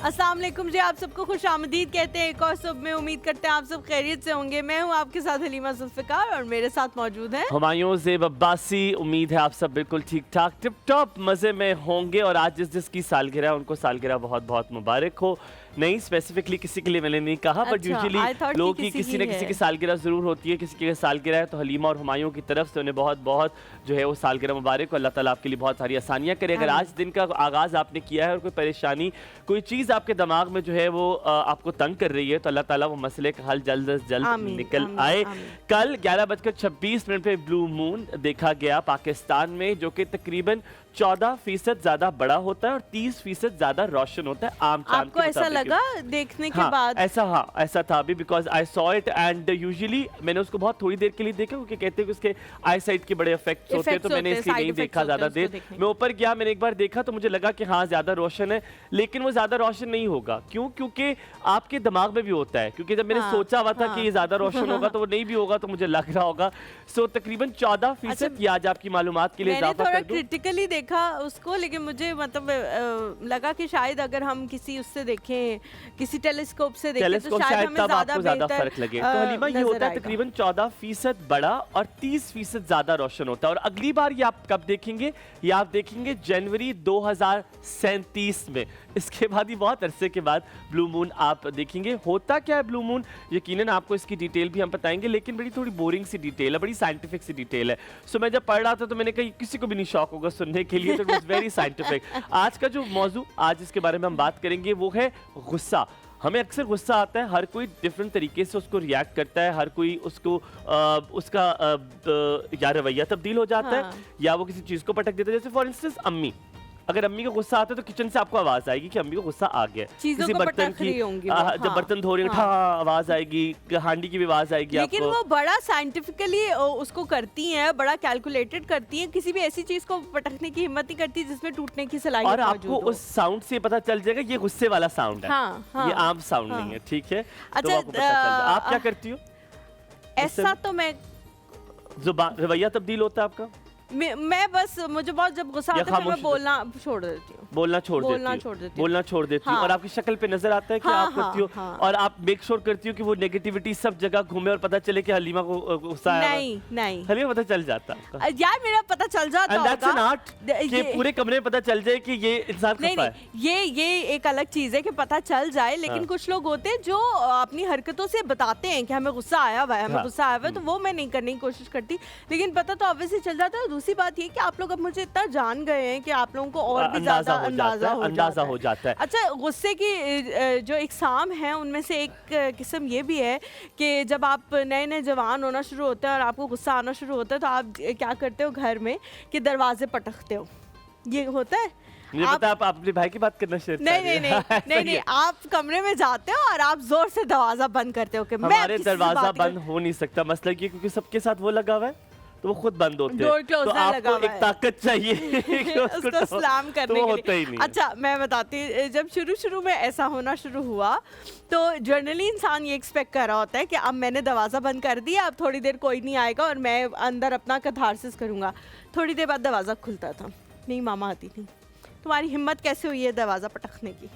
अस्सलाम वालेकुम जी, आप सबको खुश आमदीद कहते हैं। एक और सुबह में उम्मीद करते हैं आप सब खैरियत से होंगे। मैं हूं आपके साथ हलीमा जुल्फ़िकार और मेरे साथ मौजूद हैं हुमायूं ज़ेब अब्बासी। उम्मीद है आप सब बिल्कुल ठीक ठाक टिप टॉप मज़े में होंगे और आज जिसकी सालगिरह है उनको सालगिरह बहुत बहुत मुबारक हो। नहीं स्पेसिफिकली किसी के लिए मैंने नहीं कहा, बट यूजुअली लोगों की किसी न किसी की सालगिरह ज़रूर होती है। किसी की सालगिरह है तो हलीमा और हुमायूं की तरफ से उन्हें बहुत बहुत जो है वो सालगिरह मुबारक हो। अल्लाह ताला आपके लिए बहुत सारी आसानियाँ करे। अगर आज दिन का आगाज़ आपने किया है और कोई परेशानी कोई चीज़ आपके दिमाग में जो है वो आपको तंग कर रही है तो अल्लाह ताला वो मसले का हल जल्द से जल्द निकल आए। कल 11:26 पे ब्लू मून देखा गया पाकिस्तान में, जो कि तकरीबन 14% ज्यादा बड़ा होता है और 30% ज्यादा रोशन होता है आम चांद आपको ऐसा लगा देखने के बाद? ऐसा था अभी, because I saw it and usually मैंने उसको बहुत थोड़ी देर के लिए देखा क्योंकि कहते हैं कि उसके आई साइट के बड़े इफेक्ट्स होते हैं, तो मैंने इसलिए नहीं देखा ज्यादा देर। मैं ऊपर गया, मैंने एक बार देखा तो मुझे लगा कि हाँ ज्यादा रोशन है, लेकिन वो ज्यादा रोशन नहीं होगा। क्यों? क्योंकि आपके दिमाग में भी होता है, क्योंकि जब मैंने सोचा हुआ था कि ये ज्यादा रोशन होगा तो वो नहीं भी होगा, तो मुझे लग रहा होगा। सो तकरीबन 14% ये आज आपकी मालूमात के लिए इजाफा कर दूं। क्रिटिकली देखा उसको, लेकिन मुझे मतलब लगा कि शायद अगर हम किसी उससे देखें, किसी टेलीस्कोप से देखें तो शायद हमें ज्यादा फर्क लगे। तो हलीमा ये होता है तकरीबन 14% बड़ा और 30% ज्यादा रोशन होता है। और अगली बार ये आप कब देखेंगे? ये आप देखेंगे जनवरी 2037 में। इसके बाद ही बहुत अरसे के बाद ब्लू मून आप देखेंगे। होता क्या है ब्लू मून, यकीनन आपको इसकी डिटेल भी हम बताएंगे, लेकिन बड़ी थोड़ी बोरिंग सी डिटेल है, बड़ी साइंटिफिक सी डिटेल है। सो मैं जब पढ़ रहा था तो मैंने कहा किसी को भी नहीं शौक होगा सुनने के लिए, तो इट वाज वेरी साइंटिफिक। आज का जो मौजू आज इसके बारे में हम बात करेंगे वो है गुस्सा। हमें अक्सर गुस्सा आता है, हर कोई डिफरेंट तरीके से उसको रिएक्ट करता है, हर कोई उसको उसका या रवैया तब्दील हो जाता है या वो किसी चीज़ को पटक देता है। जैसे फॉर इंस्टेंस अम्मी, अगर अम्मी को गुस्सा आता है तो किचन से आपको आवाज आएगी कि अम्मी को गुस्सा आ गया। किसी बर्तन की जब बर्तन धो रही आवाज आएगी, हांडी की भी आवाज आएगी। लेकिन वो बड़ा साइंटिफिकली उसको करती हैं, बड़ा कैलकुलेटेड करती हैं, किसी भी ऐसी चीज को पटकने की हिम्मत नहीं करती जिसमें टूटने की सलाहियत और आपको उस साउंड से पता चल जाएगा ये गुस्से वाला साउंड है, ये आम साउंड नहीं है, ठीक है? अच्छा, आप क्या करती हो? ऐसा तो मैं रवैया तब्दील होता है आपका? मैं बस मुझे बहुत जब गुस्सा आता है मैं बोलना छोड़ देती हूँ। बोलना छोड़ देती हूँ। और आपकी शक्ल पे नजर आता है कि आप करती हो। और आप मेक श्योर करती हो कि वो नेगेटिविटी सब जगह घूमे और पता चले कि हलीमा को गुस्सा आया। नहीं हलीमा पता चल जाता यार, मेरा पता चल जाता होगा कि पूरे कमरे में पता चल जाए कि ये इंसान खफा है। ये एक अलग चीज है कि पता चल जाए, लेकिन कुछ लोग होते हैं जो अपनी हरकतों से बताते हैं कि हमें गुस्सा आया हुआ है, हमें गुस्सा आया हुआ है, तो वो मैं नहीं करने की कोशिश करती, लेकिन पता तो ऑब्वियसली चल जाता है। दूसरी बात ये कि आप लोग अब मुझे इतना जान गए हैं कि आप लोगों को और भी ज्यादा अंदाजा हो जाता है। अच्छा, गुस्से की जो इकसाम है उनमें से एक किस्म ये भी है कि जब आप नए नए जवान होना शुरू होते हैं और आपको गुस्सा आना शुरू होता है तो आप क्या करते हो घर में कि दरवाजे पटकते हो। ये होता है? मुझे पता आप अपने भाई की बात करना शेयर नहीं, आप कमरे में जाते हो और आप जोर से दरवाजा बंद करते हो कि हमारे दरवाजा बंद हो नहीं सकता। मसला ये क्योंकि सबके साथ वो लगा हुआ है तो वो खुद बंद होते हैं, तो आपको एक ताकत चाहिए कि उसको सलाम करने तो के लिए। अच्छा, मैं बताती हूँ, जब शुरू में ऐसा होना शुरू हुआ तो जनरली इंसान ये एक्सपेक्ट कर रहा होता है कि अब मैंने दरवाज़ा बंद कर दिया, अब थोड़ी देर कोई नहीं आएगा और मैं अंदर अपना कैथारसिस करूँगा। थोड़ी देर बाद दरवाज़ा खुलता था, नहीं मामा आती थी, तुम्हारी हिम्मत कैसे हुई है दरवाज़ा पटकने की?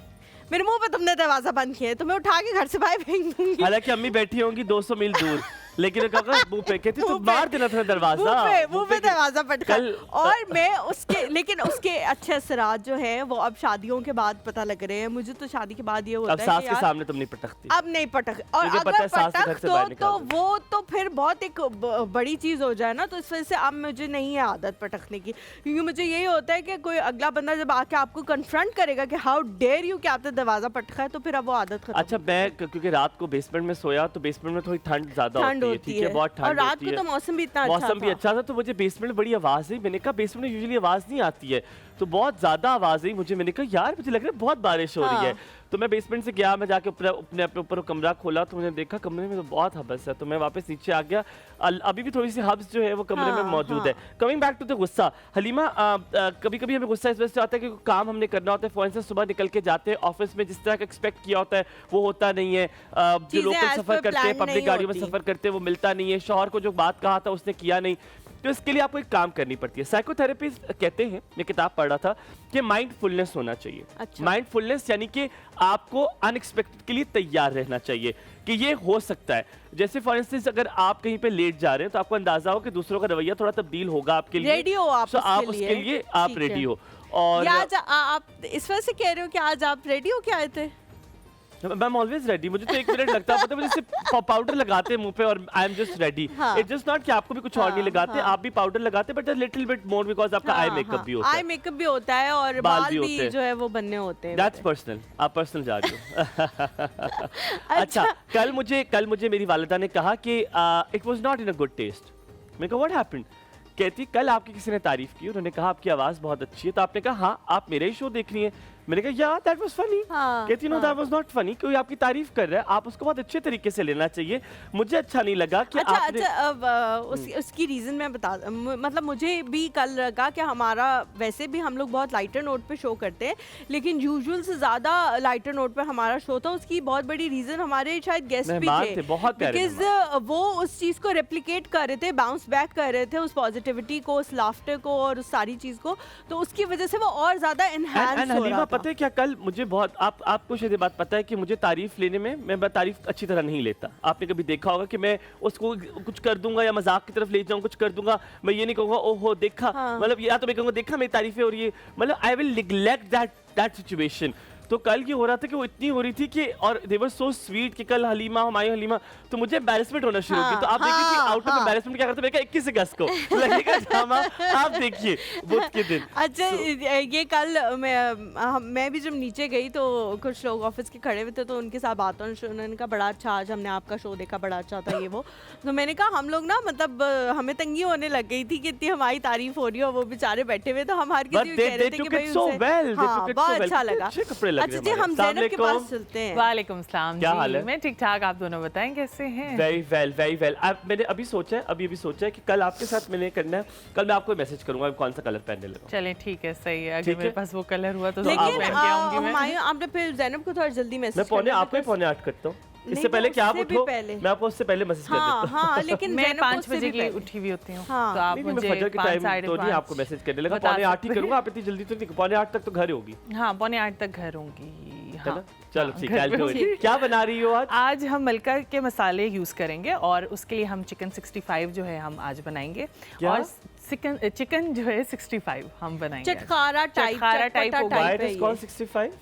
मेरे मुंह पे तुमने दरवाजा बंद किया है तो मैं उठा के घर से बाहर फेंक दूंगी। हालांकि अम्मी बैठी होंगी 200 मील दूर, लेकिन मुंह पे कहती तो मार देना था दरवाजा, मुंह पे दरवाजा पटका। और मैं लेकिन उसके अच्छे असरात जो है वो अब शादियों के बाद पता लग रहे हैं मुझे। तो शादी के बाद ये होता है कि सास के सामने तुम नहीं पटकती, अब नहीं पटक, और अगर पटक तो वो तो फिर बहुत एक बड़ी चीज हो जाए ना, तो इस वजह से अब मुझे नहीं है आदत पटकने की, क्योंकि मुझे यही होता है कि कोई अगला बंदा जब आके आपको कन्फ्रंट करेगा कि हाउ डेयर यू कि आपने दरवाजा पटका है, तो फिर अब वो आदत खत्म। अच्छा, मैं क्योंकि रात को बेसमेंट में सोया तो बेसमेंट में थोड़ी ठंड ज्यादा होती है, ठीक है, बहुत ठंड और रात को तो मौसम भी इतना अच्छा था, तो मुझे बेसमेंट में बड़ी आवाज आई। मैंने कहा बेसमेंट में यूजुअली आवाज नहीं आती है, तो बहुत ज्यादा आवाज आई मुझे। मैंने कहा यार मुझे लग रहा है बहुत बारिश हो रही है, तो मैं बेसमेंट से गया, मैं जाके अपने ऊपर कमरा खोला तो मुझे देखा कमरे में तो बहुत हबस है, तो मैं वापस नीचे आ गया। अभी भी थोड़ी सी हब्स जो है वो कमरे में मौजूद है। कमिंग बैक टू द गुस्सा, हलीमा, कभी कभी हमें गुस्सा इस वजह से आता है कि काम हमने करना होता है, फॉर इंस्टेंस सुबह निकल के जाते हैं ऑफिस में, जिस तरह का एक्सपेक्ट किया होता है वो होता नहीं है। जो लोकल सफर करते हैं, पब्लिक गाड़ियों में सफर करते हैं, वो मिलता नहीं है। शौहर को जो बात कहा था उसने किया नहीं, तो इसके लिए आपको एक काम करनी पड़ती है। साइकोथेरेपिस्ट कहते हैं, मैं किताब पढ़ रहा था, कि माइंडफुलनेस होना चाहिए। अच्छा। माइंडफुलनेस यानी कि आपको अनएक्सपेक्टेड के लिए तैयार रहना चाहिए कि ये हो सकता है। जैसे फॉर इंस्टेंस अगर आप कहीं पे लेट जा रहे हैं तो आपको अंदाजा हो कि दूसरों का रवैया थोड़ा तब्दील होगा आपके लिए, रेडी हो आप, आप उसके लिए आप रेडी हो। और आज आप इस वजह से कह रहे हो कि आज आप रेडी हो, क्या आए थे? मैं ऑलवेज रेडी। मुझे तो 1 मिनट लगता है, पता है, मुझे सिर्फ पाउडर लगाते हैं मुंह पे और I am just ready. It's just not कि आपको भी कुछ और नहीं लगाते, आप भी पाउडर लगाते, but little bit more because आपका आई मेकअप भी होता है। आई मेकअप भी होता है और बाल भी जो है वो बनने होते हैं। दैट्स पर्सनल, आप पर्सनल जा रही हो। अच्छा, कल मुझे मेरी वालिदा ने कहा कि it was not in a good taste. मैंने कहा व्हाट हैपेंड? कहती कल आपकी किसी ने तारीफ की, उन्होंने कहा आपकी आवाज बहुत अच्छी है, तो आपने कहा हाँ आप मेरा ही शो देख रही हैं। मैंने कहा या दैट वाज फनी। कहती know that was not funny, कोई आपकी तारीफ कर रहा है, आप उसको बहुत अच्छे तरीके से लेना चाहिए। मुझे अच्छा नहीं लगा कि आपने उसकी रीजन मैं बता, मतलब मुझे भी कल लगा कि हमारा वैसे भी हम लोग बहुत लाइटर नोट पे शो करते हैं, लेकिन यूजुअल से ज्यादा लाइटर नोट पे हमारा शो था। उसकी बहुत बड़ी रीजन हमारे शायद गेस्ट भी थे, बहुत बिकॉज वो उस चीज को रेप्लिकेट कर रहे थे, बाउंस बैक कर रहे थे, उस पॉजिटिविटी को, उस लाफ्टर को और उस सारी चीज को, तो उसकी वजह से वो और ज्यादा एनहांस हो रहा था। पता है क्या, कल मुझे बहुत आपको शायद ये बात पता है कि मुझे तारीफ लेने में मैं तारीफ अच्छी तरह नहीं लेता। आपने कभी देखा होगा कि मैं उसको कुछ कर दूंगा या मजाक की तरफ ले जाऊं, कुछ कर दूंगा, मैं ये नहीं कहूंगा ओहो देखा, मतलब या तो मैं कहूंगा देखा मेरी तारीफें हो रही है, मतलब I will neglect that situation. तो कल ये हो रहा था कि वो इतनी हो रही थी कि, और दे वर सो स्वीट कि कल हुमायूं हलीमा, तो मुझे एम्बैरेसमेंट होना शुरू हो गई। तो आप देखिए कि आउट ऑफ एम्बैरेसमेंट क्या करते, मैं कहा 21 अगस्त को लगेगा ड्रामा, आप देखिए बुध के दिन। अच्छा ये कल मैं भी जब नीचे गई तो कुछ लोग ऑफिस के खड़े हुए थे, तो उनके साथ बात उन्होंने कहा बड़ा अच्छा, आज हमने आपका शो देखा, बड़ा अच्छा था ये वो। तो मैंने कहा हम लोग ना, मतलब हमें तंगी होने लग गई थी कि इतनी हमारी तारीफ हो रही है और वो बेचारे बैठे हुए, तो हम हर किसी को कह रहे थे कि भाई उनसे बहुत अच्छा लगा। अच्छा जी, हम ज़ैनब के पास चलते हैं। वालेकुम सलाम। क्या हाल है? मैं ठीक ठाक, आप दोनों बताएं कैसे हैं? Very well. मैंने अभी सोचा है कि कल आपके साथ मैंने करना है, कल मैं आपको मैसेज करूंगा कौन सा कलर पहनने लगा। चलें ठीक है, सही है, अगर मेरे पास वो कलर हुआ तो लेकिन आपने फिर ज़ैनब को थोड़ा जल्दी मैसेज, मैं पौने 8 करता हूँ, इससे पहले क्या आप उठो, मैं आपको उससे पहले मैसेज कर देता हूँ। हाँ, लेकिन मैं 5 बजे के लिए उठी हुई होती हूँ, तो आप मुझे 5 तो नहीं आपको मैसेज करने लगा, पौने 8 ही करूँगा, आप इतनी जल्दी तो नहीं, पौने 8 तक तो घर होगी। हाँ, पौने 8 तक घर होंगी। हाँ, चलो ठीक है। क्या बना रही हो आज? आज हम मलका के मसाले यूज करेंगे और उसके लिए हम चिकन 65 जो है हम आज बनाएंगे। और चिकन जो है 65 हम बनाएंगे। चटखारा टाइप होगा। Why it is called 65?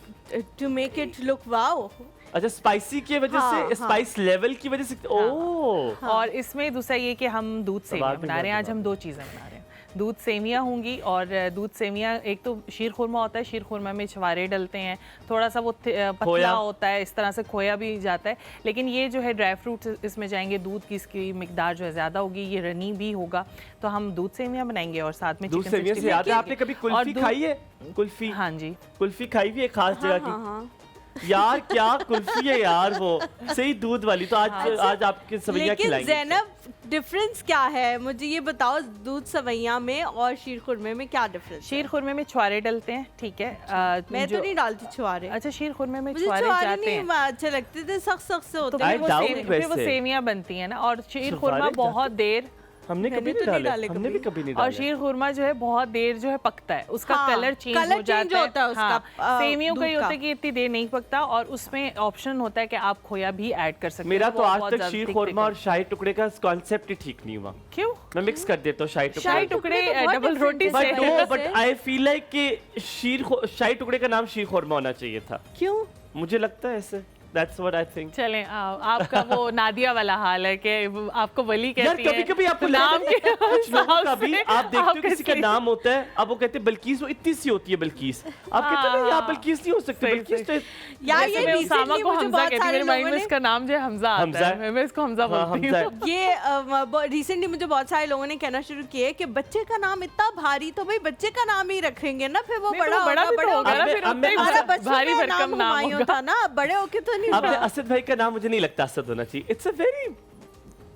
To make it look wow. अच्छा, स्पाइसी की वजह से, स्पाइस लेवल की वजह से। ओह। और इसमें दूसरा ये कि हम दूध सेमिया बना रहे हैं। आज हम 2 चीज़ें बना रहे हैं। दूध सेमिया होंगी, और दूध सेमिया एक तो शीर खुरमा होता है, शीर खुरमा में छवारे डलते हैं, थोड़ा सा वो पतला होता है, इस तरह से खोया भी जाता है, लेकिन ये जो है ड्राई फ्रूट्स इसमें जाएंगे, दूध की इसकी मिकदार जो है ज़्यादा होगी, ये रनी भी होगा, तो हम दूध सेमिया बनाएंगे और साथ में दूध सेमिया से याद है, आपने कभी कुल्फी खाई है? कुल्फी? हाँ जी, कुल्फी खाई हुई है खास जगह की। यार क्या कुल्फी है यार, वो सही दूध वाली। तो आज आपके सवैया खिलाएंगे। ज़ैनब, डिफरेंस क्या है मुझे ये बताओ, दूध सवैया में और शीर खुरमे में क्या डिफरेंस? शीर खुरमे में छुआरे डलते हैं, ठीक है, मैं तो नहीं डालती छुआरे। अच्छा, शीर खुरमे में छुआरे जाते हैं, अच्छे लगते थे, सख्त से होते हैं, फिर वो सेमिया बनती है ना। और शीर खुरमा बहुत देर हमने कभी नहीं डाले, हमने भी कभी नहीं डाले। और शीर खुरमा जो है बहुत देर जो है पकता है, उसका कलर चेंज हो जाता है। उसका सेमियों का ये होता है कि इतनी देर नहीं पकता, और उसमें ऑप्शन होता है कि आप खोया भी ऐड कर सकते हैं। मेरा तो आज तक शीर खुरमा और शाही टुकड़े का कॉन्सेप्ट ही ठीक नहीं हुआ। क्यों? मैं मिक्स कर देता हूँ शाही टुकड़े डबल रोटी से। बट आई फील लाइक कि शाही टुकड़े का नाम शीर खुरमा होना चाहिए था। क्यों? मुझे लगता है ऐसे। That's what I think. चलें, आपका वो नादिया वाला हाल है कि आपको वली कहती है। कभी-कभी आपको नाम के कुछ लोगों का भी आप देखते हो किसी का नाम होता है, अब वो कहते हैं बल्कीस, वो इतनी सी होती है बल्कीस, आप कहते हैं यार बल्कीस नहीं हो सकती, बल्कीस तो यार ये उसामा को हमजा कहती है, मेरे माइंड में इसका नाम जो है हमजा आता है, मैं इसको हमजा बोलती हूं। ये रिसेंटली मुझे बहुत सारे लोगों ने कहना शुरू किया कि बच्चे का नाम इतना भारी, तो भाई बच्चे का नाम ही रखेंगे ना, फिर वो बड़ा होगा, भारी भरकम नाम होता ना, बड़े होके तो अब असद भाई का नाम मुझे नहीं लगता असद होना चाहिए। इट्स अ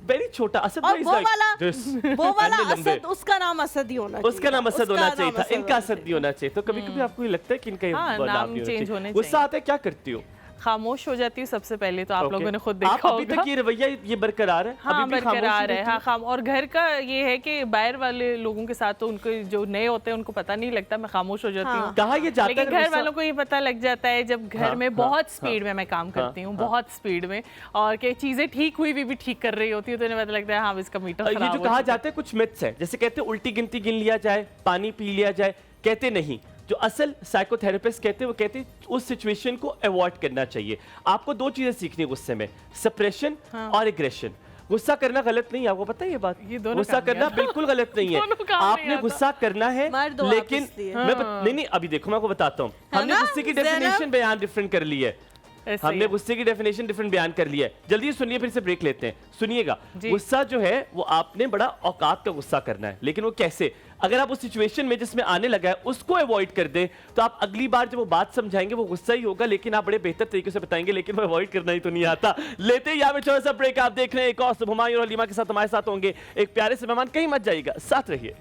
वेरी छोटा असद भाई। वो वाला असद, उसका नाम असद ही होना चाहिए। उसका नाम असद होना चाहिए था, इनका असद नहीं होना चाहिए। तो कभी-कभी आपको ये लगता है कि इनका नाम चेंज होना चाहिए। गुस्सा आता है, क्या करती हो? खामोश हो जाती हूँ सबसे पहले तो। आप Okay. लोगों ने खुद आप देखा अभी होगा। तक ये रवैया ये बरकरार है? हाँ अभी भी खामोश बरकरार ही है। रहती हाँ खाम और घर का ये है कि बाहर वाले लोगों के साथ तो उनको जो नए होते हैं उनको पता नहीं लगता, मैं खामोश हो जाती हूँ। कहा ये जाता है लेकिन घर गुस्सा? वालों को ये पता लग जाता है जब घर हाँ, में हाँ, बहुत हाँ, स्पीड में मैं काम करती हूँ, हाँ। बहुत स्पीड में, और कि चीजें ठीक हुई भी ठीक कर रही होती है तो इन्हें पता लगता है हाँ इसका मीटर ये खराब जो हो कहा चुका है। जाता है कुछ मिथ्स है, जैसे कहते हैं उल्टी गिनती गिन लिया जाए, पानी पी लिया जाए, कहते नहीं। जो असल साइकोथेरेपिस्ट कहते हैं वो कहते हैं उस सिचुएशन को अवॉइड करना चाहिए। आपको दो चीजें सीखनी है गुस्से में, सप्रेशन और एग्रेशन। गुस्सा करना गलत नहीं है, आपको पता है ये बात? ये दोनों गुस्सा काम नहीं करना आता। बिल्कुल गलत नहीं है। दोनों काम नहीं आपने आता। गुस्सा करना है, मर्द हो लेकिन आप इसलिए। नहीं अभी देखो मैं आपको बताता हूँ। है हमने ना, गुस्से की ज़ैनब? डेफिनेशन बयान डिफरेंट कर ली है। ऐसे ही हमने है। गुस्से की डेफिनेशन डिफरेंट बयान कर लिया है। जल्दी सुनिए, फिर से ब्रेक लेते हैं। सुनिएगा, जी। गुस्सा जो है वो आपने बड़ा औकात का गुस्सा करना है, लेकिन वो कैसे? अगर आप उस सिचुएशन में जिसमें आने लगा है उसको अवॉइड कर दें तो आप अगली बार जब वो बात समझाएंगे वो गुस्सा ही होगा, लेकिन आप बड़े बेहतर तरीके से बताएंगे, लेकिन वो अवॉइड करना ही तो नहीं आता। लेते ही यहाँ पे छोटा सा ब्रेक। आप देख रहे हैं एक और हुमायूं और हलीमा के साथ हमारे साथ होंगे एक प्यारे से मेहमान। कहीं मत जाइएगा, साथ रहिए।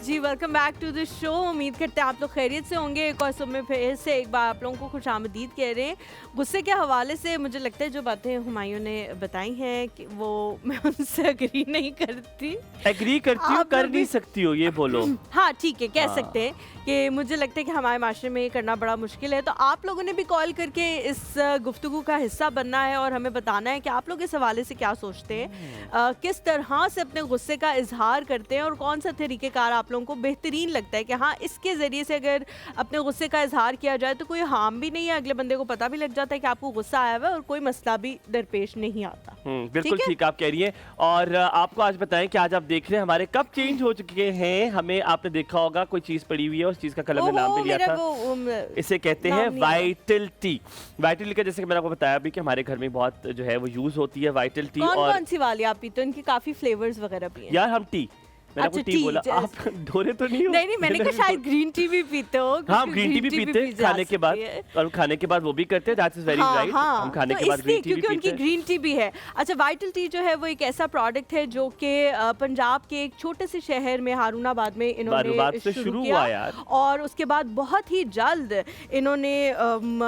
जी welcome back to the show. उम्मीद करते हैं आप लोग खैरियत से होंगे। एक और सुबह में फिर से एक बार आप लोगों को खुशामदीद कह रहे हैं। गुस्से के हवाले से मुझे लगता है जो बातें हुमायूं ने बताई हैं कि वो मैं उनसे एग्री नहीं करती। एग्री करती हो, आप कर लोग नहीं भी- सकती हो, ये बोलो। हाँ ठीक है, कह हाँ। सकते हैं कि मुझे लगता है कि हमारे माशरे में ये करना बड़ा मुश्किल है। तो आप लोगों ने भी कॉल करके इस गुफ्तगू का हिस्सा बनना है और हमें बताना है कि आप लोग इस हवाले से क्या सोचते हैं, किस तरह से अपने गुस्से का इजहार करते हैं और कौन सा तरीक़ेकार आप लोगों को बेहतरीन लगता है कि हाँ इसके ज़रिए से अगर अपने गुस्से का इजहार किया जाए तो कोई हार्म भी नहीं है, अगले बंदे को पता भी लग जाता है कि आपको गुस्सा आया हुआ है और कोई मसला भी दरपेश नहीं आता। बिल्कुल ठीक है? ठीक आप कह रही हैं। और आपको आज बताएं कि आज आप देख रहे हैं हमारे कप चेंज हो चुके हैं। हमें आपने देखा होगा कोई चीज पड़ी हुई है, उस चीज का कलर में नाम ओहो, भी लिया मेरा था। वो, इसे कहते नाम हैं नहीं याद। Vital T. वाइटल टी का जैसे कि मैंने आपको बताया अभी कि हमारे घर में बहुत जो है वो यूज होती है वाइटल टी। कौन और कौन सी वाली आप पीते हो? इनकी काफी फ्लेवर्स वगैरह भी हैं। यार हम टी, मैंने आपको अच्छा, टी टी, बोला, आप ढोरे तो नहीं हो? नहीं मैंने कहा शायद ग्रीन टी भी पीते हो। हाँ क्योंकि ग्रीन टी भी पीते हैं जा खाने के बाद, सकती है। और खाने के बाद वो भी करते हैं। That is very right. हम खाने तो के बाद इसलिए ग्रीन टी भी क्योंकि पीते उनकी हैं। ग्रीन टी भी है। अच्छा, वाइटल टी जो है वो एक ऐसा प्रोडक्ट है जो कि पंजाब के एक छोटे से शहर में हारूनाबाद में बारूबाद इन्होंने से शुरू हुआ यार। और उसके बाद बहुत ही जल्द इन्होंने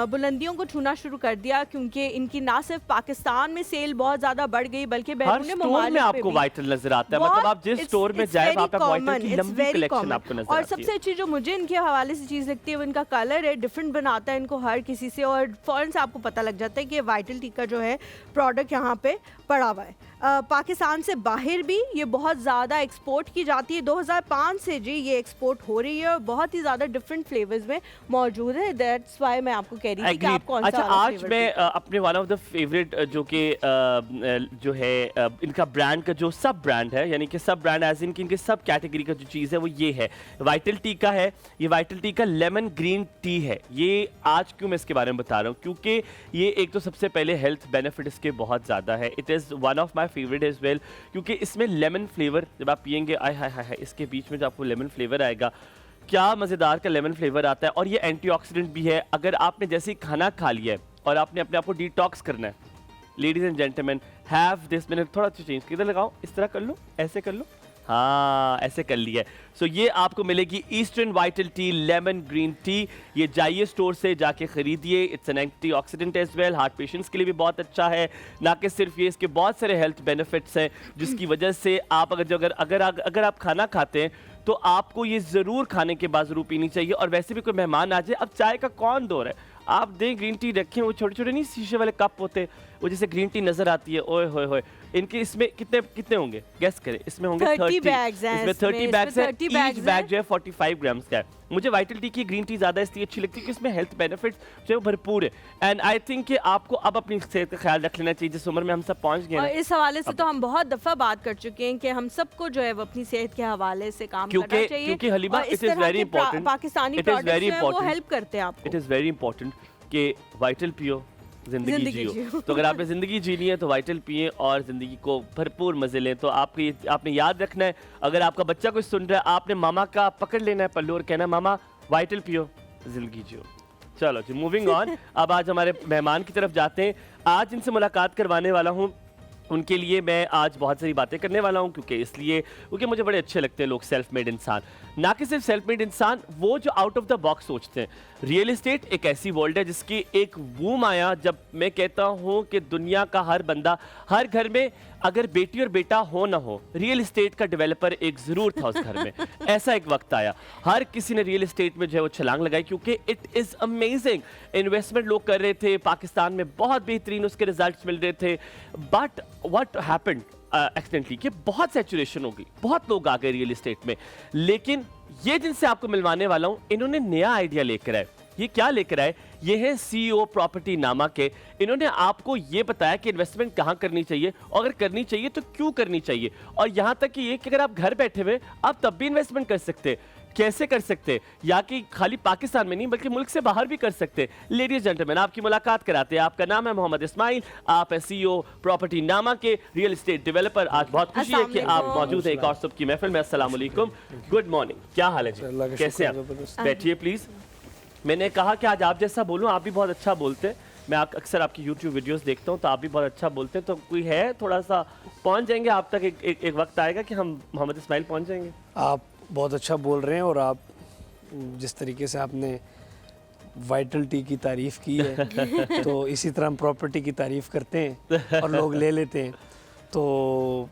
बुलंदियों को छूना शुरू कर दिया, क्योंकि इनकी ना सिर्फ पाकिस्तान में सेल बहुत ज्यादा बढ़ गई बल्कि हर बैरून स्टोर में ममालिक पे आपको भी। वाइटल नजर आता है, मतलब आप जिस स्टोर में जाए वहाँ पे वाइटल की लंबी कलेक्शन आपको नजर और आती है। सबसे अच्छी जो मुझे इनके हवाले से चीज़ लगती है वो इनका कलर है, डिफरेंट बनाता है इनको हर किसी से, और फौरन से आपको पता लग जाता है कि वाइटल टी का जो है प्रोडक्ट यहाँ पे पड़ा हुआ है। पाकिस्तान से बाहर भी ये बहुत ज़्यादा एक्सपोर्ट की जाती है। 2005 से जी ये एक्सपोर्ट हो रही है और बहुत ही ज़्यादा डिफरेंट फ्लेवर्स में मौजूद है। दैट्स वाई मैं आपको कह रही थी कि आप कौन सा अच्छा वाला आज flavor मैं पीते हो। अपने वन ऑफ द फेवरेट जो कि जो है इनका ब्रांड का जो सब ब्रांड है, यानी कि सब ब्रांड एज इन कि इनके सब कैटेगरी का जो चीज़ है वो ये है, वाइटल टी का है। ये वाइटल टी का लेमन ग्रीन टी है। ये आज क्यों मैं इसके बारे में बता रहा हूँ, क्योंकि ये एक तो सबसे पहले हेल्थ बेनिफिट इसके बहुत ज़्यादा है। It is one of my favourite as well, क्योंकि इसमें लेमन फ्लेवर जब आप पियेंगे, आय हाय हाय, इसके बीच में जो आपको लेमन फ्लेवर आएगा, क्या मज़ेदार का लेमन फ्लेवर आता है। और ये एंटीऑक्सीडेंट भी है। अगर आपने जैसे ही खाना खा लिया है और आपने अपने आप को डिटॉक्स करना है, ladies and gentleman have this. मैंने थोड़ा सा चेंज किधर लगाओ, इस तरह कर लो, ऐसे कर लो, हाँ ऐसे कर लिया है। सो ये आपको मिलेगी eastern vital tea lemon green tea. ये जाइए स्टोर से जाके खरीदिए। It's an antioxidant as well, heart patients के लिए भी बहुत अच्छा है। ना कि सिर्फ ये, इसके बहुत सारे हेल्थ बेनिफिट्स हैं जिसकी वजह से आप अगर आप खाना खाते हैं तो आपको ये ज़रूर खाने के बाद ज़रूर पीनी चाहिए। और वैसे भी कोई मेहमान आ जाए, अब चाय का कौन दौर है, आप दें ग्रीन टी रखें, वो छोटे छोटे नहीं शीशे वाले कप होते, वो जैसे ग्रीन टी नजर आती है, ओए होए होए। इनके इसमें कितने कितने होंगे गैस करें? इसमें होंगे 30 बैग्स हैं। इसमें 30 बैग्स है। 30 ईच बैग्स बैग जो है 45 ग्राम्स का है। मुझे वाइटल टी की ग्रीन टी ज़्यादा इसलिए अच्छी लगती है कि इसमें हेल्थ बेनिफिट्स जो है वो भरपूर है। एंड आई थिंक कि आपको अब अपनी सेहत का ख्याल रख लेना चाहिए, जिस उम्र में हम सब पहुंच गए और ना। इस हवाले से तो हम बहुत दफा बात कर चुके हैं कि हम सबको जो है वो अपनी सेहत के हवाले से काम करना चाहिए। क्योंकि हलीमा, और इस it is तरह very के important, Pakistani it is very products जो हैं वो important, हेल्प करते हैं आपको। इट इज़ वेरी इंपॉर्टेंट कि वाइटल पियो, जिंदगी जियो। तो अगर आपने जिंदगी जीनी है तो वाइटल पिए और जिंदगी को भरपूर मजे लें। तो आपने याद रखना है, अगर आपका बच्चा कुछ सुन रहा है, आपने मामा का पकड़ लेना है पल्लू और कहना है मामा वाइटल पियो, जिंदगी जियो। चलो जी, मूविंग ऑन। अब आज हमारे मेहमान की तरफ जाते हैं। आज इनसे मुलाकात करवाने वाला हूँ, उनके लिए मैं आज बहुत सारी बातें करने वाला हूं, क्योंकि मुझे बड़े अच्छे लगते हैं लोग सेल्फ मेड इंसान। ना कि सिर्फ सेल्फ मेड इंसान, वो जो आउट ऑफ द बॉक्स सोचते हैं। रियल एस्टेट एक ऐसी वर्ल्ड है जिसकी एक बूम आया जब मैं कहता हूं कि दुनिया का हर बंदा, हर घर में अगर बेटी और बेटा हो ना हो, रियल एस्टेट का डेवलपर एक जरूर था उस घर में। ऐसा एक वक्त आया, हर किसी ने रियल एस्टेट में जो है वो छलांग लगाई, क्योंकि इट इज अमेजिंग। इन्वेस्टमेंट लोग कर रहे थे, पाकिस्तान में बहुत बेहतरीन उसके रिजल्ट्स मिल रहे थे। बट व्हाट हैपेंड एक्सीडेंटली कि बहुत सैचुरेशन हो गई, बहुत लोग आ गए रियल एस्टेट में। लेकिन ये जिनसे आपको मिलवाने वाला हूं, इन्होंने नया आइडिया लेकर आए। ये क्या लेकर आए? ये है CEO प्रॉपर्टी नामा के। इन्होंने आपको ये बताया कि इन्वेस्टमेंट कहाँ करनी चाहिए, और अगर करनी चाहिए तो क्यों करनी चाहिए, और यहाँ तक कि ये कि अगर आप घर बैठे हुए आप तब भी इन्वेस्टमेंट कर सकते हैं। कैसे कर सकते हैं, या कि खाली पाकिस्तान में नहीं बल्कि मुल्क से बाहर भी कर सकते हैं। लेडीज जेंटलमैन, आपकी मुलाकात कराते हैं। आपका नाम है मोहम्मद इस्माइल, आप है CEO प्रॉपर्टी नामा के, रियल एस्टेट डेवलपर। आज बहुत खुशी है कि आप मौजूद हैं एक और सुबह की महफिल में। अस्सलाम वालेकुम, गुड मॉर्निंग, क्या हाल है जी, कैसे हैं आप? बैठिए प्लीज। मैंने कहा कि आज आप जैसा बोलूं, आप भी बहुत अच्छा बोलते हैं। मैं अक्सर आपकी YouTube वीडियोस देखता हूं, तो आप भी बहुत अच्छा बोलते हैं। तो कोई है थोड़ा सा पहुंच जाएंगे आप तक, एक वक्त आएगा कि हम मोहम्मद इस्माइल पहुंच जाएंगे। आप बहुत अच्छा बोल रहे हैं, और आप जिस तरीके से आपने वाइटल टी की तारीफ़ की है तो इसी तरह हम प्रॉपर्टी की तारीफ़ करते हैं और लोग ले लेते हैं। तो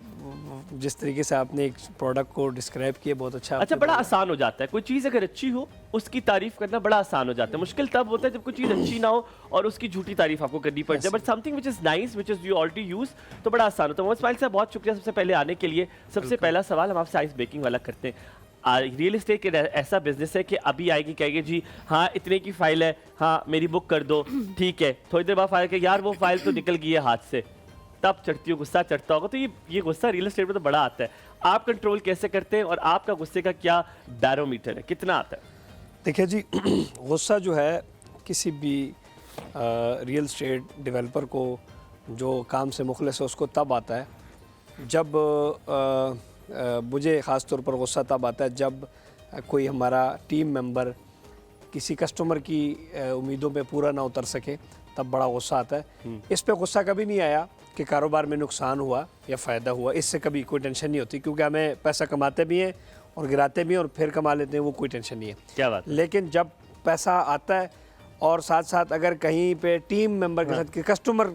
जिस तरीके से आपने एक प्रोडक्ट को डिस्क्राइब किया, बहुत अच्छा बड़ा आसान हो जाता है। कोई चीज़ अगर अच्छी हो उसकी तारीफ करना बड़ा आसान हो जाता है। मुश्किल तब होता है जब कोई चीज़ अच्छी ना हो और उसकी झूठी तारीफ आपको करनी पड़ जाए। But something which is nice, which is you already use, तो बड़ा आसान होता है। मोहम्मद इस्माइल साहब, बहुत शुक्रिया सबसे पहले आने के लिए। सबसे पहला सवाल हम आपसे आइस ब्रेकिंग वाला करते हैं। रियल एस्टेट ऐसा बिजनेस है कि अभी आएगी, कहेगी जी हाँ इतने की फाइल है, हाँ मेरी बुक कर दो, ठीक है। थोड़ी देर बाद फाइल के यार वो फाइल तो निकल गई है हाथ से, तब चढ़ती हो, गुस्सा चढ़ता होगा। तो ये गुस्सा रियल एस्टेट में तो बड़ा आता है। आप कंट्रोल कैसे करते हैं, और आपका गुस्से का क्या बैरोमीटर है, कितना आता है? देखिए जी, गुस्सा जो है किसी भी रियल एस्टेट डेवलपर को जो काम से मुखलिस है उसको तब आता है जब मुझे ख़ास तौर पर गुस्सा तब आता है जब कोई हमारा टीम मेंबर किसी कस्टमर की उम्मीदों पे पूरा ना उतर सके, तब बड़ा गुस्सा आता है। इस पे गुस्सा कभी नहीं आया कि कारोबार में नुकसान हुआ या फ़ायदा हुआ, इससे कभी कोई टेंशन नहीं होती, क्योंकि हमें पैसा कमाते भी हैं और गिराते भी हैं और फिर कमा लेते हैं, वो कोई टेंशन नहीं है। क्या बात। लेकिन जब पैसा आता है और साथ साथ अगर कहीं पे टीम मेंबर के साथ कस्टमर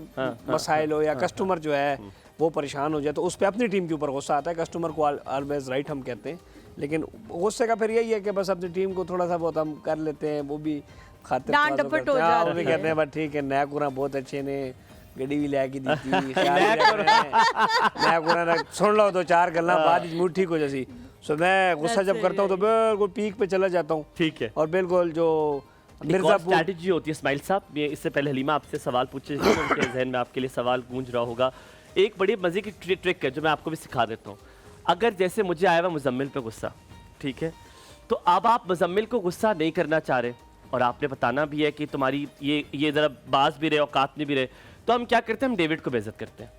मसाइल हो या कस्टमर जो है वो परेशान हो जाए, तो उस पर अपनी टीम के ऊपर गुस्सा आता है। कस्टमर को ऑलवेज राइट हम कहते हैं, लेकिन गुस्से का फिर यही है कि बस अपनी टीम को थोड़ा सा बहुत हम कर लेते हैं, वो भी खाते डांट डपट हो जाती है। वो भी कहते हैं बस ठीक है, नया कुरा बहुत अच्छे ने गड्डी भी लैके दी थी, नया कुरा सुन लो, 2-4 गल्ला बाद मूड ठीक हो जासी। सो मैं गुस्सा जब करता हूँ तो बिल्कुल पीक पे चला जाता हूँ, ठीक है। और बिल्कुल जो मिर्जापुर स्ट्रैटेजी होती है इस्माइल साहब, इससे पहले हलीमा आपसे सवाल पूछे, उनके जहन में आपके लिए सवाल गूंज रहा होगा। एक बड़ी मजे की ट्रिक है जो मैं आपको भी सिखा देता हूँ। अगर जैसे मुझे आया हुआ मुजम्मिल पे गुस्सा, ठीक है, तो अब आप मुजम्मिल को गुस्सा नहीं करना चाह रहे और आपने बताना भी है कि तुम्हारी ये जरा बाज भी रहे, औकात नहीं भी रहे, तो हम क्या करते हैं, हम डेविड को बेइज्जत करते हैं।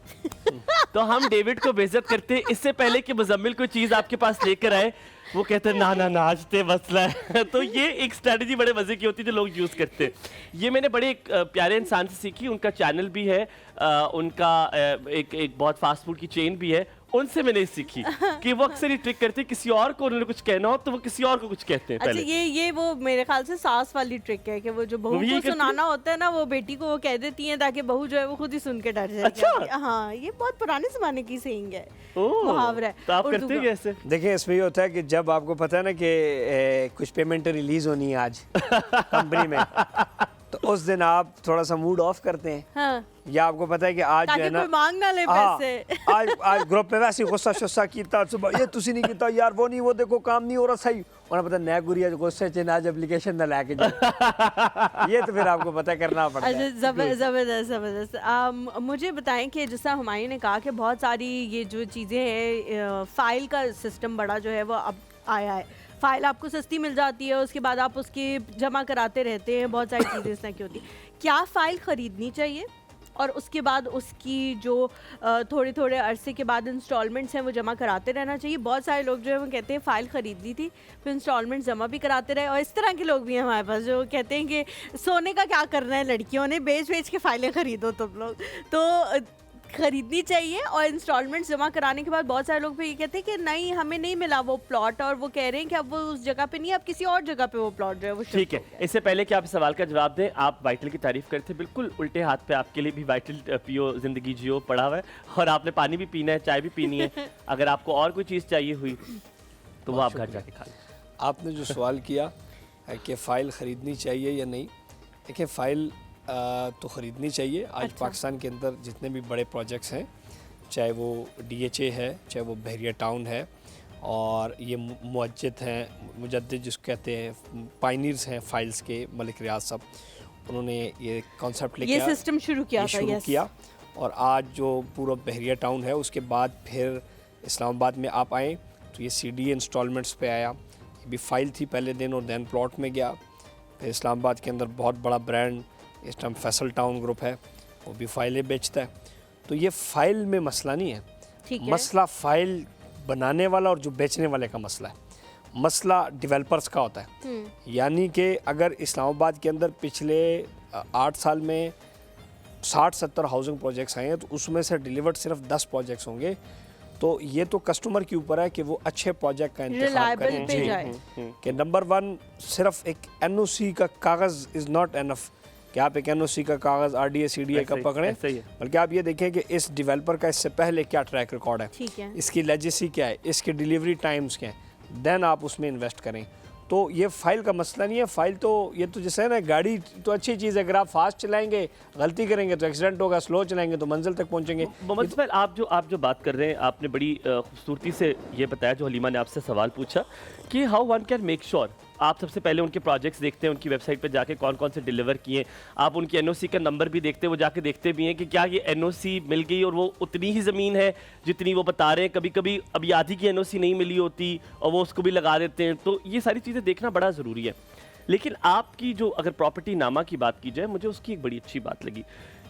तो हम डेविड को बेइज्जत करते हैं इससे पहले कि मुजम्मिल कोई चीज़ आपके पास लेकर आए, वो कहते हैं ना आज ते मसला है। तो ये एक स्ट्रैटेजी बड़े मजे की होती है जो लोग यूज़ करते हैं। ये मैंने बड़े एक प्यारे इंसान से सीखी, उनका चैनल भी है, उनका एक बहुत फास्ट फूड की चेन भी है, उनसे मैंने सीखी कि वो अक्सर ये ट्रिक करते हैं, किसी और को उन्होंने कुछ कहना हो तो वो किसी और को कुछ कहते हैं पहले। अच्छा, ये वो मेरे ख्याल से सास वाली ट्रिक है कि वो जो बहू को सुनाना होता है ना, वो बेटी को वो कह देती है ताकि बहू जो है वो खुद ही सुन के डर जाए। अच्छा, हाँ, ये बहुत पुराने जमाने की सेइंग है, मुहावरा है। तो आप करते हैं कैसे? देखिए, इसमें ये होता है कि जब आपको पता है ना कि कुछ पेमेंट रिलीज होनी है आज कंपनी में, तो उस दिन आप थोड़ा सा मूड ऑफ करते हैं। हाँ। या आपको पता है कि आज जो है ना, कोई मांग ना ले पैसे। आज ग्रुप में वैसे गुस्सा शुस्सा कीता, सुबह ये तुसी नहीं कीता यार, वो नहीं, वो देखो काम नहीं हो रहा सही, और पता नया गुरिया गुस्से च आज एप्लीकेशन ना लेके जाए। ये तो फिर आपको पता करना पड़ता है। जबरदस्त। मुझे बताएं कि जैसा हुमायूं ने कहा कि बहुत सारी ये जो चीज़ें हैं, फाइल का सिस्टम बड़ा जो है वो अब आया है। फाइल आपको सस्ती मिल जाती है, उसके बाद आप उसकी जमा कराते रहते हैं, बहुत सारी चीज़ें इस तरह की होती है। क्या फ़ाइल ख़रीदनी चाहिए और उसके बाद उसकी जो थोड़े थोड़े अरसे के बाद इंस्टॉलमेंट्स हैं वो जमा कराते रहना चाहिए। बहुत सारे लोग जो है वो कहते हैं फ़ाइल ख़रीद ली थी फिर इंस्टॉलमेंट जमा भी कराते रहे, और इस तरह के लोग भी हैं हमारे पास जो कहते हैं कि सोने का क्या करना है लड़कियों ने, बेच बेच के फ़ाइलें ख़रीदो तुम लोग। तो खरीदनी चाहिए, और इंस्टॉलमेंट्स जमा कराने के बाद बहुत सारे लोग भी ये कहते हैं कि नहीं हमें नहीं मिला वो प्लॉट, और वो कह रहे हैं कि अब वो उस जगह पे नहीं है, अब किसी और जगह पे वो प्लॉट जो है वो ठीक है। इससे पहले कि आप इस सवाल का जवाब दें, आप वाइटल की तारीफ करते थे, बिल्कुल उल्टे हाथ पे आपके लिए भी वाइटल पियो जिंदगी जियो पड़ा हुआ है, और आपने पानी भी पीना है, चाय भी पीनी है। अगर आपको और कोई चीज़ चाहिए हुई तो वो आप घर जाके खा लें। आपने जो सवाल किया है कि फ़ाइल ख़रीदनी चाहिए या नहीं, देखिए फ़ाइल तो ख़रीदनी चाहिए। आज अच्छा। पाकिस्तान के अंदर जितने भी बड़े प्रोजेक्ट्स हैं, चाहे वो DHA है, चाहे वो बहरिया टाउन है, और ये मुअज्जिद हैं, मुजद्दिद जिसको कहते हैं, पायनियर्स हैं फाइल्स के, मलिक रियाज साहब, उन्होंने ये कॉन्सेप्ट लेके ये सिस्टम शुरू किया था। शुरू किया। और आज जो पूरा बहरिया टाउन है, उसके बाद फिर इस्लामाबाद में आप आएँ तो ये CDA इंस्टॉलमेंट्स पे आया, ये भी फ़ाइल थी पहले दिन, और दैन प्लॉट में गया। फिर इस्लामाबाद के अंदर बहुत बड़ा ब्रांड इस टाइम फैसल टाउन ग्रुप है, वो भी फ़ाइलें बेचता है। तो ये फ़ाइल में मसला नहीं है, ठीक है। मसला फ़ाइल बनाने वाला और जो बेचने वाले का मसला है। मसला डेवलपर्स का होता है। यानी कि अगर इस्लामाबाद के अंदर पिछले 8 साल में 60-70 हाउसिंग प्रोजेक्ट्स आए हैं, तो उसमें से डिलीवर्ड सिर्फ 10 प्रोजेक्ट्स होंगे। तो ये तो कस्टमर के ऊपर है कि वो अच्छे प्रोजेक्ट का इंतखाब करें। पे जाए। कि नंबर 1 सिर्फ एक NOC का कागज़ इज़ नॉट एनफ कि आप एक NOC का कागज़ RDA CDA का पकड़ें, बल्कि आप ये देखें कि इस डेवलपर का इससे पहले क्या ट्रैक रिकॉर्ड है, ठीक है। इसकी लेजेसी क्या है, इसके डिलीवरी टाइम्स क्या हैं, देन आप उसमें इन्वेस्ट करें। तो ये फ़ाइल का मसला नहीं है। फ़ाइल तो ये तो जैसे है ना, गाड़ी तो अच्छी चीज़ है, अगर आप फास्ट चलाएंगे गलती करेंगे तो एक्सीडेंट होगा, स्लो चलाएंगे तो मंजिल तक पहुंचेंगे। मोहम्मद इस्माइल, आप जो बात कर रहे हैं, आपने बड़ी खूबसूरती से ये बताया, जो हलीमा ने आपसे सवाल पूछा कि how one can make sure. आप सबसे पहले उनके प्रोजेक्ट्स देखते हैं, उनकी वेबसाइट पर जाके कौन कौन से डिलीवर किए, आप उनकी NOC का नंबर भी देखते हैं, वो जाके देखते भी हैं कि क्या ये NOC मिल गई और वो उतनी ही ज़मीन है जितनी वो बता रहे हैं। कभी कभी अभी आधी की NOC नहीं मिली होती और वो उसको भी लगा देते हैं। तो ये सारी चीज़ें देखना बड़ा ज़रूरी है। लेकिन आपकी जो अगर प्रॉपर्टी नामा की बात की जाए, मुझे उसकी एक बड़ी अच्छी बात लगी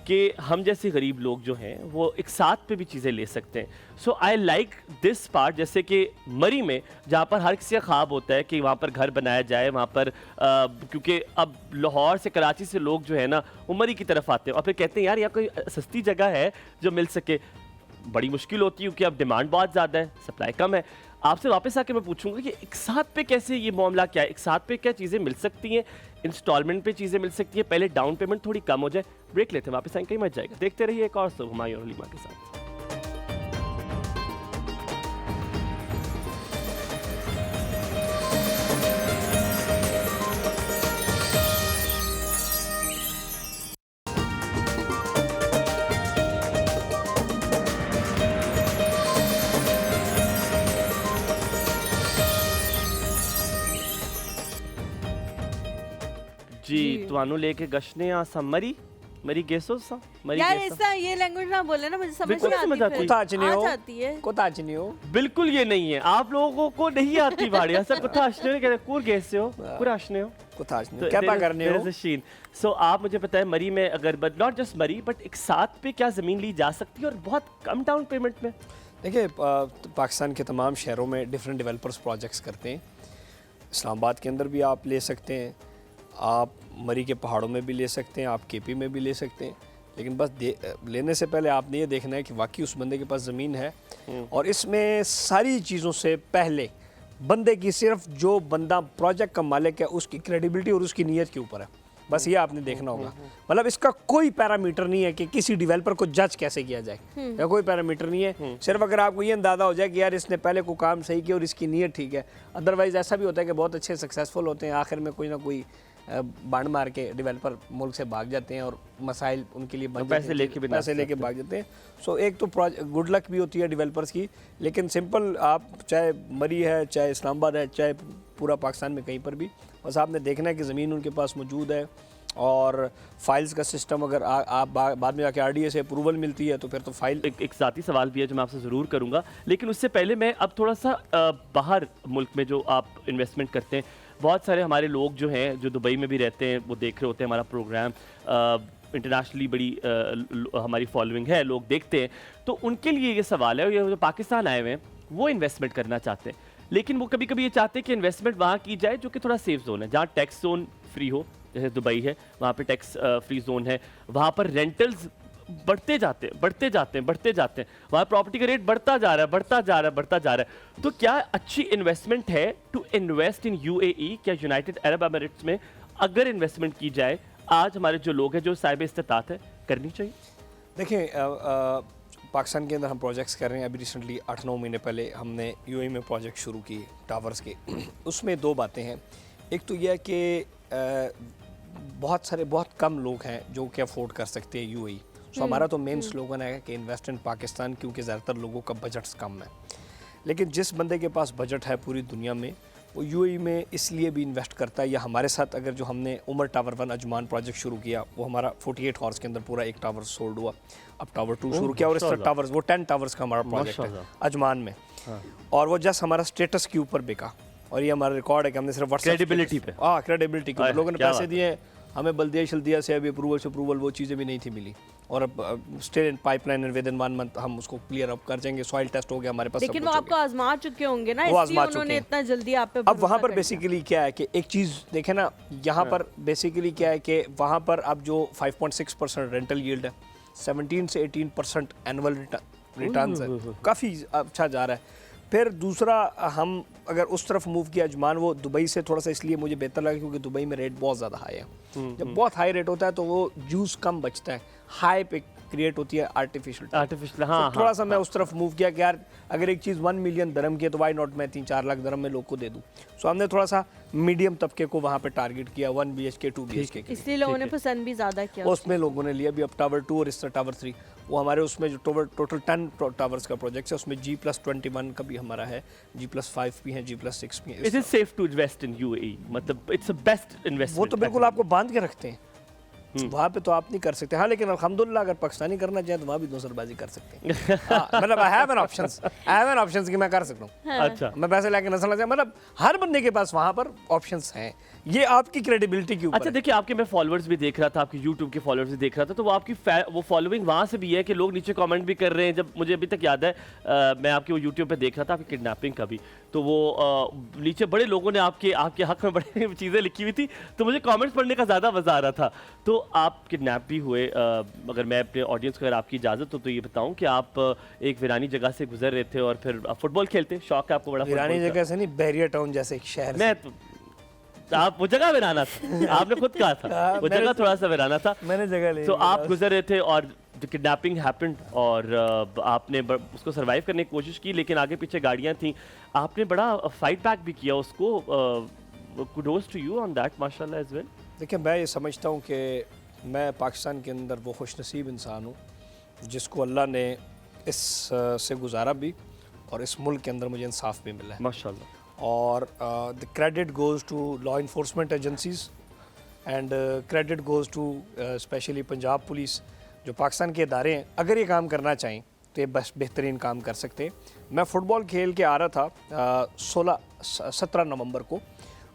कि हम जैसे गरीब लोग जो हैं वो एक साथ पे भी चीज़ें ले सकते हैं। सो आई लाइक दिस पार्ट, जैसे कि मरी में जहाँ पर हर किसी का ख्वाब होता है कि वहाँ पर घर बनाया जाए, वहाँ पर क्योंकि अब लाहौर से कराची से लोग जो है ना वो मरी की तरफ आते हैं और फिर कहते हैं यार यहाँ कोई सस्ती जगह है जो मिल सके। बड़ी मुश्किल होती है क्योंकि अब डिमांड बहुत ज़्यादा है, सप्लाई कम है। आपसे वापस आके मैं पूछूंगा कि एक साथ पे कैसे ये मामला क्या है, एक साथ पे क्या चीज़ें मिल सकती हैं, इंस्टॉलमेंट पे चीज़ें मिल सकती हैं, पहले डाउन पेमेंट थोड़ी कम हो जाए। ब्रेक लेते हैं, वापस आएंगे, कहीं मच जाएगा। देखते रहिए एक और हुमायूं और हलीमा के साथ। जी ਤੁਹਾਨੂੰ ਲੈ ਕੇ ਗਸ਼ਨੇ ਆ ਸਮਰੀ मरी गेसो सा मरी यार गेसो। ऐसा ये लैंग्वेज ना बोले ना, मुझे समझ बिल्कुल नहीं समझ आती आती फिर। है। कुछ नहीं हो, आ जाती है। कुछ आज नहीं हो। बिल्कुल ये नहीं है, आप लोगों को नहीं आती भाड़िया सब कुछ आशने ने कहते कूर गेसे हो पूरा आशने हो कुछ आज नहीं, क्या पा करने हो। सो आप मुझे बताएं मरी में अगर बट नॉट जस्ट मरी बट एक साथ पे क्या ज़मीन ली जा सकती है और बहुत कम डाउन पेमेंट में। देखिए पाकिस्तान के तमाम शहरों में डिफरेंट डेवलपर्स प्रोजेक्ट्स करते हैं। इस्लामाबाद के अंदर भी आप ले सकते हैं, आप मरी के पहाड़ों में भी ले सकते हैं, आप KP में भी ले सकते हैं। लेकिन बस लेने से पहले आपने ये देखना है कि वाकई उस बंदे के पास ज़मीन है। और इसमें सारी चीज़ों से पहले बंदे की सिर्फ जो बंदा प्रोजेक्ट का मालिक है उसकी क्रेडिबिलिटी और उसकी नीयत के ऊपर है। बस ये आपने देखना होगा। मतलब इसका कोई पैरामीटर नहीं है कि किसी डेवलपर को जज कैसे किया जाए, या कोई पैरामीटर नहीं है। सिर्फ अगर आपको ये अंदाज़ा हो जाए कि यार इसने पहले कोई काम सही किया और इसकी नीयत ठीक है। अदरवाइज़ ऐसा भी होता है कि बहुत अच्छे सक्सेसफुल होते हैं, आखिर में कोई ना कोई बांड मार के डेवलपर मुल्क से भाग जाते हैं और मसाइल उनके लिए पैसे लेके भाग जाते हैं। सो एक तो गुड लक भी होती है डेवलपर्स की। लेकिन सिंपल आप चाहे मरी है, चाहे इस्लामाबाद है, चाहे पूरा पाकिस्तान में कहीं पर भी, बस आपने देखना है कि ज़मीन उनके पास मौजूद है। और फाइल्स का सिस्टम अगर आप बाद में जाके RDA से अप्रूवल मिलती है तो फिर तो फाइल। एक ज़ाती सवाल भी है जो मैं आपसे ज़रूर करूंगा, लेकिन उससे पहले मैं अब थोड़ा सा बाहर मुल्क में जो आप इन्वेस्टमेंट करते हैं बहुत सारे हमारे लोग जो हैं जो दुबई में भी रहते हैं वो देख रहे होते हैं हमारा प्रोग्राम, इंटरनेशनली बड़ी हमारी फॉलोइंग है, लोग देखते हैं, तो उनके लिए ये सवाल है, ये जो पाकिस्तान आए हुए हैं वो इन्वेस्टमेंट करना चाहते हैं, लेकिन वो कभी कभी ये चाहते हैं कि इन्वेस्टमेंट वहाँ की जाए जो कि थोड़ा सेफ जोन है, जहाँ टैक्स जोन फ्री हो, जैसे दुबई है वहाँ पे टैक्स फ्री जोन है, वहाँ पर रेंटल्स बढ़ते जाते हैं, वहाँ प्रॉपर्टी का रेट बढ़ता जा रहा है, तो क्या अच्छी इन्वेस्टमेंट है टू इन्वेस्ट इन UAE, क्या यूनाइटेड अरब एमिरेट्स में अगर इन्वेस्टमेंट की जाए, आज हमारे जो लोग हैं जो साहिब इस्तात है, करनी चाहिए? देखिए पाकिस्तान के अंदर हम प्रोजेक्ट्स कर रहे हैं। अभी रिसेंटली 8-9 महीने पहले हमने UAE में प्रोजेक्ट शुरू किए टावर्स के। उसमें दो बातें हैं, एक तो यह है कि बहुत कम लोग हैं जो कि अफोर्ड कर सकते हैं UAE। सो हमारा तो मेन स्लोगन है कि इन्वेस्ट इन पाकिस्तान, क्योंकि ज़्यादातर लोगों का बजट्स कम है, लेकिन जिस बंदे के पास बजट है पूरी दुनिया में वो UAE में इसलिए भी इन्वेस्ट करता है। या हमारे साथ अगर जो हमने उमर टावर 1 अजमान प्रोजेक्ट शुरू किया, वो हमारा 48 हॉर्स के अंदर पूरा एक टावर सोल्ड हुआ, अब टावर 2 शुरू किया, और इस तरह टावर्स, वो 10 टावर्स का हमारा प्रोजेक्ट है अजमान में। और वो जस्ट हमारा स्टेटस के ऊपर बिका, और ये हमारा रिकॉर्ड है कि हमने सिर्फ क्रेडिबिलिटी पे, क्रेडिबिलिटी के लोगों ने पैसे दिए, हमें बल्दिया से अभी अप्रूवल वो चीज़ें भी नहीं थी मिली, और अब still in pipeline and with in 1 month हम उसको क्लियर अप कर जाएंगे। सॉइल टेस्ट हो गया हमारे पास, लेकिन वो आपको आजमा चुके होंगे ना, वो इसलिए उन्होंने इतना जल्दी आप पे अब वहाँ पर बेसिकली क्या है कि एक चीज़ देखें ना, यहाँ पर बेसिकली क्या है कि वहाँ पर अब जो 5.6% रेंटल यील्ड है, 17 से 18% एनुअल रिटर्न्स है, काफ़ी अच्छा जा रहा है। फिर दूसरा, हम अगर उस तरफ मूव किया अजमान, वो दुबई से थोड़ा सा इसलिए मुझे बेहतर लगा क्योंकि दुबई में रेट बहुत ज़्यादा हाई है। जब बहुत हाई रेट होता है तो वो जूस कम बचता है, हाई पे क्रिएट होती है आर्टिफिशियल। हाँ, थोड़ा सा मैं उस तरफ मूव किया कि यार अगर एक चीज़ 1 मिलियन दरम की है तो वाई नॉट मैं 3-4 लाख दरम में लोग को दे दूँ। सो हमने थोड़ा सा मीडियम तबके को वहाँ पे टारगेट किया, 1 BHK 2 BHK, इसलिए लोगों ने पसंद भी ज़्यादा किया, उसमें लोगों ने लिया भी। अब टावर 2 और इस तरह टावर 3, वो हमारे उसमें जो टोटल 10 टावर्स का प्रोजेक्ट है, उसमें G+21 का भी हमारा है, G+5 भी है, G+6 भी है। Is it safe to invest in UAE? मतलब इट्स द बेस्ट इन्वेस्टमेंट? वो तो बिल्कुल आपको बांध के रखते हैं, वहाँ पे तो आप नहीं कर सकते। हाँ, लेकिन अल्हम्दुलिल्लाह अगर पाकिस्तानी करना चाहे तो वहाँ भी दूसरबाजी कर सकते हैं। हाँ, मतलब आई हैव एन ऑप्शंस कि मैं कर सकता हूँ। अच्छा, मैं पैसे लेके नसल जाए, मतलब हर बंदे के पास वहाँ पर ऑप्शंस हैं। ये आपकी क्रेडिबिलिटी के ऊपर। अच्छा, देखिए आपके मैं फॉलोअर्स भी देख रहा था, आपके YouTube के फॉलोअर्स भी देख रहा था, तो वो आपकी वो फॉलोइंग वहाँ से भी है कि लोग नीचे कमेंट भी कर रहे हैं। जब मुझे अभी तक याद है मैं आपके वो YouTube पे देख रहा था आपकी किडनैपिंग का भी, तो वो नीचे बड़े लोगों ने आपके हक में बड़ी चीज़ें लिखी हुई थी, तो मुझे कमेंट्स पढ़ने का ज़्यादा मज़ा आ रहा था। तो आप किडनैप भी हुए, अगर मैं अपने ऑडियंस को अगर आपकी इजाज़त हो तो ये बताऊँ कि आप एक वीरानी जगह से गुजर रहे थे और फिर आप फुटबॉल खेलते, शौक है आपको बड़ा? वीरानी जगह से नहीं, बैरियर टाउन जैसे एक शहर। मैं आप वो जगह वीराना था, आपने खुद कहा था वो जगह थोड़ा सा वीराना था, मैंने जगह ली। तो आप गुजर रहे थे और किडनैपिंग हैपेंड, और आपने उसको सरवाइव करने की कोशिश की, लेकिन आगे पीछे गाड़ियाँ थी, आपने बड़ा फाइट बैक भी किया उसको। Kudos to you on that, माशाल्लाह एज वेल। देखिए, मैं ये समझता हूँ कि मैं पाकिस्तान के अंदर वो खुशनसीब इंसान हूँ जिसको अल्लाह ने इस से गुजारा भी, और इस मुल्क के अंदर मुझे इंसाफ भी मिला है, माशाल्लाह। और the credit goes to law enforcement agencies and credit goes to specially Punjab police, जो पाकिस्तान के इदारे हैं। अगर ये काम करना चाहें तो ये बस बेहतरीन काम कर सकते हैं। मैं फ़ुटबॉल खेल के आ रहा था 17 नवंबर को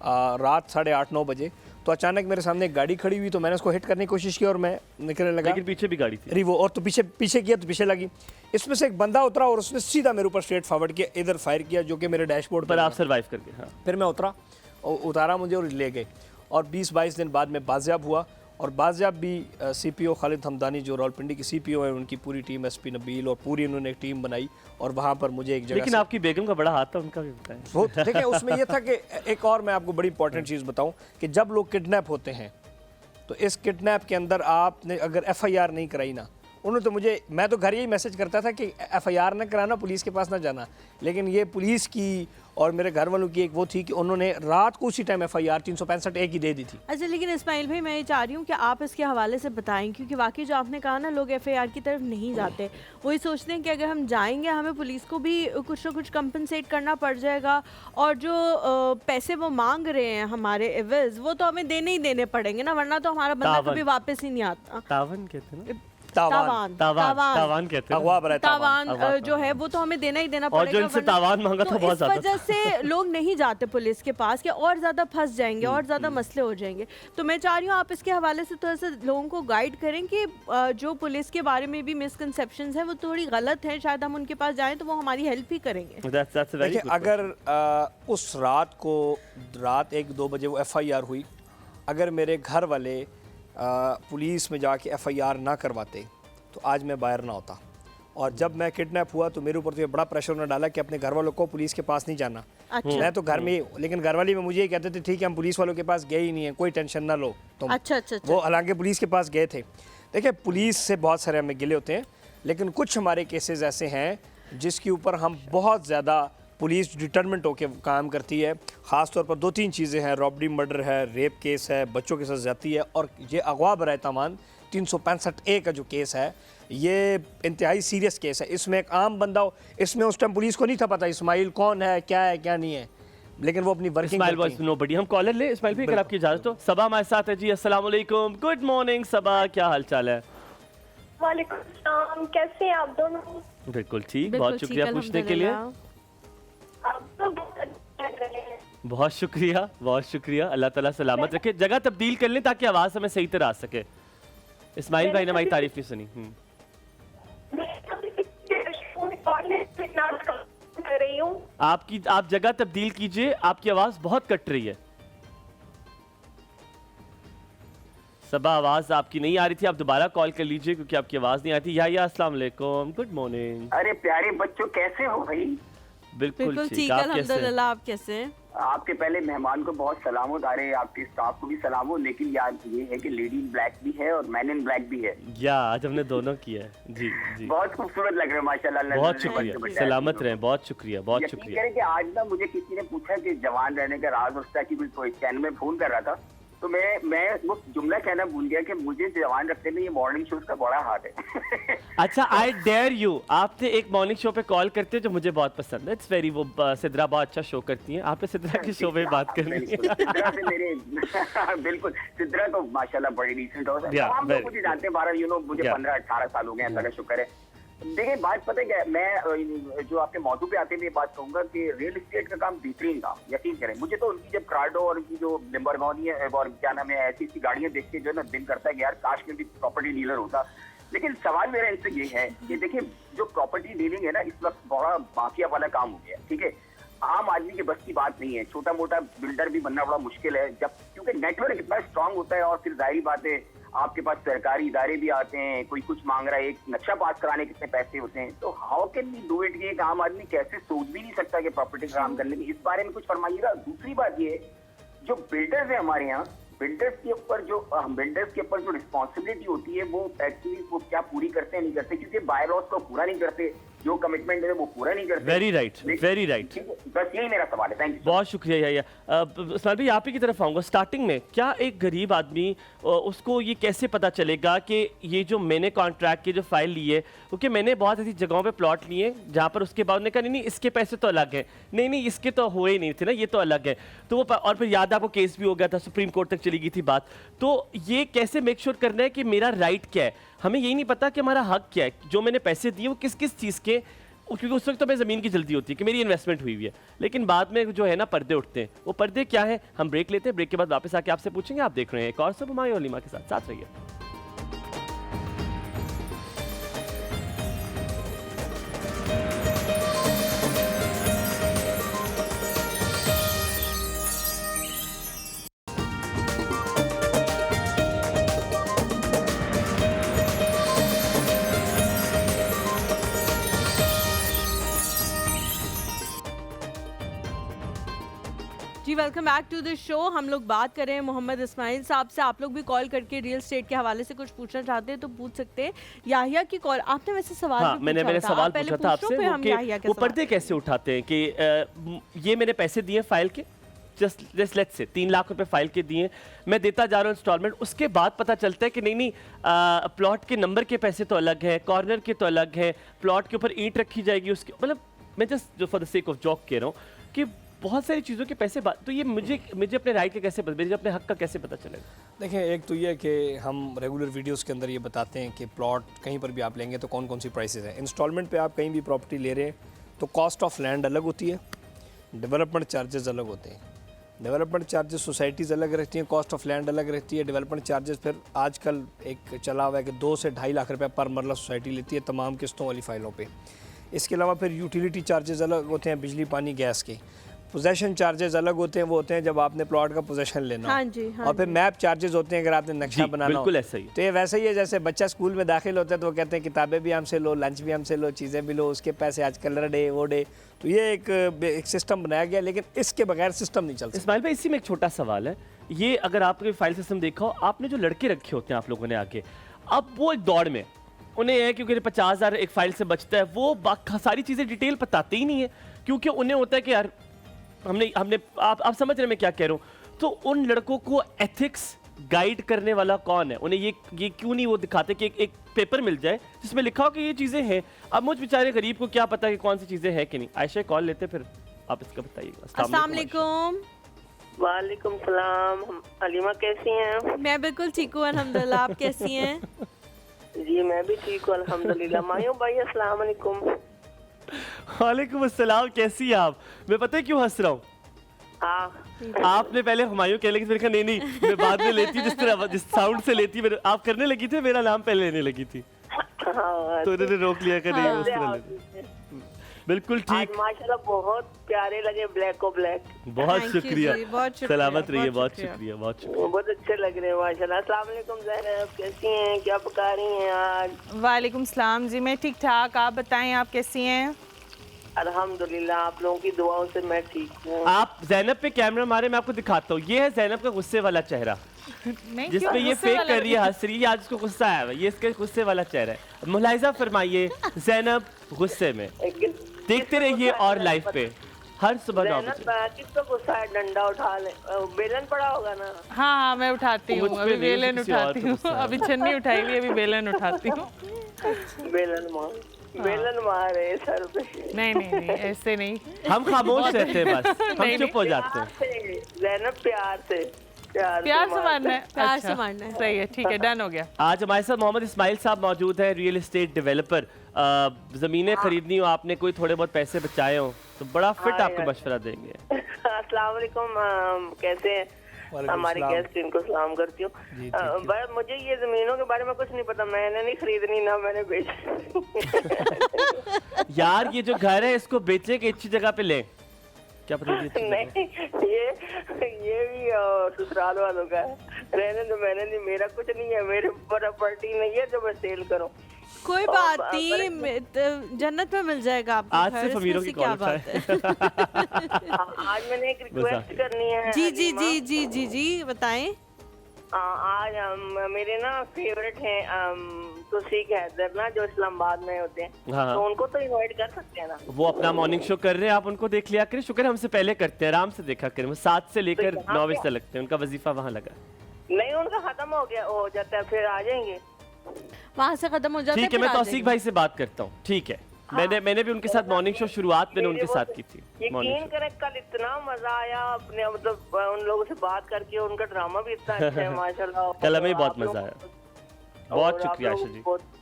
रात 8:30-9 बजे, तो अचानक मेरे सामने एक गाड़ी खड़ी हुई, तो मैंने उसको हिट करने की कोशिश की और मैं निकलने लगा, लेकिन पीछे भी गाड़ी थी। अरे वो, और तो पीछे किया तो पीछे लगी। इसमें से एक बंदा उतरा और उसने सीधा मेरे ऊपर स्ट्रेट फॉरवर्ड किया, इधर फायर किया, जो कि मेरे डैशबोर्ड पर आप सर्वाइव कर गए। हाँ। फिर मैं उतारा मुझे और ले गए, और 20-22 दिन बाद मैं बाजियाब हुआ, और बाजियाब भी CPO खालिद हमदानी जो रावलपिंडी की CPO है, उनकी पूरी टीम, SP नबील और पूरी उन्होंने एक टीम बनाई, और वहाँ पर मुझे एक जगह। लेकिन आपकी बेगम का बड़ा हाथ था, उनका भी बताएं। वो देखिए, उसमें यह था कि एक और मैं आपको बड़ी इंपॉर्टेंट चीज़ बताऊं कि जब लोग किडनैप होते हैं तो इस किडनैप के अंदर आपने अगर FIR नहीं कराई ना, उन्होंने तो मैं तो घर यही मैसेज करता था कि FIR ना कराना, पुलिस के पास ना जाना, लेकिन ये पुलिस की और मेरे घर वालों की एक वो थी कि उन्होंने रात को उसी टाइम FIR 365 की दे दी थी। अच्छा, लेकिन इस्माइल भाई मैं ये चाह रही हूँ कि आप इसके हवाले से बताएं, क्योंकि वाकई जो आपने कहा ना, लोग FIR की तरफ नहीं जाते, वही सोचते हैं कि अगर हम जाएंगे हमें पुलिस को भी कुछ ना कुछ कंपनसेट करना पड़ जाएगा, और जो पैसे वो मांग रहे हैं हमारे एवज, वो तो हमें देने ही देने पड़ेंगे ना, वरना तो हमारा बंदा कभी वापस ही नहीं आता। तावन कहते हैं ना, तावान तावान कहते हैं अगवा बराए तावान। तावान जो है वो तो हमें देना ही देना और पड़ेगा। जो इनसे वरना- तावान मांगा था बहुत इस ज्यादा वजह से लोग नहीं जाते पुलिस के पास कि और ज्यादा फंस जाएंगे और ज्यादा मसले हो जाएंगे। तो मैं चाह रही हूँ आप इसके हवाले से थोड़ा सा लोगों को गाइड करें कि जो पुलिस के बारे में भी मिसकंसेप्शंस है वो थोड़ी गलत है, शायद हम उनके पास जाएं तो वो हमारी हेल्प ही करेंगे। That's a very देखिए good अगर उस रात 1-2 बजे वो FIR हुई, अगर मेरे घर वाले पुलिस में जाके FIR ना करवाते तो आज मैं बाहर ना होता। और जब मैं किडनैप हुआ तो मेरे ऊपर तो ये बड़ा प्रेशर उन्होंने डाला कि अपने घर वालों को पुलिस के पास नहीं जाना। अच्छा। मैं तो घर में ही, लेकिन घर वाली में मुझे ये कहते थे ठीक है हम पुलिस वालों के पास गए ही नहीं है, कोई टेंशन ना लो तुम। अच्छा अच्छा अच्छा। वो हालांकि पुलिस के पास गए थे। देखिए पुलिस से बहुत सारे हमें गिले होते हैं, लेकिन कुछ हमारे केसेस ऐसे हैं जिसके ऊपर हम बहुत ज़्यादा पुलिस डिटरमेंट होकर काम करती है। ख़ास तौर पर 2-3 चीज़ें हैं, रॉबरी मर्डर है, रेप केस है, बच्चों के साथ ज़्यादती है, और ये अगवा बराए तावान 365A का जो केस है ये इंतहाई सीरियस केस है। इसमें एक आम बंदा हो, इसमें उस टाइम पुलिस को नहीं था पता इस्माइल कौन है क्या नहीं है, लेकिन वो अपनी वर्किंग इस्माइल वॉइस नो बड़ी। हम कॉलर ले इस्माइल भाई, अगर आपकी इजाजत हो। सबा हमारे साथ है जी। अस्सलाम वालेकुम, गुड मॉर्निंग सबा, क्या हाल चाल है? वालेकुम सलाम, कैसे हैं आप दोनों? बिल्कुल ठीक, बिल्कुल बहुत शुक्रिया ठीक, पूछने के लिए। अल्हम्दुलिल्लाह। आप तो बहुत अच्छा कर रहे हैं। बहुत शुक्रिया, बहुत शुक्रिया। अल्लाह ताला सलामत रखे। जगह तब्दील कर लें ताकि आवाज़ हमें सही तरह आ सके। इस्माइल भाई ने हमारी तारीफ नहीं सुनी। कर रही हूँ। आप जगह तब्दील कीजिए, आपकी आवाज़ बहुत कट रही है। सबा आवाज़ आपकी नहीं आ रही थी, आप दोबारा कॉल कर लीजिए क्योंकि आपकी आवाज़ नहीं आती। या अस्सलाम वालेकुम, गुड मॉर्निंग। अरे प्यारे बच्चों, कैसे हो भाई? बिल्कुल बिल्कुल ठीक, ठीक, आप कैसे हैं? अल्हम्दुलिल्लाह। आप कैसे हैं? आपके पहले मेहमान को बहुत सलाम हो, सारे आपके स्टाफ को भी सलाम हो। लेकिन यार ये है कि लेडी इन ब्लैक भी है और मैन इन ब्लैक भी है। या आज हमने दोनों किया है जी जी। बहुत खूबसूरत लग रहे हैं माशाल्लाह। बहुत नजर शुक्रिया, बच्चे सलामत बच्चे रहें, बहुत शुक्रिया, बहुत यकीन शुक्रिया। करें कि आज ना मुझे किसी ने पूछा कि जवान रहने का राज और उसका की कोई चैनल में फोन कर रहा था, तो मैं वो जुमला कहना भूल गया कि मुझे जवान रखने में ये मॉर्निंग शोज का बड़ा हाथ है। अच्छा, आई डेयर यू, आपने एक मॉर्निंग शो पे कॉल करते हैं जो मुझे बहुत पसंद है। इट्स वेरी, वो सिद्रा बहुत अच्छा शो करती हैं। आपने सिद्रा के शो पे बात करनी है। सिद्रा से मेरे बिल्कुल, सिद्रा तो माशाल्लाह बड़ी डिसेंट हो। Yeah, हम very लोग मुझे जानते हैं 12 मुझे Yeah. 15-18 साल हो गए, अल्लाह का शुक्र है। देखिए बात पता है क्या, मैं जो आपके मौजू पे आते हैं ये बात कहूंगा कि रियल एस्टेट का काम बेहतरीन था, यकीन करें। मुझे तो उनकी जब कार्डो और उनकी जो लिम्बोर्गिनी है और क्या नाम है, ऐसी गाड़ियां देख के जो है ना दिल करता है कि यार काश में भी प्रॉपर्टी डीलर होता। लेकिन सवाल मेरा इनसे ये है कि देखिए जो प्रॉपर्टी डीलिंग है ना इस वक्त बड़ा माफिया वाला काम हो गया, ठीक है। आम आदमी के बस की बात नहीं है, छोटा मोटा बिल्डर भी बनना बड़ा मुश्किल है, जब क्योंकि नेटवर्क इतना स्ट्रांग होता है। और फिर जाहिर बात है आपके पास सरकारी इदारे भी आते हैं, कोई कुछ मांग रहा है, एक नक्शा पास कराने कितने पैसे होते हैं। तो how can we do it? एक आम आदमी कैसे सोच भी नहीं सकता कि प्रॉपर्टी का काम करने की, इस बारे में कुछ फरमाइएगा। दूसरी बात ये जो बिल्डर्स है हमारे यहाँ, बिल्डर्स के ऊपर जो रिस्पॉन्सिबिलिटी होती है वो एक्चुअली वो क्या पूरी करते हैं नहीं करते, क्योंकि बाय लॉस को पूरा नहीं करते, जो कमिटमेंट है वो पूरा नहीं करते। Very right, very right. बस यही मेरा सवाल है। Thank you. बहुत शुक्रिया। इस्माइल भाई आप ही की तरफ आऊँगा। स्टार्टिंग में क्या एक गरीब आदमी उसको ये कैसे पता चलेगा कि ये जो मैंने कॉन्ट्रैक्ट की जो फाइल ली है, क्योंकि मैंने बहुत ऐसी जगहों पे प्लॉट लिए जहाँ पर उसके बाद उन्होंने कहा नहीं इसके पैसे तो अलग हैं, नहीं इसके तो हुए ही नहीं थे ना, ये तो अलग है। तो वो और फिर याद आपको केस भी हो गया था, सुप्रीम कोर्ट तक चली गई थी बात। तो ये कैसे मेक श्योर करना है कि मेरा राइट क्या है? हमें यही नहीं पता कि हमारा हक क्या है, जो मैंने पैसे दिए वो किस किस चीज़ के, क्योंकि उस वक्त तो मैं ज़मीन की जल्दी होती है कि मेरी इन्वेस्टमेंट हुई है, लेकिन बाद में जो है ना पर्दे उठते हैं। वो पर्दे क्या है? हम ब्रेक लेते हैं, ब्रेक के बाद वापस आके आपसे पूछेंगे। आप देख रहे हैं एक और सब हुमायूं और लीमा के साथ रहिए। जी welcome back to the show. हम लोग बात कर रहे हैं मोहम्मद इस्माइल साहब से। आप लोग भी कॉल करके रियल एस्टेट के हवाले से कुछ पूछना चाहते हैं तो पूछ सकते हैं। याहिया की कॉल आपने वैसे सवाल हाँ, भी मैंने पूछा था। सवाल आप पहले पूछा था पूछो, आपसे फिर हम याहिया के वो सवाल पर्दे कैसे उठाते हैं कि ये मैंने पैसे दिए फाइल के, जस्ट लेट्स से 3 लाख रुपए फाइल के दिए, मैं देता जा रहा हूँ इंस्टॉलमेंट। उसके बाद पता चलता है कि नहीं प्लॉट के नंबर के पैसे तो अलग है, कॉर्नर के तो अलग है, प्लॉट के ऊपर ईंट रखी जाएगी उसके, मतलब मैं जस्ट जो for the sake of joke कह रहा हूँ कि बहुत सारी चीज़ों के पैसे तो ये मुझे अपने राइट का कैसे, मुझे अपने हक का कैसे पता चलेगा? देखिए, एक तो ये कि हम रेगुलर वीडियोस के अंदर ये बताते हैं कि प्लॉट कहीं पर भी आप लेंगे तो कौन कौन सी प्राइसेस हैं। इंस्टॉलमेंट पे आप कहीं भी प्रॉपर्टी ले रहे हैं तो कॉस्ट ऑफ लैंड अलग होती है, डेवलपमेंट चार्जेस अलग होते हैं। डेवलपमेंट चार्जेस सोसाइटीज़ अलग रहती हैं, कॉस्ट ऑफ लैंड अलग रहती है। डेवलपमेंट चार्जेस फिर आजकल एक चला हुआ है कि 2 से 2.5 लाख रुपए पर मरला सोसाइटी लेती है तमाम किस्तों वाली फ़ाइलों पे। इसके अलावा फिर यूटिलिटी चार्जेस अलग होते हैं, बिजली पानी गैस के। पोजेशन चार्जेस अलग होते हैं, वो होते हैं जब आपने प्लॉट का पोजेशन लेना हो। हाँ जी, हाँ और फिर मैप चार्जेस होते हैं अगर आपने नक्शा जी, बनाना हो। बिल्कुल ऐसा ही है। तो ये वैसे ही है जैसे बच्चा स्कूल में दाखिल होता है तो वो कहते हैं किताबें भी हमसे लो, लंच भी हमसे लो, चीज़ें भी लो, उसके पैसे आज कलर डे वो डे। तो ये एक सिस्टम बनाया गया, लेकिन इसके बगैर सिस्टम नहीं चल सकता। इस्माइल भाई, इसी में एक छोटा सवाल है। ये अगर आपने फाइल सिस्टम देखा हो, आपने जो लड़के रखे होते हैं आप लोगों ने आगे, अब वो एक दौड़ में उन्हें है क्योंकि 50,000 एक फाइल से बचता है, वो सारी चीज़ें डिटेल बताते ही नहीं है, क्योंकि उन्हें होता है कि यार हमने आप समझ रहे हैं मैं क्या कह रहा हूँ। तो उन लड़कों को एथिक्स गाइड करने वाला कौन है? उन्हें ये क्यों नहीं वो दिखाते कि एक पेपर मिल जाए जिसमें लिखा हो कि ये चीज़ें हैं। अब मुझ बेचारे गरीब को क्या पता कि कौन सी चीज़ें हैं कि नहीं। आयशा कॉल लेते, फिर आप इसका बताइएगा। अस्सलाम वालेकुम। वालेकुम सलाम। हलीमा कैसी हैं? मैं बिल्कुल ठीक हूँ अल्हम्दुलिल्लाह, आप कैसी हैं? जी मैं भी ठीक हूँ अल्हम्दुलिल्लाह। मायूं भाई अस्सलाम वालेकुम। वालेकुम अस्सलाम, कैसी हैं आप? मैं पता है क्यों हंस रहा हूँ? हाँ आपने पहले हुमायूं कह लगी, फिर कहा नहीं मैं बाद में लेती हूँ, जिस साउंड से लेती है आप करने लगी थी, मेरा नाम पहले लेने लगी थी, हाँ तो उन्होंने रोक लिया कि नहीं उस तरह लेते। बिल्कुल आज ठीक, माशाल्लाह बहुत प्यारे लगे, ब्लैक को ब्लैक बहुत Thank you शुक्रिया, जी, बहुत शुक्रिया, सलामत रहिए, बहुत बहुत शुक्रिया। शुक्रिया, बहुत शुक्रिया। बहुत अच्छे लग रहे हैं माशाल्लाह। अस्सलाम वालेकुम ज़हरा, कैसी हैं? क्या पका रही हैं आज? वालेकुम सलाम जी, मैं ठीक ठाक, आप बताएं आप कैसी हैं? अल्हम्दुलिल्लाह आप लोगों की दुआओं से मैं ठीक हूँ। आप जैनब पे कैमरा मारे, मैं आपको दिखाता हूँ। ये है जैनब का गुस्से वाला चेहरा, नहीं, जिसपे क्यों ये गुस्से फेक वाला? कर रही है, हंस रही है, आज उसको गुस्सा आया हुआ है। ये इसके गुस्से वाला चेहरा है। मुलाहिजा फरमाइए, जैनब गुस्से में। देखते रहिए और लाइव पे हर सुबह 9 बजे। ज़ैनब किसको गुस्सा है? डंडा उठा ले, बेलन पड़ा होगा ना। हाँ हाँ मैं उठाती हूँ, मुझ पे अभी नहीं, बेलन किसी और उठाती पे हूँ। गुस्सा है। अभी छन्नी उठाई हुई है, अभी बेलन उठाती हूँ। बेलन मारे सर पे। नहीं नहीं नहीं, ऐसे नहीं। हम खामोश रहते हैं, बस हम चुप हो जाते हैं। प्यार से ज़ैनब, प्यार से प्यार से मारना है, प्यार से अच्छा, मारना है। सही है, ठीक है, डन हो गया। आज हमारे साथ मोहम्मद इस्माइल साहब मौजूद है, रियल एस्टेट डेवलपर। ज़मीनें खरीदनी हो, आपने कोई थोड़े बहुत पैसे बचाए हो तो बड़ा फिट हाँ, आपको यार। मशवरा देंगे। अस्सलाम वालेकुम, कैसे हैं? वालेकुम हमारे सलाम। गेस्ट इनको सलाम करती हूँ। जी, thank you। बस मुझे ये जमीनों के बारे में कुछ नहीं पता, मैंने नहीं खरीदनी ना मैंने बेचनी। यार ये जो घर है इसको बेचे के अच्छी जगह पे ले, क्या पता ये अच्छी जगह है। नहीं ये भी ससुराल वालों का है, रहने दो, मैंने नहीं, मेरा कुछ नहीं है, मेरे प्रॉपर्टी नहीं है जो मैं सेल करूँ। कोई बात नहीं, जन्नत में मिल जाएगा आपको आज घर, सिर्फ इसमें अमीरों से की क्या कॉल बात है? आज मैंने एक रिक्वेस्ट करनी है। जी जी हलीमा। जी जी जी जी बताएं। आज मेरे ना फेवरेट हैं तुसीक हैदर ना, जो इस्लामाबाद में होते हैं। हाँ। तो उनको तो इनवाइट कर सकते हैं ना? वो अपना मॉर्निंग शो कर रहे हैं, आप उनको देख लिया करें। शुक्र हमसे पहले करते हैं, आराम से देखा करें। वो 7 से लेकर यहाँ 9 पे- बजे तक लगते हैं, उनका वजीफा वहाँ लगा। नहीं उनका खत्म हो गया, हो जाता है, फिर आ जाएंगे। वहाँ से खत्म हो जाता है, ठीक है, फिर मैं आ तौसीक जाएंगे। भाई से बात करता हूँ। ठीक है, मैंने भी उनके साथ मॉर्निंग शो शुरुआत मैंने उनके साथ की थी। मॉर्निंग यकीन शो करें कल इतना मजा आया अपने, मतलब उन लोगों से बात करके, उनका ड्रामा भी इतना अच्छा है माशाल्लाह। कल हमें भी और बहुत आप लोग- मजा आया। और बहुत आप शुक्रिया लोग आयशा जी। बहुत-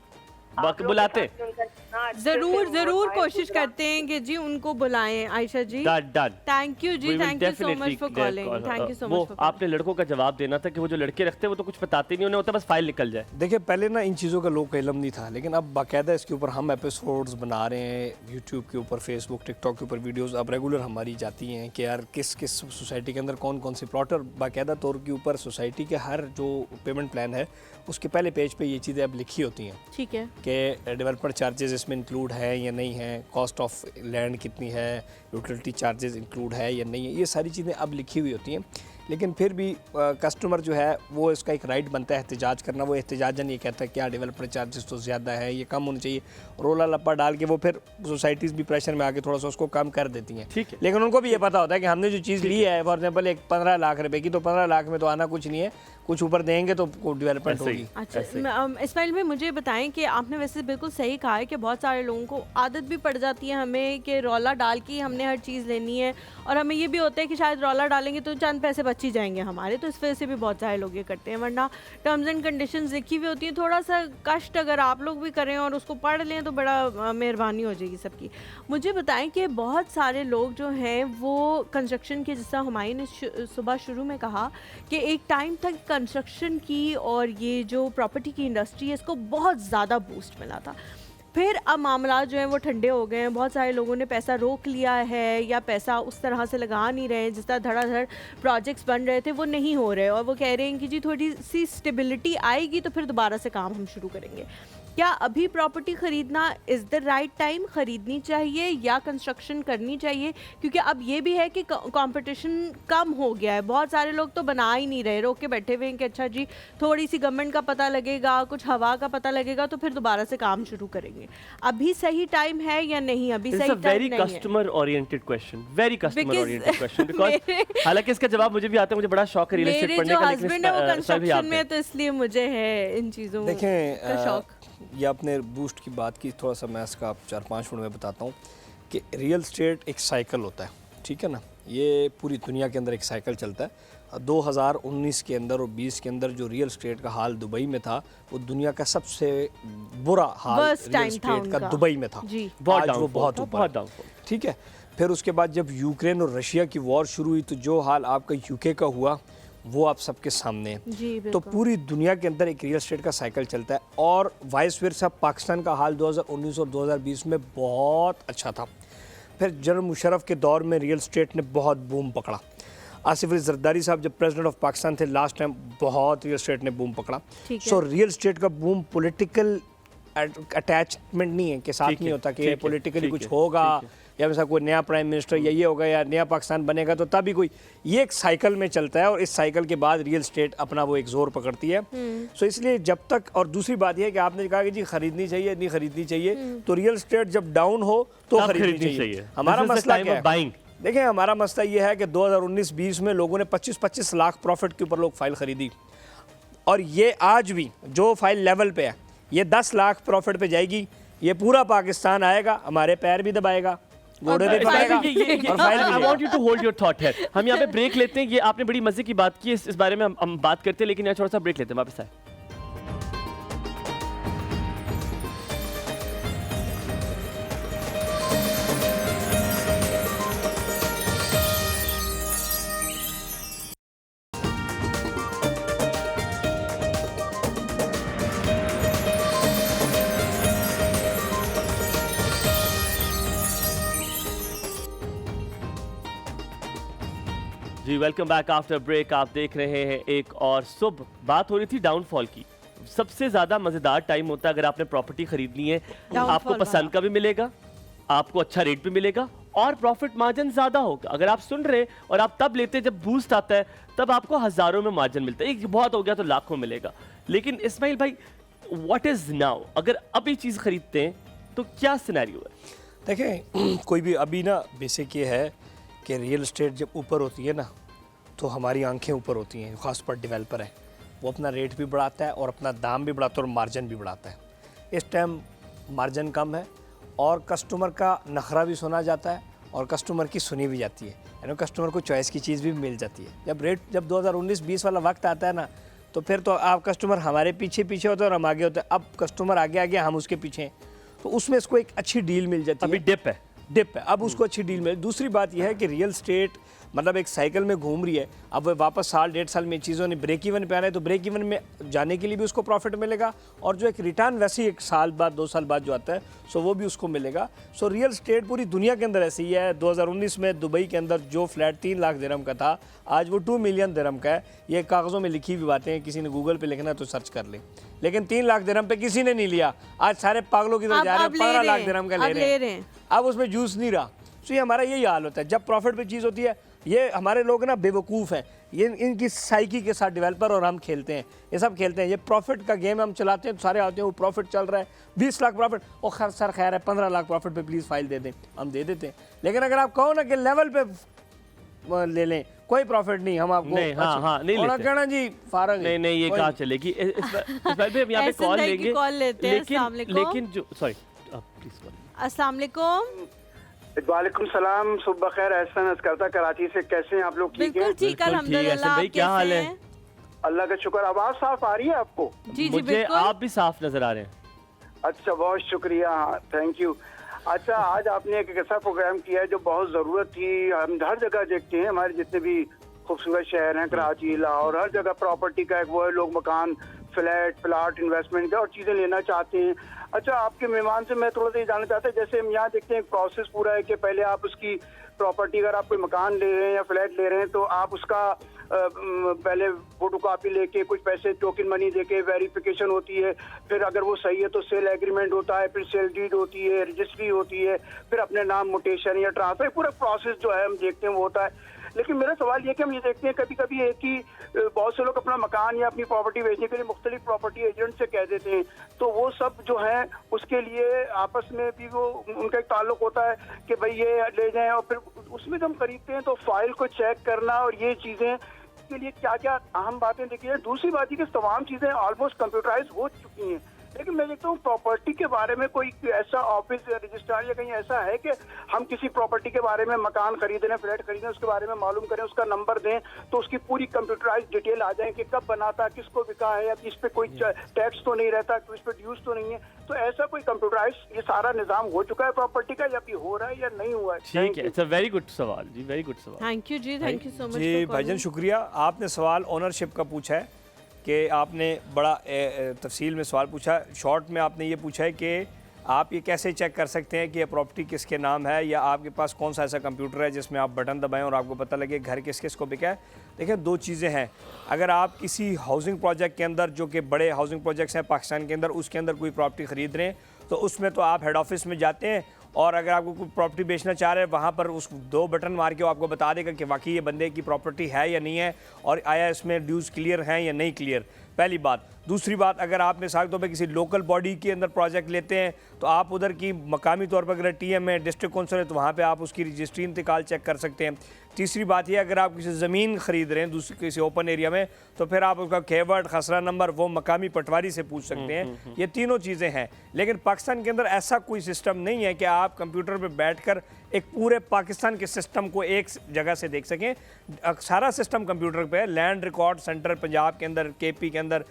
आप बाकी लोग बुलाते? के साथ भी उनका इतना अच्छे से जरूर वो जरूर time कोशिश गुजरा। करते हैं कि जी उनको बुलाएं Ayesha ji. Done. Thank you जी, We will thank you so much definitely for clear calling, call. Thank you so वो मच फॉर आपने लड़कों का जवाब देना था कि वो जो लड़के रखते हैं वो तो कुछ बताते नहीं, उन्हें होता है बस फाइल निकल जाए। देखिए, पहले ना इन चीज़ों का लोगों को इल्म नहीं था, लेकिन अब बाकायदा इसके ऊपर हम एपिसोड्स बना रहे हैं, यूट्यूब के ऊपर, फेसबुक, टिकटॉक के ऊपर वीडियोस अब रेगुलर हमारी जाती हैं कि यार किस किस सोसाइटी के अंदर कौन कौन सी प्लॉट, और बाकायदा तौर के ऊपर सोसाइटी के हर जो पेमेंट प्लान है उसके पहले पेज पे ये चीज़ें अब लिखी होती हैं ठीक है। कि डेवलपमेंट चार्जेस इसमें इंक्लूड है या नहीं है, कॉस्ट ऑफ लैंड कितनी है, यूटिलिटी चार्जेस इंक्लूड है या नहीं है, ये सारी चीज़ें अब लिखी हुई होती हैं। लेकिन फिर भी कस्टमर जो है वो इसका एक राइट बनता है एहतजाज करना। वो एहतजाजन ये कहता है क्या डेवलपमेंट चार्जेस तो ज़्यादा है, ये कम होने चाहिए, रोला लप्पा डाल के वो फिर सोसाइटीज़ भी प्रेशर में आके थोड़ा सा उसको कम कर देती हैं। ठीक है। लेकिन उनको भी ये पता होता है कि हमने जो चीज़ ली है, फॉर एग्जाम्पल एक 15 लाख रुपए की, तो 15 लाख में तो आना कुछ नहीं है, कुछ ऊपर देंगे तो डेवलपमेंट ऐसे ही। होगी। अच्छा ऐसे ही। इस्माइल भाई मुझे बताएं कि आपने वैसे बिल्कुल सही कहा है कि बहुत सारे लोगों को आदत भी पड़ जाती है हमें कि रौला डाल के हमने हर चीज़ लेनी है, और हमें ये भी होता है कि शायद रौला डालेंगे तो चंद पैसे बच बच ही जाएंगे हमारे, तो इस वजह से भी बहुत सारे लोग ये करते हैं। वरना टर्म्स एंड कंडीशंस लिखी हुई होती हैं, थोड़ा सा कष्ट अगर आप लोग भी करें और उसको पढ़ लें तो बड़ा मेहरबानी हो जाएगी सबकी। मुझे बताएं कि बहुत सारे लोग जो हैं वो कंस्ट्रक्शन के, जैसा हुमायूं ने सुबह शुरू में कहा कि एक टाइम तक कंस्ट्रक्शन की और ये जो प्रॉपर्टी की इंडस्ट्री है इसको बहुत ज़्यादा बूस्ट मिला था, फिर अब मामला जो हैं वो ठंडे हो गए हैं। बहुत सारे लोगों ने पैसा रोक लिया है या पैसा उस तरह से लगा नहीं रहे हैं, जिस तरह धड़ाधड़ प्रोजेक्ट्स बन रहे थे वो नहीं हो रहे, और वो कह रहे हैं कि जी थोड़ी सी स्टेबिलिटी आएगी तो फिर दोबारा से काम हम शुरू करेंगे। क्या अभी प्रॉपर्टी ख़रीदना इज़ द राइट टाइम, ख़रीदनी चाहिए या कंस्ट्रक्शन करनी चाहिए? क्योंकि अब ये भी है कि कंपटीशन कम हो गया है, बहुत सारे लोग तो बना ही नहीं रहे, रोक के बैठे हुए हैं कि अच्छा जी थोड़ी सी गवर्नमेंट का पता लगेगा, कुछ हवा का पता लगेगा तो फिर दोबारा से काम शुरू करेंगे। अभी सही टाइम है या नहीं? अभी सही टाइम नहीं है। Customer oriented question, very customer oriented question, because हालांकि इसका जवाब मुझे भी आता है, मुझे बड़ा शौक है रियल एस्टेट पढ़ने का, लेकिन हस्बैंड है वो कंस्ट्रक्शन में, तो इसलिए मुझे है इन चीज़ों का शौक। ये आपने बूस्ट की बात की, थोड़ा सा मैं इसका 4-5 मिनट में बताता हूँ कि रियल स्टेट एक साइकिल होता है, ठीक है ना। ये पूरी दुनिया के अंदर एक साइकिल चलता है। 2019 के अंदर और 20 के अंदर जो रियल स्टेट का हाल दुबई में था, वो दुनिया का सबसे बुरा हाल रियल स्टेट का दुबई में था। आज वो बहुत ऊपर, ठीक है। फिर उसके बाद जब यूक्रेन और रशिया की वॉर शुरू हुई तो जो हाल आपका यूके का हुआ वो आप सबके सामने है। तो पूरी दुनिया के अंदर एक रियल एस्टेट का साइकिल चलता है, और वाइस वर्सा पाकिस्तान का हाल 2019 और 2020 में बहुत अच्छा था। फिर जनरल मुशर्रफ के दौर में रियल एस्टेट ने बहुत बूम पकड़ा। आसिफ अली जरदारी साहब जब प्रेसिडेंट ऑफ पाकिस्तान थे लास्ट टाइम, बहुत रियल एस्टेट ने बूम पकड़ा। सो रियल एस्टेट का बूम पॉलिटिकल अटैचमेंट नहीं है, के साथ नहीं होता कि पॉलिटिकली कुछ होगा या वैसा कोई नया प्राइम मिनिस्टर या ये होगा या नया पाकिस्तान बनेगा तो तभी कोई, ये एक साइकिल में चलता है और इस साइकिल के बाद रियल स्टेट अपना वो एक जोर पकड़ती है। सो इसलिए जब तक, और दूसरी बात यह है कि आपने कहा कि जी खरीदनी चाहिए नहीं खरीदनी चाहिए, तो रियल स्टेट जब डाउन हो तो खरीदनी चाहिए। हमारा मसला क्या है, देखिए हमारा मसला ये है कि 2019-20 में लोगों ने 25-25 लाख प्रॉफिट के ऊपर लोग फाइल खरीदी, और ये आज भी जो फाइल लेवल पे है ये 10 लाख प्रॉफिट पे जाएगी, ये पूरा पाकिस्तान आएगा, हमारे पैर भी दबाएगा, घोड़े भी पकड़ेगा और फाइल भी। I want you to hold your thought here। हम यहाँ पे ब्रेक लेते हैं, ये आपने बड़ी मजे की बात की, इस बारे में हम बात करते हैं, लेकिन यहाँ थोड़ा सा ब्रेक लेते हैं, वापस आए। जी वेलकम बैक आफ्टर ब्रेक। आप देख रहे हैं एक और सुबह, बात हो रही थी डाउनफॉल की। सबसे ज़्यादा मज़ेदार टाइम होता है अगर आपने प्रॉपर्टी खरीदनी है, आपको पसंद का भी मिलेगा, आपको अच्छा रेट भी मिलेगा और प्रॉफिट मार्जिन ज़्यादा होगा। अगर आप सुन रहे और आप तब लेते जब बूस्ट आता है, तब आपको हज़ारों में मार्जिन मिलता है, एक बहुत हो गया तो लाखों मिलेगा। लेकिन इस्माइल भाई, व्हाट इज़ नाउ, अगर अभी चीज़ खरीदते हैं तो क्या सिनेरियो है? देखें कोई भी अभी ना, बेसिक ये है कि रियल एस्टेट जब ऊपर होती है ना तो हमारी आंखें ऊपर होती हैं, ख़ास पर डेवलपर है वो अपना रेट भी बढ़ाता है और अपना दाम भी बढ़ाता है और मार्जिन भी बढ़ाता है। इस टाइम मार्जिन कम है और कस्टमर का नखरा भी सुना जाता है और कस्टमर की सुनी भी जाती है, यानी कस्टमर को चॉइस की चीज़ भी मिल जाती है। जब 2019-20 वाला वक्त आता है ना, तो फिर तो आप कस्टमर हमारे पीछे पीछे होते हैं और हम आगे होते हैं। अब कस्टमर आगे आगे, हम उसके पीछे हैं, तो उसमें इसको एक अच्छी डील मिल जाती है। अभी डिप है, अब उसको अच्छी डील मिले। दूसरी बात यह है कि रियल स्टेट मतलब एक साइकिल में घूम रही है, अब वो वापस साल 1.5 साल में चीज़ों ने ब्रेक इवन पे आना है, तो ब्रेक इवन में जाने के लिए भी उसको प्रॉफिट मिलेगा और जो एक रिटर्न वैसे ही 1 साल बाद 2 साल बाद जो आता है, सो वो भी उसको मिलेगा। सो रियल स्टेट पूरी दुनिया के अंदर ऐसी ही है। 2019 में दुबई के अंदर जो फ्लैट 3 लाख दिरहम का था, आज वो 2 मिलियन दिरहम का है। ये कागज़ों में लिखी हुई बातें हैं, किसी ने गूगल पे लिखना तो सर्च कर ले, लेकिन 3 लाख दिरहम पे किसी ने नहीं लिया। आज सारे पागलों की तरह जा रहे हैं, 15 लाख दिरहम का ले रहे हैं, अब उसमें जूस नहीं रहा। सो ये हमारा यही हाल होता है जब प्रॉफिट पे चीज़ होती है। ये हमारे लोग ना बेवकूफ़ हैं, ये इनकी साइकी के साथ डेवलपर और हम खेलते हैं, ये सब खेलते हैं। ये प्रॉफिट का गेम हम चलाते हैं तो सारे आते हैं, वो प्रॉफिट चल रहा है 20 लाख प्रॉफिट, और खैर सर खैर है 15 लाख प्रॉफिट पे प्लीज़ फाइल दे दें, हम दे देते हैं। लेकिन अगर आप कहो ना कि लेवल पे ले लें, कोई प्रॉफिट नहीं, हम आपको नहीं, हाँ, नहीं लेते। कहना जी फारग नहीं ये कहाँ चलेगी। इस बार भी हम यहाँ पे कॉल लेंगे, लेकिन जो सॉरी प्लीज अस्सलाम वालेकुम। वालेकुम सलाम, सुबह खैर। एहसन अस्करता कराची से, कैसे हैं आप लोग? ठीक बिल्कुल है, ठीक, बिल्कुल ठीक। अल्हम्दुलिल्लाह। एहसन भाई, आप क्या हाल कैसे है? हैं? अल्लाह का शुक्र। आवाज़ साफ आ रही है आपको? जी जी मुझे बिल्कुल। आप भी साफ नजर आ रहे हैं। अच्छा, बहुत शुक्रिया, थैंक यू। अच्छा, आज आपने एक ऐसा प्रोग्राम किया है जो बहुत ज़रूरत थी। हम हर जगह देखते हैं, हमारे जितने भी खूबसूरत शहर हैं, कराची, लाहौर, हर जगह प्रॉपर्टी का एक वो है, लोग मकान, फ्लैट, प्लाट, इन्वेस्टमेंट का और चीज़ें लेना चाहते हैं। अच्छा, आपके मेहमान से मैं थोड़ा सा ये जानना चाहता हूँ, जैसे हम यहाँ देखते हैं प्रोसेस पूरा है कि पहले आप उसकी प्रॉपर्टी, अगर आप कोई मकान ले रहे हैं या फ्लैट ले रहे हैं तो आप उसका पहले फोटो कॉपी लेके कुछ पैसे टोकन मनी देके वेरिफिकेशन होती है, फिर अगर वो सही है तो सेल एग्रीमेंट होता है, फिर सेल डीड होती है, रजिस्ट्री होती है, फिर अपने नाम मोटेशन या ट्रांसफर, पूरा प्रोसेस जो है हम देखते हैं वो होता है। लेकिन मेरा सवाल ये कि हम ये देखते हैं कभी कभी एक ही बहुत से लोग अपना मकान या अपनी प्रॉपर्टी बेचने के लिए मुख्तलिफ प्रॉपर्टी एजेंट से कह देते हैं, तो वो सब जो है उसके लिए आपस में भी वो उनका एक ताल्लुक होता है कि भाई ये ले जाएं, और फिर उसमें जब हम खरीदते हैं तो फाइल को चेक करना और ये चीज़ें के लिए क्या क्या अहम बातें देखिए। दूसरी बात ये कि तमाम चीज़ें ऑलमोस्ट कंप्यूटराइज हो चुकी हैं, लेकिन मैं देखता हूँ प्रॉपर्टी के बारे में कोई ऐसा ऑफिस या रजिस्ट्रार या कहीं ऐसा है कि हम किसी प्रॉपर्टी के बारे में, मकान खरीद रहे हैं, फ्लैट खरीद रहे हैं, उसके बारे में मालूम करें, उसका नंबर दें तो उसकी पूरी कंप्यूटराइज डिटेल आ जाए कि कब बना था, किसको बिका है, या इस पे कोई टैक्स तो नहीं रहता, इस पे ड्यूज तो नहीं है। तो ऐसा कोई कंप्यूटराइज ये सारा निजाम हो चुका है प्रॉपर्टी का, या अभी हो रहा है या नहीं हुआ है? ठीक है, इट्स अ वेरी गुड सवाल जी, वेरी गुड सवाल। Thank you ji, thank you so much जी भाईजान, शुक्रिया। आपने सवाल ओनरशिप का पूछा है कि आपने बड़ा तफसील में सवाल पूछा। शॉर्ट में आपने ये पूछा है कि आप ये कैसे चेक कर सकते हैं कि ये प्रॉपर्टी किसके नाम है, या आपके पास कौन सा ऐसा कंप्यूटर है जिसमें आप बटन दबाएं और आपको पता लगे घर किस किस को बिका है। देखिए, दो चीज़ें हैं। अगर आप किसी हाउसिंग प्रोजेक्ट के अंदर, जो कि बड़े हाउसिंग प्रोजेक्ट्स हैं पाकिस्तान के अंदर, उसके अंदर कोई प्रॉपर्टी ख़रीद रहे हैं तो उसमें तो आप हेड ऑफिस में जाते हैं, और अगर आपको कोई प्रॉपर्टी बेचना चाह रहे हैं वहाँ पर उस दो बटन मार के वो आपको बता देगा कि वाकई ये बंदे की प्रॉपर्टी है या नहीं है, और आया इसमें ड्यूज़ क्लियर हैं या नहीं क्लियर। पहली बात। दूसरी बात, अगर आप मिसाल के तौर पर किसी लोकल बॉडी के अंदर प्रोजेक्ट लेते हैं तो आप उधर की मकामी तौर पर अगर टीएम है, डिस्ट्रिक्ट काउंसिल है, तो वहाँ पे आप उसकी रजिस्ट्री इंतकाल चेक कर सकते हैं। तीसरी बात ये, अगर आप किसी ज़मीन ख़रीद रहे हैं दूसरी किसी ओपन एरिया में, तो फिर आप उसका खेवट, खसरा नंबर वो मकामी पटवारी से पूछ सकते हैं। ये तीनों चीज़ें हैं। लेकिन पाकिस्तान के अंदर ऐसा कोई सिस्टम नहीं है कि आप कंप्यूटर पर बैठ कर एक पूरे पाकिस्तान के सिस्टम को एक जगह से देख सकें। सारा सिस्टम कंप्यूटर पे है। लैंड रिकॉर्ड सेंटर पंजाब के अंदर, केपी के अंदर,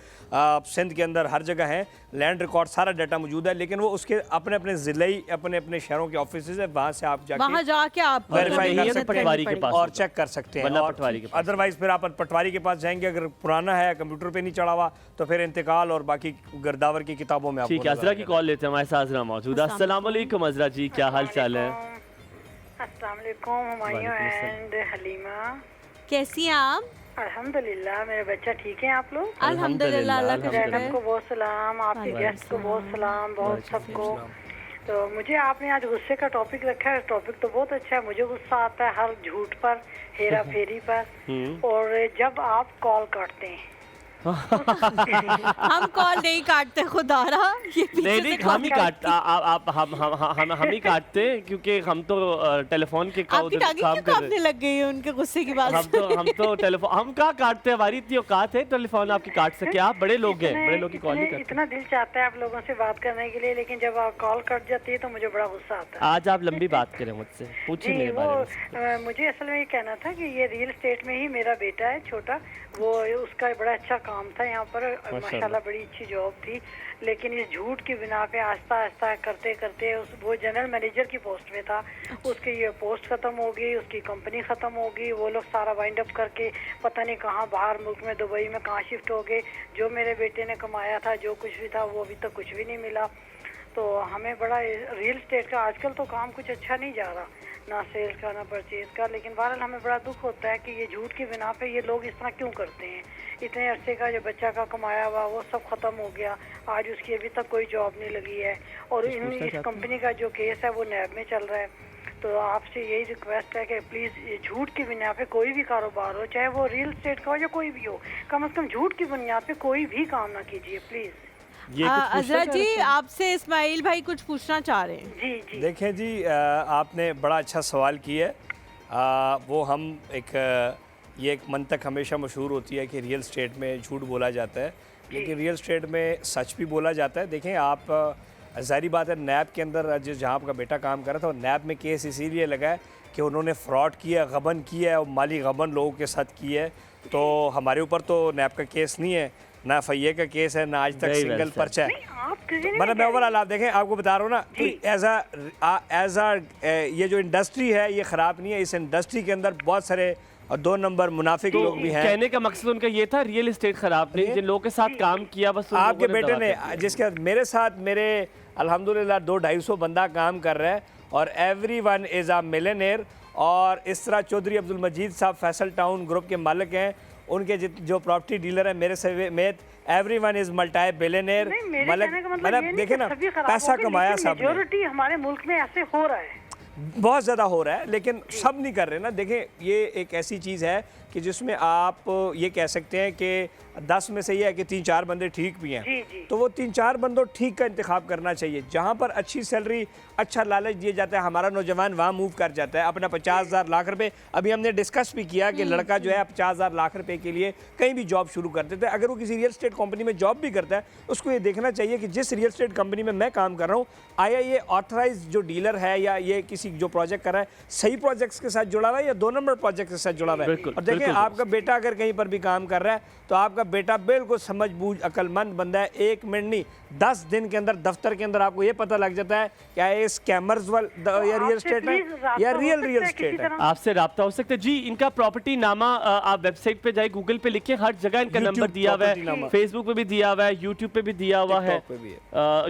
सिंध के अंदर, हर जगह है लैंड रिकॉर्ड, सारा डाटा मौजूद है। लेकिन वो उसके अपने अपने ज़िले, अपने अपने शहरों के ऑफिस है, वहाँ से आप वहाँ जाके आप वेरीफाई कर सकते पटवारी के हैं पास और चेक कर सकते हैं। वरना और पटवारी के पास। अदरवाइज फिर आप पटवारी के पास जाएंगे, अगर पुराना है, कंप्यूटर पे नहीं चढ़ा हुआ, तो फिर इंतकाल और बाकी गर्दावर की किताबों में। ठीक है, अजरा की कॉल लेते हैं, हमारे साथ अजरा मौजूद है। अस्सलाम वालेकुम अजरा जी, क्या हाल चाल है? अस्सलाम वालेकुम हुमायूं एंड हलीमा, कैसी हैं आप? अल्हम्दुलिल्लाह, मेरे बच्चा ठीक है। आप लोग? अल्हम्दुलिल्लाह, अल्लाह का शुक्र जैनब है। को बहुत सलाम, आपके गेस्ट को बहुत सलाम, बहुत सबको। तो मुझे आपने आज गुस्से का टॉपिक रखा है। टॉपिक तो बहुत अच्छा है। मुझे गुस्सा आता है हर झूठ पर, हेरा फेरी पर, और जब आप कॉल करते हैं। हम कॉल नहीं काटते खुदारा, ये पीछे नहीं से नहीं, कॉल हम ही काट आप हम ही काटते हैं, क्योंकि हम तो टेलीफोन के आपकी टांगी क्यों कांपने लग गई है उनके गुस्से की बात से? हम तो टेलीफोन हम कहाँ काटते हैं, हमारी इतनी औकात है टेलीफोन आपकी काट सके? आप बड़े लोग हैं, बड़े लोग की कॉल नहीं करते। इतना दिल चाहता है आप लोगों से बात करने के लिए, लेकिन जब आप कॉल कट जाती है तो मुझे बड़ा गुस्सा आता है। आज आप लंबी बात करें मुझसे, पूछिए मेरे बारे में। मुझे असल में ये कहना था कि ये रियल एस्टेट में ही मेरा बेटा है छोटा, वो उसका बड़ा अच्छा काम था यहाँ पर, माशाल्लाह बड़ी अच्छी जॉब थी। लेकिन इस झूठ की बिना पे आस्ता आस्ता करते करते वो जनरल मैनेजर की पोस्ट में था, उसकी ये पोस्ट खत्म हो गई, उसकी कंपनी खत्म हो गई, वो लोग सारा वाइंड अप करके पता नहीं कहाँ बाहर मुल्क में, दुबई में कहाँ शिफ्ट हो गए। जो मेरे बेटे ने कमाया था, जो कुछ भी था, वो अभी तक कुछ भी नहीं मिला। तो हमें बड़ा रियल एस्टेट का आजकल तो काम कुछ अच्छा नहीं जा रहा, ना सेल्स का ना परचेज का। लेकिन बहरहाल हमें बड़ा दुख होता है कि ये झूठ की बिना पे ये लोग इस तरह क्यों करते हैं। इतने अरसे का जो बच्चा का कमाया हुआ वो सब खत्म हो गया, आज उसकी अभी तक कोई जॉब नहीं लगी है, और इस कंपनी का जो केस है वो नैब में चल रहा है। तो आपसे यही रिक्वेस्ट है कि प्लीज़ ये झूठ की बुनियाद पे कोई भी कारोबार हो, चाहे वो रियल एस्टेट का हो या कोई भी हो, कम से कम झूठ की बुनियाद पे कोई भी काम ना कीजिए प्लीज़। अजरा जी, आपसे इस्माइल भाई कुछ पूछना चाह रहे हैं। जी जी देखें जी, आपने बड़ा अच्छा सवाल किया है। वो हम ये एक मंतक हमेशा मशहूर होती है कि रियल एस्टेट में झूठ बोला जाता है, लेकिन रियल एस्टेट में सच भी बोला जाता है। देखें, आप जाहिर बात है नैब के अंदर जहाँ आपका बेटा काम कर रहा था, और नैब में केस इसीलिए लगा है कि उन्होंने फ्रॉड किया, गबन किया है और माली गबन लोगों के साथ की है। तो हमारे ऊपर तो नैब का केस नहीं है, ना FIA का केस है, ना आज तक सिंगल पर्चा है। मतलब मैं ओवरऑल आप देखें, आपको बता रहा हूँ ना, एज ये जो इंडस्ट्री है ये ख़राब नहीं है। इस इंडस्ट्री के अंदर बहुत सारे और 2 नंबर मुनाफिक लोग भी हैं। कहने का मकसद उनका ये था रियल एस्टेट खराब नहीं, जिन लोगों के साथ काम किया बस आपके बेटे ने, जिसके मेरे साथ मेरे अल्हम्दुलिल्लाह 200-250 बंदा काम कर रहा है और एवरीवन इज़ अ मिलियनेयर। और इस तरह चौधरी अब्दुल मजीद साहब फैसल टाउन ग्रुप के मालिक हैं, उनके जो प्रॉपर्टी डीलर है मेरे समेत एवरीवन इज मल्टी बिलियनेयर। मतलब देखे ना, पैसा कमाया सब ने। मेजॉरिटी हमारे मुल्क में ऐसे हो रहा है, बहुत ज़्यादा हो रहा है, लेकिन सब नहीं कर रहे ना। देखें ये एक ऐसी चीज़ है कि जिसमें आप ये कह सकते हैं कि 10 में से ये है कि 3-4 बंदे ठीक भी हैं, तो वो 3-4 बंदों ठीक का इंतखाब करना चाहिए। जहाँ पर अच्छी सैलरी, अच्छा लालच दिया जाता है, हमारा नौजवान वहाँ मूव कर जाता है अपना 50,000 लाख रुपए। अभी हमने डिस्कस भी किया कि लड़का जो है 50,000 लाख रुपए के लिए कहीं भी जॉब शुरू कर देता है। अगर वो किसी रियल एस्टेट कंपनी में जॉब भी करता है, उसको ये देखना चाहिए कि जिस रियल एस्टेट कंपनी में मैं काम कर रहा हूँ, आया ये ऑथराइज जो डीलर है या ये किसी जो प्रोजेक्ट कर रहा है सही प्रोजेक्ट्स के साथ जुड़ा हुआ है या 2 नंबर प्रोजेक्ट के साथ जुड़ा हुआ है। और देखिए आपका बेटा अगर कहीं पर भी काम कर रहा है तो आपका बेटा बिल्कुल समझ बूझ अक्लमंद बंदा है। 1 मिनट नहीं, 10 दिन के अंदर दफ्तर के अंदर आपको ये पता लग जाता है क्या ये स्कैमर्स या रियल एस्टेट है या रियल एस्टेट है। आपसे राब्ता हो सकता है जी। इनका प्रॉपर्टी नामा आप वेबसाइट पे जाए, गूगल पे लिखे, हर जगह इनका नंबर दिया हुआ है, फेसबुक पे भी दिया हुआ है, यूट्यूब पे भी दिया हुआ है,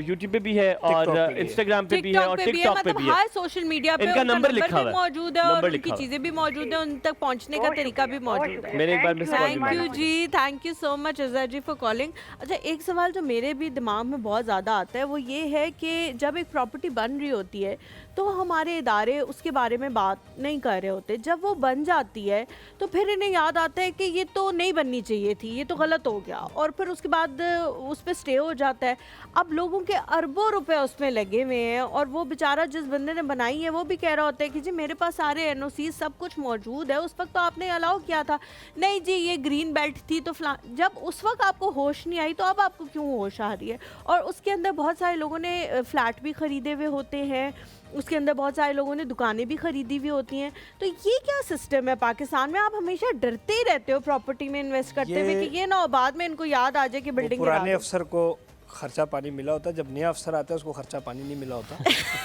यूट्यूब पे भी है और इंस्टाग्राम पे भी है और टिकटॉक पे भी है। हर सोशल मीडिया पे इनका नंबर लिखा हुआ है, मौजूद है और उनकी चीजें भी मौजूद है, उन तक पहुंचने का तरीका भी मौजूद है। मैंने एक बार miss call thank you ji, thank you so much Azhar ji for calling. अच्छा, एक सवाल जो मेरे भी दिमाग में बहुत ज़्यादा आता है वो ये है कि जब एक प्रॉपर्टी बन रही होती है तो हमारे इदारे उसके बारे में बात नहीं कर रहे होते। जब वो बन जाती है तो फिर इन्हें याद आता है कि ये तो नहीं बननी चाहिए थी, ये तो गलत हो गया, और फिर उसके बाद उस पर स्टे हो जाता है। अब लोगों के अरबों रुपए उसमें लगे हुए हैं और वो बेचारा जिस बंदे ने बनाई है वो भी कह रहा होता है कि जी मेरे पास सारे NOC सब कुछ मौजूद है, उस वक्त तो आपने अलाउ किया था, नहीं जी ये ग्रीन बेल्ट थी तो जब उस वक्त आपको होश नहीं आई तो अब आपको क्यों होश आ रही है? और उसके अंदर बहुत सारे लोगों ने फ्लैट भी खरीदे हुए होते हैं, उसके अंदर बहुत सारे लोगों ने दुकानें भी खरीदी हुई होती हैं। तो ये क्या सिस्टम है पाकिस्तान में? आप हमेशा डरते ही रहते हो प्रॉपर्टी में इन्वेस्ट करते हुए कि ये ना बाद में इनको याद आ जाए कि बिल्डिंग पुराने अफसर को खर्चा पानी मिला होता है, जब नया अफसर आता है उसको खर्चा पानी नहीं मिला होता।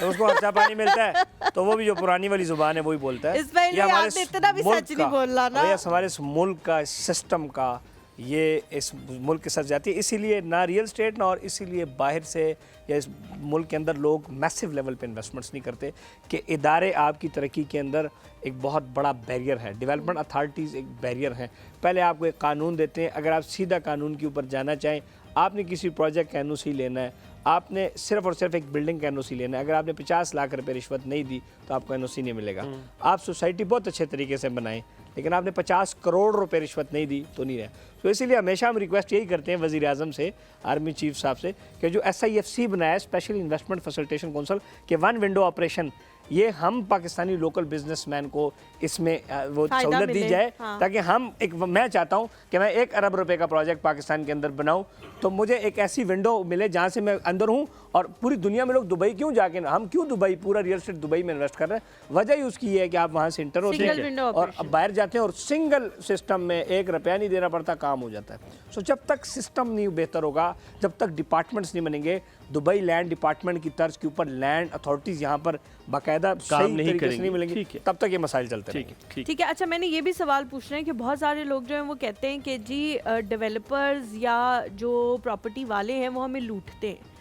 तो उसको खर्चा पानी मिलता है तो वो भी जो पुरानी वाली जुबान है वही बोलता है। ये हमारे इतना भी सच नहीं बोलना ना, हमारे इस मुल्क का, इस सिस्टम का, ये इस मुल्क के साथ जाती है। इसीलिए ना रियल स्टेट ना और इसीलिए बाहर से या इस मुल्क के अंदर लोग मैसिव लेवल पे इन्वेस्टमेंट्स नहीं करते कि इदारे आपकी तरक्की के अंदर एक बहुत बड़ा बैरियर है। डेवलपमेंट अथॉरिटीज़ एक बैरियर हैं। पहले आपको एक कानून देते हैं, अगर आप सीधा कानून के ऊपर जाना चाहें, आपने किसी प्रोजेक्ट का NOC लेना है, आपने सिर्फ और सिर्फ एक बिल्डिंग का NOC लेना है, अगर आपने 50 लाख रुपए रिश्वत नहीं दी तो आपको NOC नहीं मिलेगा। आप सोसाइटी बहुत अच्छे तरीके से बनाएं, लेकिन आपने 50 करोड़ रुपए रिश्वत नहीं दी तो नहीं रहे। तो इसीलिए हमेशा हम रिक्वेस्ट यही करते हैं वज़ीर आज़म से, आर्मी चीफ साहब से, कि जो SIFC बनाया है, स्पेशल इन्वेस्टमेंट फैसिलिटेशन काउंसिल, के 1 विंडो ऑपरेशन, ये हम पाकिस्तानी लोकल बिजनेसमैन को इसमें वो सहूलत दी जाए। हाँ। ताकि हम मैं चाहता हूँ कि मैं 1 अरब रुपए का प्रोजेक्ट पाकिस्तान के अंदर बनाऊँ तो मुझे एक ऐसी विंडो मिले जहाँ से मैं अंदर हूँ। और पूरी दुनिया में लोग दुबई क्यों जाके, हम क्यों दुबई, पूरा रियल एस्टेट दुबई में इन्वेस्ट कर रहे हैं? वजह ही उसकी ये है कि आप वहाँ से इंटर होते हैं और बाहर जाते हैं और सिंगल सिस्टम में 1 रुपया नहीं देना पड़ता, काम हो जाता है। सो जब तक सिस्टम नहीं बेहतर होगा, जब तक डिपार्टमेंट्स नहीं बनेंगे, दुबई लैंड डिपार्टमेंट की तर्ज के ऊपर लैंड अथॉरिटीज़ यहाँ पर बाकायदा काम नहीं मिलेंगी, तब तक ये मसाइल चलते हैं। ठीक है। अच्छा, मैंने ये भी सवाल पूछना है कि बहुत सारे लोग जो हैं वो कहते हैं कि जी डेवलपर्स या जो प्रॉपर्टी वाले हैं वो हमें लूटते हैं।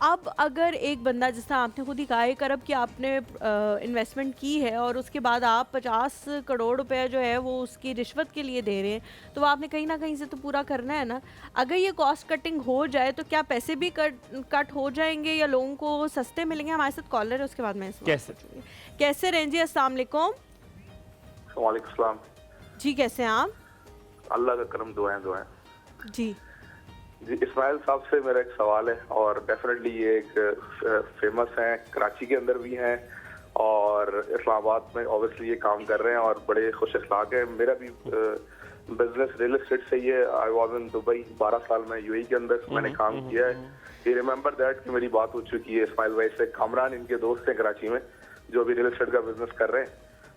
अब अगर एक बंदा, जिस तरह आपने खुद ही कहा 1 अरब की आपने इन्वेस्टमेंट की है और उसके बाद आप 50 करोड़ रुपए जो है वो उसकी रिश्वत के लिए दे रहे हैं, तो वो आपने कहीं ना कहीं से तो पूरा करना है ना। अगर ये कॉस्ट कटिंग हो जाए तो क्या पैसे भी कट हो जाएंगे या लोगों को सस्ते मिलेंगे? हमारे साथ कॉलर है, उसके बाद मैं कैसे रहें जी? अस्सलाम वालेकुम। वालेकुम सलाम जी, कैसे हैं आप? अल्लाह का करम, दुआएं जी। इस्माइल साहब से मेरा एक सवाल है, और डेफिनेटली ये एक फेमस हैं, कराची के अंदर भी हैं और इस्लामाबाद में ऑब्वियसली ये काम कर रहे हैं और बड़े खुश अखलाक हैं। मेरा भी बिजनेस रियल एस्टेट से ही है। आई वाज इन दुबई, 12 साल में यूएई के अंदर मैंने काम किया है। ये रिमेंबर दैट कि मेरी बात हो चुकी है इस्माइल भाई से। कामरान इनके दोस्त हैं कराची में जो अभी रियल एस्टेट का बिजनेस कर रहे हैं,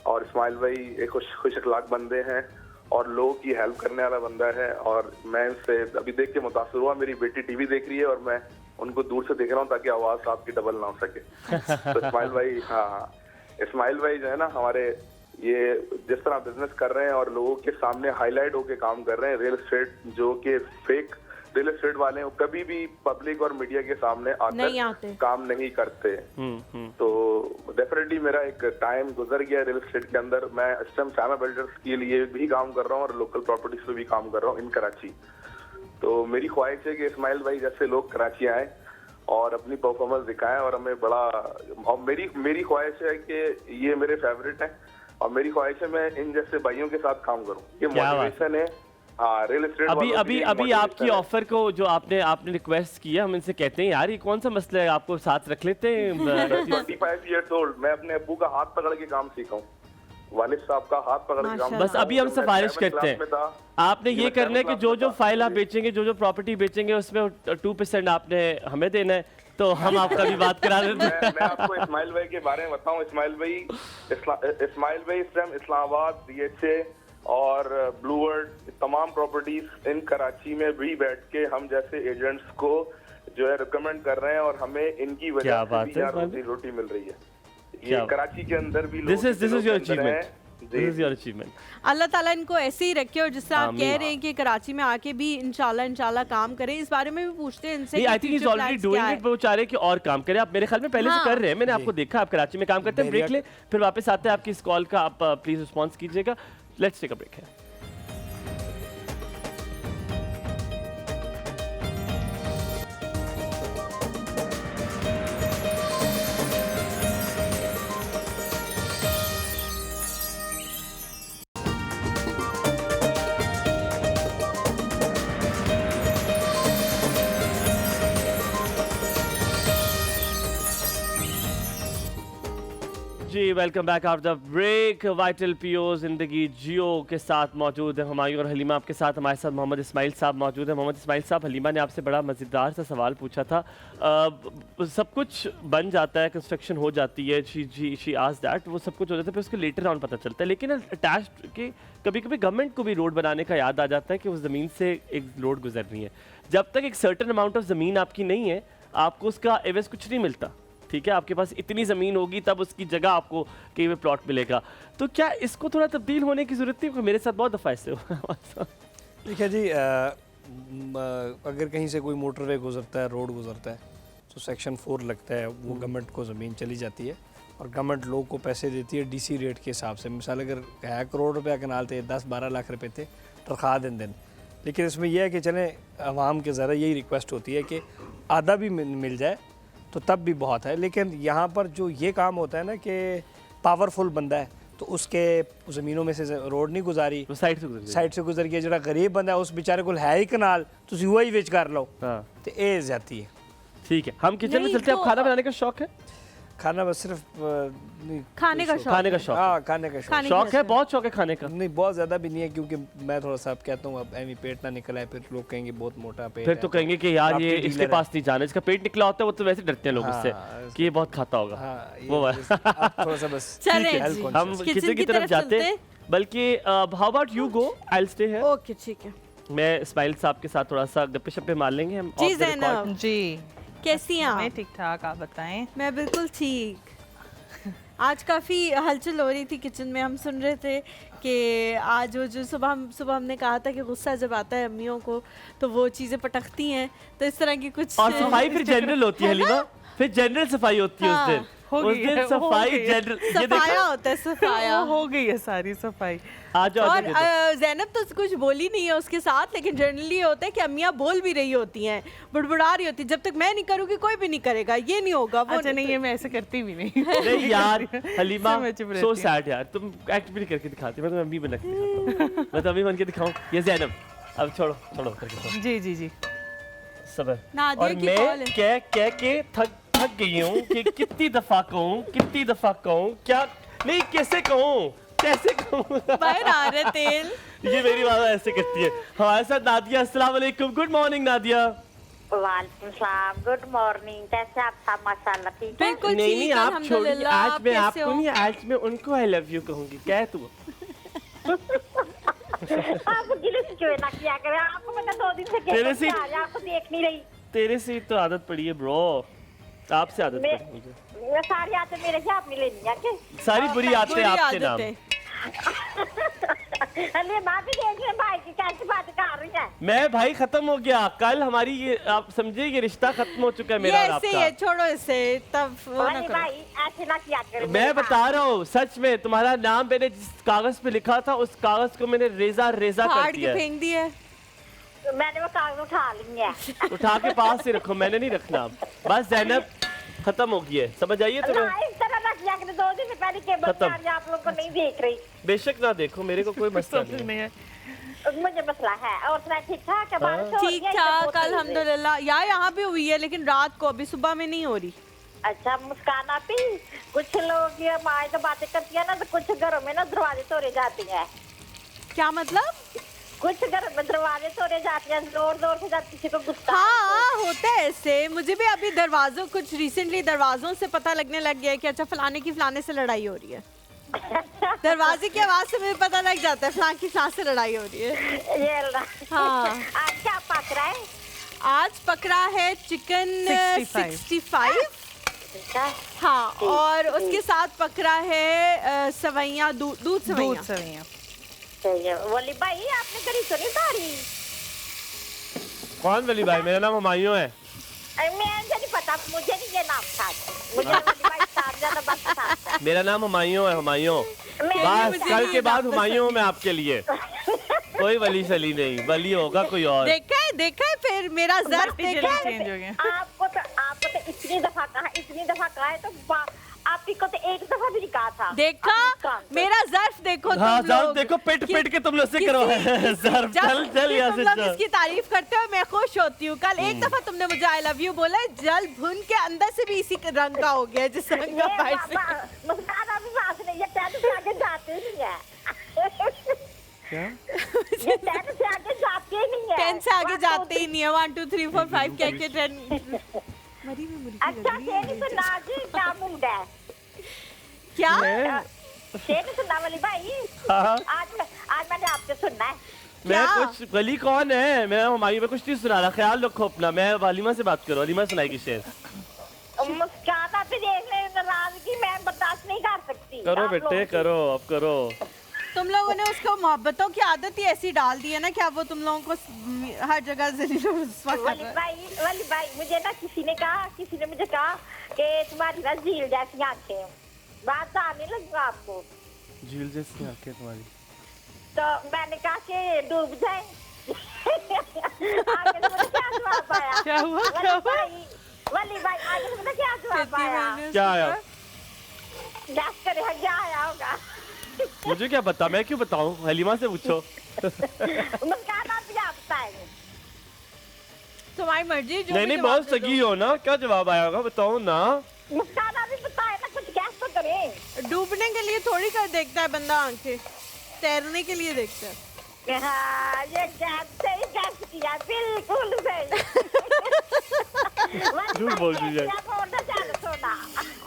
और इस्माइल भाई एक खुश अखलाक बंदे हैं और लोगों की हेल्प करने वाला बंदा है। और मैं इनसे अभी देख के मुतासर हुआ। मेरी बेटी टीवी देख रही है और मैं उनको दूर से देख रहा हूँ ताकि आवाज आपकी डबल ना हो सके। तो इस्माइल भाई, हाँ, इस्माइल भाई जो है ना हमारे, ये जिस तरह बिजनेस कर रहे हैं और लोगों के सामने हाईलाइट होके काम कर रहे हैं। रियल एस्टेट जो कि फेक रियल एस्टेट वाले हैं, कभी भी पब्लिक और मीडिया के सामने आकर काम नहीं करते। तो डेफिनेटली मेरा एक टाइम गुजर गया रियल एस्टेट के अंदर। मैं इस टाइम सामा बिल्डर्स के लिए भी काम कर रहा हूँ और लोकल प्रॉपर्टीज पे भी काम कर रहा हूँ इन कराची। तो मेरी ख्वाहिश है कि इस्माइल भाई जैसे लोग कराची आए और अपनी परफॉर्मेंस दिखाएं और हमें बड़ा, और मेरी ख्वाहिश है कि ये मेरे फेवरेट हैं और मेरी ख्वाहिश है मैं इन जैसे भाइयों के साथ काम करूं। ये मोटिवेशन है। हाँ, रियल एस्टेट अभी आपकी ऑफर को जो आपने रिक्वेस्ट किया, हम इनसे कहते हैं यार ये कौन सा मसला है, आपको साथ रख लेते हैं। 25 years old, मैं अपने अब्बू का हाथ पकड़ के काम सीखा हूँ, वालिद साहब का हाथ पकड़ के काम। बस अभी हम सिफारिश करते हैं, आपने ये करना है कि जो फाइल आप बेचेंगे, जो प्रॉपर्टी बेचेंगे, उसमें 2% आपने हमें देना है, तो हम आपका भी बात करा देते हैं। मैं आपको इस्माइल भाई के बारे में बताऊं। इस्माइल भाई इस टाइम इस्लामाबाद, DHA और ब्लूवर्ड तमाम प्रॉपर्टीज इन कराची में भी बैठ के हम जैसे एजेंट्स को जो है रिकमेंड कर रहे हैं और हमें इनकी वजह से रोजी रोटी मिल रही है। ये कराची के अंदर भी लोग, This is your achievement. This is your achievement. अल्लाह ताला इनको ऐसे ही रखे और जिस तरह आप कह रहे हैं कि कराची में आके भी इंशाल्लाह काम करें, इस बारे में भी पूछते हैं इनसे। I think he is already doing it, वो चाह रहे हैं कि और काम करें। आप मेरे ख्याल में पहले से कर रहे हैं, मैंने आपको देखा आप कराची में काम करते हैं। ब्रेक ले, फिर वापस आते हैं आपकी इस कॉल का, आप प्लीज रिस्पॉन्स कीजिएगा। लेट्स टेक अ ब्रेक है। जी welcome back after the break. Vital पीओ जिंदगी जियो के साथ मौजूद है हुमायूं और हलीमा आपके साथ। हमारे साथ मोहम्मद इस्माइल साहब मौजूद है। मोहम्मद इस्माइल साहब, हलीमा ने आपसे बड़ा मज़ेदार सा सवाल पूछा था। सब कुछ बन जाता है, कंस्ट्रक्शन हो जाती है, शी आस्क्ड दैट, वो सब कुछ हो जाता है, फिर उसके लेटर ऑन पता चलता है। लेकिन अटैच्ड के कभी कभी गवर्नमेंट को भी रोड बनाने का याद आ जाता है कि उस ज़मीन से एक रोड गुजरनी है। जब तक एक सर्टन अमाउंट ऑफ ज़मीन आपकी नहीं है, आपको उसका एवज कुछ नहीं मिलता। ठीक है, आपके पास इतनी ज़मीन होगी तब उसकी जगह आपको कहीं पे प्लॉट मिलेगा। तो क्या इसको थोड़ा तब्दील होने की ज़रूरत है? मेरे साथ बहुत दफ़ा ऐसे हुआ। देखिए जी, अगर कहीं से कोई मोटरवे गुजरता है, रोड गुजरता है, तो सेक्शन 4 लगता है, वो गवर्नमेंट को ज़मीन चली जाती है और गवर्नमेंट लोग को पैसे देती है DC रेट के हिसाब से। मिसाल अगर 1 करोड़ रुपया कनाल थे, 10-12 लाख रुपए थे, तनख्वाह दिन। लेकिन इसमें यह है कि चलें, आवाम के ज़रा यही रिक्वेस्ट होती है कि आधा भी मिल जाए तो तब भी बहुत है। लेकिन यहाँ पर जो ये काम होता है ना कि पावरफुल बंदा है तो उसके ज़मीनों में से रोड नहीं गुजारी, साइड से गुजर गया। जो गरीब बंदा है उस बेचारे को है ही कनाल, तुम हुआ ही वेच कर लो, तो ये ज्यादती है। ठीक है, हम किचन में चलते हैं। खाना बनाने का शौक है? खाना बस सिर्फ खाने का शौक। हाँ, खाने का शौक है, बहुत शौक है खाने का। नहीं, बहुत ज्यादा भी नहीं है, क्योंकि मैं थोड़ा सा कहता हूँ अब एमी पेट ना निकला है, फिर लोग कहेंगे बहुत मोटा पेट फिर तो कहेंगे कि यार ये इसके पास नहीं जाना, इसका पेट निकला होता है, वो तो वैसे डरते हैं लोग उससे कि ये बहुत खाता होगा। वो थोड़ा सा बस हम किचन की तरफ जाते हैं। बल्कि how about you go, I will stay here. Okay, ठीक है। मैं इस्माइल साहब के साथ थोड़ा सा गप्पे शप्पे मार लेंगे हम। जी ज़ैनब जी, कैसी हैं आप? मैं ठीक ठाक, आप बताएं। मैं बिल्कुल ठीक। आज काफ़ी हलचल हो रही थी किचन में। हम सुन रहे थे कि आज वो जो सुबह हमने कहा था कि गुस्सा जब आता है अम्मियों को तो वो चीज़ें पटकती हैं, तो इस तरह की कुछ। और सफाई फिर जनरल होती है हलीमा, फिर जनरल सफाई होती है उस दिन। उस दिन सफाई जनरल, ये सफाया होता है, सफाया हो गई है सारी सफाई। आज और ज़ैनब तो कुछ बोली नहीं है उसके साथ, लेकिन जनरली होता है कि अम्मियाँ बोल भी रही होती हैं, बुड़बुड़ा रही होती है, जब तक मैं नहीं करूँगी कोई भी नहीं करेगा, ये नहीं होगा, वो अच्छा नहीं है, मैं ऐसे करती भी नहीं। नहीं यार हलीमा, सो सैड यार, तुम एक्ट भी नहीं करके दिखाती। मैं तो अम्मी बन के दिखाता हूँ, मैं तो अम्मी बन के दिखाऊँ। ये ज़ैनब अब छोड़ो करके। जी सब है। और मैं कह के थक गई हूँ कि कितनी दफा कहूँ क्या, नहीं कैसे कहूँ, कैसे कहूँगा? बाहर आ रहे तेल। ये मेरी मामा ऐसे करती है। हमारे साथ नादिया, अस्सलाम वालेकुम। Good morning Nadia. वालेकुम सलाम, गुड मॉर्निंग। कैसे आप सब? माशाल्लाह ठीक है। बिल्कुल नहीं ठीक, आप छोड़िए, अल्हम्दुलिल्लाह। आज आप मैं कैसे आपको हो? नहीं, आज मैं उनको आई लव यू कहूंगी। क्या है तू? आप गिले से क्यों ना किया करें? आपको पता 2 दिन से तेरे से- आपको देख नहीं रही। तेरे से ही तो आदत पड़ी है ब्रो, आपसे आदत मैं- पड़ी मुझे। ये सारी आदतें मेरे से आपने लेनी है क्या? सारी बुरी आदतें बुरी आपके नाम। आदतें। अरे बात ही देख रहे भाई की कैसी बात कर रही है। मैं भाई खत्म हो गया कल, हमारी ये आप समझे ये रिश्ता खत्म हो चुका है ये मेरा और ऐसे ही आपका। है, छोड़ो इसे, तब वो ना वाली करो। भाई ऐसे ना किया करें। मैं बता रहा हूँ सच में, तुम्हारा नाम मैंने जिस कागज पे लिखा था उस कागज को मैंने रेजा रेजा फाड़ कर के दिया है। फेंक दिए। मैंने वो कागज उठा ली है। उठा के पास ही रखो, मैंने नहीं रखना। बस जैनब खत्म हो गई है, समझ आइए तुम्हें। ना इस तरह ना किया करें। 2 दिन पहले केबल खत्म। पे आप लोग को नहीं देख रही। बेशक ना देखो, मेरे को कोई मसला नहीं है। नहीं है। मुझे मसला है। और सुना ठीक ठाक है? बारिश हो रही ठीक है? ठाक इधर बहुत अल्हम्दुलिल्लाह। यहाँ भी हुई है लेकिन रात को, अभी सुबह में नहीं हो रही। अच्छा मुस्कान आती। कुछ लोग ये माँ तो बातें करती है ना, तो कुछ घरों में ना दरवाजे तोड़े जाते हैं। क्या मतलब? कुछ घरों में दरवाजे तोड़े जाते हैं, जोर जोर से जब किसी को गुस्सा हाँ होता है ऐसे। मुझे भी अभी दरवाजों, कुछ रिसेंटली दरवाजों से पता लगने लग गया है कि अच्छा फलाने की फलाने से लड़ाई हो रही है। दरवाजे की आवाज से मुझे पता लग जाता है फलाने की फलाने से लड़ाई हो रही है। ये ला। हाँ। आज क्या पक रहा है? आज पकड़ा है चिकन 65। अच्छा, हाँ, और उसके साथ पकड़ा है सवैया, दूध दूध सवैया। सवैया। सही है। बोली भाई आपने करी सुनी तारी? कौन वली भाई? मेरा नाम हुमायूं है। मैं नहीं पता, मुझे नहीं ये नाम था। मुझे वली भाई साहब ज्यादा बस था। मेरा नाम हुमायूं है, हुमायूं। बस मुझे कल नहीं के बाद नाम हुमायूं हूं मैं आपके लिए। कोई वली सली नहीं, वली होगा कोई और। देखा है फिर मेरा ज़र्फ देखा है। चेंज हो गया। आपको तो इतनी दफा कहा है तो आपको तो एक दफा भी नहीं कहा था। देखा आप- मेरा ज़र्फ देखो हाँ तुम जर्फ लोग। देखो, पिट कि- पिट के तुम लोग से करो। जर्फ चल चल यहाँ तुम लोग से इसकी तारीफ करते हो, मैं खुश होती हूँ। कल एक दफा तुमने मुझे आई लव यू बोला, जल भुन के अंदर से भी इसी रंग का हो गया जिस रंग का बाहर से। मुस्कान अभी बात नहीं, ये टैटू से आगे जाते ही नहीं है। क्या? ये टैटू से आगे जाते ही नहीं है। 10 से आगे जाते ही नहीं है। 1 2 3 4 5 क्या क्या 10। मरी में मुर्गी अच्छा लग रही है। शेर सुना जी, क्या मूड है? क्या? शेर सुनना वाली भाई। हाँ। आज मैंने आपसे सुनना है। मैं क्या? कुछ वली कौन है? मैं हुमायूं में कुछ नहीं सुना रहा, ख्याल रखो अपना। मैं वालिमा से बात करो, वालिमा सुनाएगी शेर। मुस्कान आप ही देख ले, नाराजगी मैं बर्दाश्त नहीं कर सकती। करो आप बेटे लोगों की। करो, अब करो। तुम लोगों ने उसको मोहब्बतों की आदत ही ऐसी डाल दी है ना कि अब वो तुम लोगों को हर जगह जलील और रुस्वा कर रहा है। वली भाई मुझे ना किसी ने मुझे कहा कि तुम्हारी ना झील जैसी आंखें। बात तो आने लगी आपको, झील जैसी आंखें तुम्हारी। तो मैंने कहा कि डूब जाए। आगे से मुझे क्या जवाब आया? क्या हुआ? क्या हुआ? वली भाई आगे से मुझे क्या जवाब आया? क्या आया? गैस करे क्या आया होगा? मुझे क्या पता, मैं क्यों बताऊं? हलीमा से पूछो। मुस्कान आप क्या बताएंगे? तुम्हारी मर्जी। जो नहीं भी नहीं, जवाब बहुत दे दो। सगी हो ना, क्या जवाब आया होगा बताओ ना। मुस्कान आप ही बताए ना, कुछ गैस तो करें। डूबने के लिए थोड़ी कर देखता है बंदा आंखें, तैरने के लिए देखता है। हाँ, ये सही गैस किया, बिल्कुल सही। झूठ बोल रही है। सोना।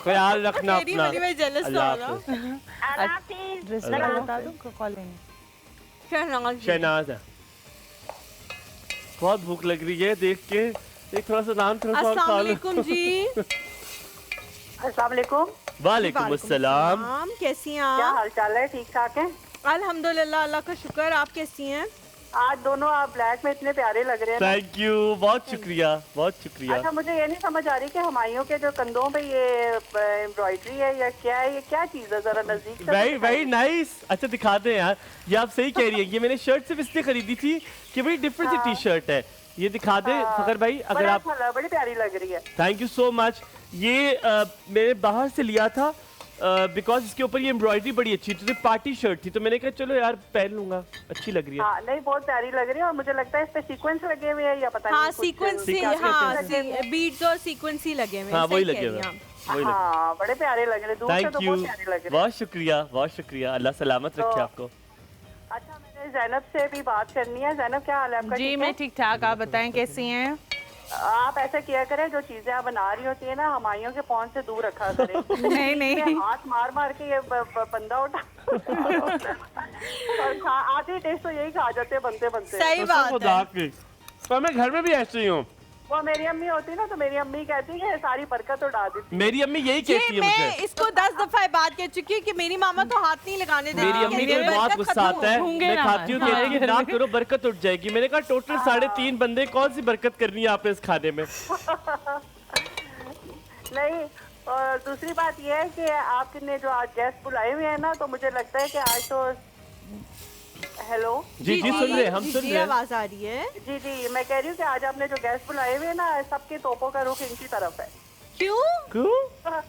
ख्याल रखना तेरी अपना। वाली में jealous अल्लाह हो रहा। हाफिज़। ड्रेस नंबर बता दूं, कॉल लेंगे। शहनाज जी। शहनाज है। बहुत भूख लग रही है देख के, एक थोड़ा सा नान थोड़ा सा और अस्सलाम खा लो। वालेकुम जी। अस्सलाम वालेकुम। वालेकुम अस्सलाम। कैसी हैं क्या आप? हाल चाल है? ठीक ठाक है? अल्हम्दुलिल्लाह, अल्लाह का शुक्र। आप कैसी हैं? आज दोनों आप ब्लैक में इतने प्यारे लग रहे हैं ना। थैंक यू, बहुत शुक्रिया बहुत शुक्रिया। अच्छा मुझे ये नहीं समझ आ रही कि हुमायूं के जो कंधों पे ये एम्ब्रॉयडरी है या क्या है, ये क्या चीज है? जरा नजदीक से वेरी वेरी नाइस। अच्छा दिखा दे यार, ये आप सही कह रही है। ये मैंने शर्ट सिर्फ इसलिए खरीदी थी कि बड़ी डिफरेंट सी टी शर्ट है। ये दिखा दे फखर भाई, अगर आप। बड़ी प्यारी लग रही है। Thank you so much. ये मैंने बाहर से लिया था बिकॉज इसके ऊपर ये एम्ब्रॉयडरी बड़ी अच्छी थी, तो पार्टी शर्ट थी, तो मैंने कहा चलो यार पहन लूंगा, अच्छी लग रही है। हाँ नहीं बहुत प्यारी लग रही है, और मुझे लगता है इस पे सीक्वेंस लगे हुए हैं या पता हाँ नहीं कुछ सीक्वेंस से, सीक्वेंस हाँ के बीड्स और सीक्वेंस ही लगे हुए हैं। हाँ, वही सही लगे कह हुए रही हैं। हैं आप। हाँ बड़े प्यारे लग रहे, दूर से थैंक तो यू, बहुत प्यारे लग रहे। बहुत शुक्रिया, अल्लाह सलामत रखे आपको। अच्छा मैंने जैनब से भी बात करनी है। जैनब क्या हाल है आपका? जी मैं ठीक ठाक, आप बताएं कैसी हैं? आप ऐसा किया करें, जो चीजें आप बना रही होती है ना, हमायों के पहुंच से दूर रखा करें। नहीं नहीं हाथ मार मार के ये बंदा उठा और आधे टेस्ट तो यही खा जाते हैं बनते बनते। सही बात है। पर मैं घर में भी ऐसे ही हूँ। वो मेरी अम्मी होती ना, तो मेरी अम्मी कहती है सारी बरकत उड़ा देती। मेरी अम्मी यही कहती है मुझे। मैं इसको 10 दफा बात कह चुकी हूँ कि मेरी मामा तो हाथ नहीं लगाने देती। मेरी अम्मी को बहुत गुस्सा आता है, मैं खाती हूँ कहती है ना करो बरकत उठ जाएगी। मैंने कहा टोटल 3.5 बंदे, कौन सी बरकत करनी है आपने इस खाने में? नहीं, और दूसरी बात यह है कि आपने जो आज गेस्ट बुलाए हुए हैं ना, तो मुझे लगता है कि आज तो हेलो जी सुन रहे हैं, हम सुन रहे हैं, आवाज आ रही है। जी मैं कह रही हूँ कि आज आपने जो गेस्ट बुलाए हुए हैं ना, सबके तोपों का रुख इनकी तरफ है। क्यों?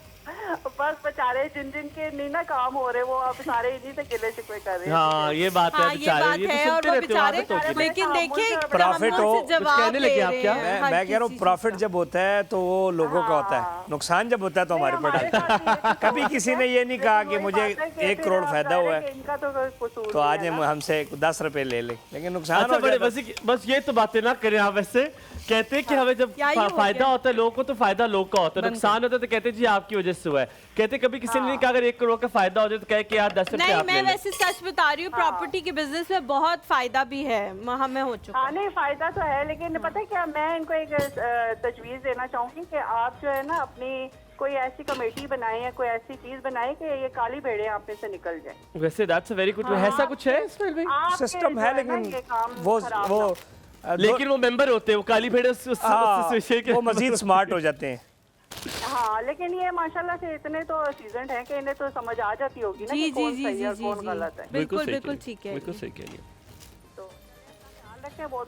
बस बेचारे जिन जिन के नहीं ना काम हो रहे, वो अब सारे इन्हीं से गिले शिकवे कर रहे हैं। हाँ ये बात है, बेचारे ये तो सुनते रहते हो आदत होती है। लेकिन देखिए प्रॉफिट हो, कहने लगे आप क्या? मैं कह रहा हूँ प्रॉफिट जब होता है तो वो लोगों का होता है, नुकसान जब होता है तो हमारे ऊपर डालता है। कभी किसी ने ये नहीं कहा कि मुझे 1 करोड़ फायदा हुआ है इनका तो आज हमसे 10 रुपए ले ले, लेकिन नुकसान अच्छा हो बड़े जाता है। बस ये तो बातें ना करें आप। वैसे कहते हैं कि हमें जब फायदा होता है लोगों को, तो फायदा लोग का होता है, नुकसान होता है तो कहते हैं जी आपकी वजह से हुआ है। कहते कभी किसी ने नहीं कहा अगर 1 करोड़ का फायदा हो जाए तो कहे कि यार 10 रुपए नहीं, आप ले मैं लें। वैसे सच बता रही हूँ, प्रॉपर्टी के बिजनेस में बहुत फायदा भी है, हमें हो चुका। हाँ नहीं फायदा तो है, लेकिन पता है क्या, मैं इनको एक तजवीज देना चाहूंगी कि आप जो है ना अपनी कोई ऐसी कमेटी बनाए या कोई ऐसी चीज बनाए कि ये काली भेड़े आप में से निकल जाए। वैसे दैट्स अ वेरी गुड, ऐसा कुछ है इसमें भी सिस्टम है, लेकिन वो लेकिन वो मेंबर होते हैं, वो काली भेड़े वो मजीद स्मार्ट हो जाते हैं। हाँ लेकिन ये माशाल्लाह से इतने तो सीजन है कि इन्हें तो समझ आ जाती होगी ना कि कौन सही है कौन गलत है। बिल्कुल ठीक है, बिल्कुल सही कह रही है।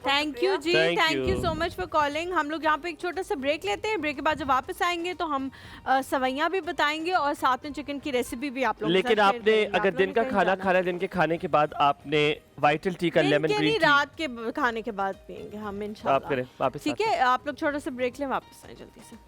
Thank you ji, thank you so much for calling. हम लोग यहाँ पे एक छोटा सा ब्रेक लेते हैं, ब्रेक के बाद जब वापस आएंगे तो हम सवैयां भी बताएंगे और साथ में चिकन की रेसिपी भी आप लोग। लेकिन आपने अगर दिन का खाना खाना, दिन के खाने के बाद आपने वाइटल टी का लेमन ग्रीन टी रात के खाने के बाद पियेंगे हम इंशाल्लाह। आप करें वापस, ठीक है? आप लोग छोटा सा ब्रेक लें, वापस आए जल्दी से।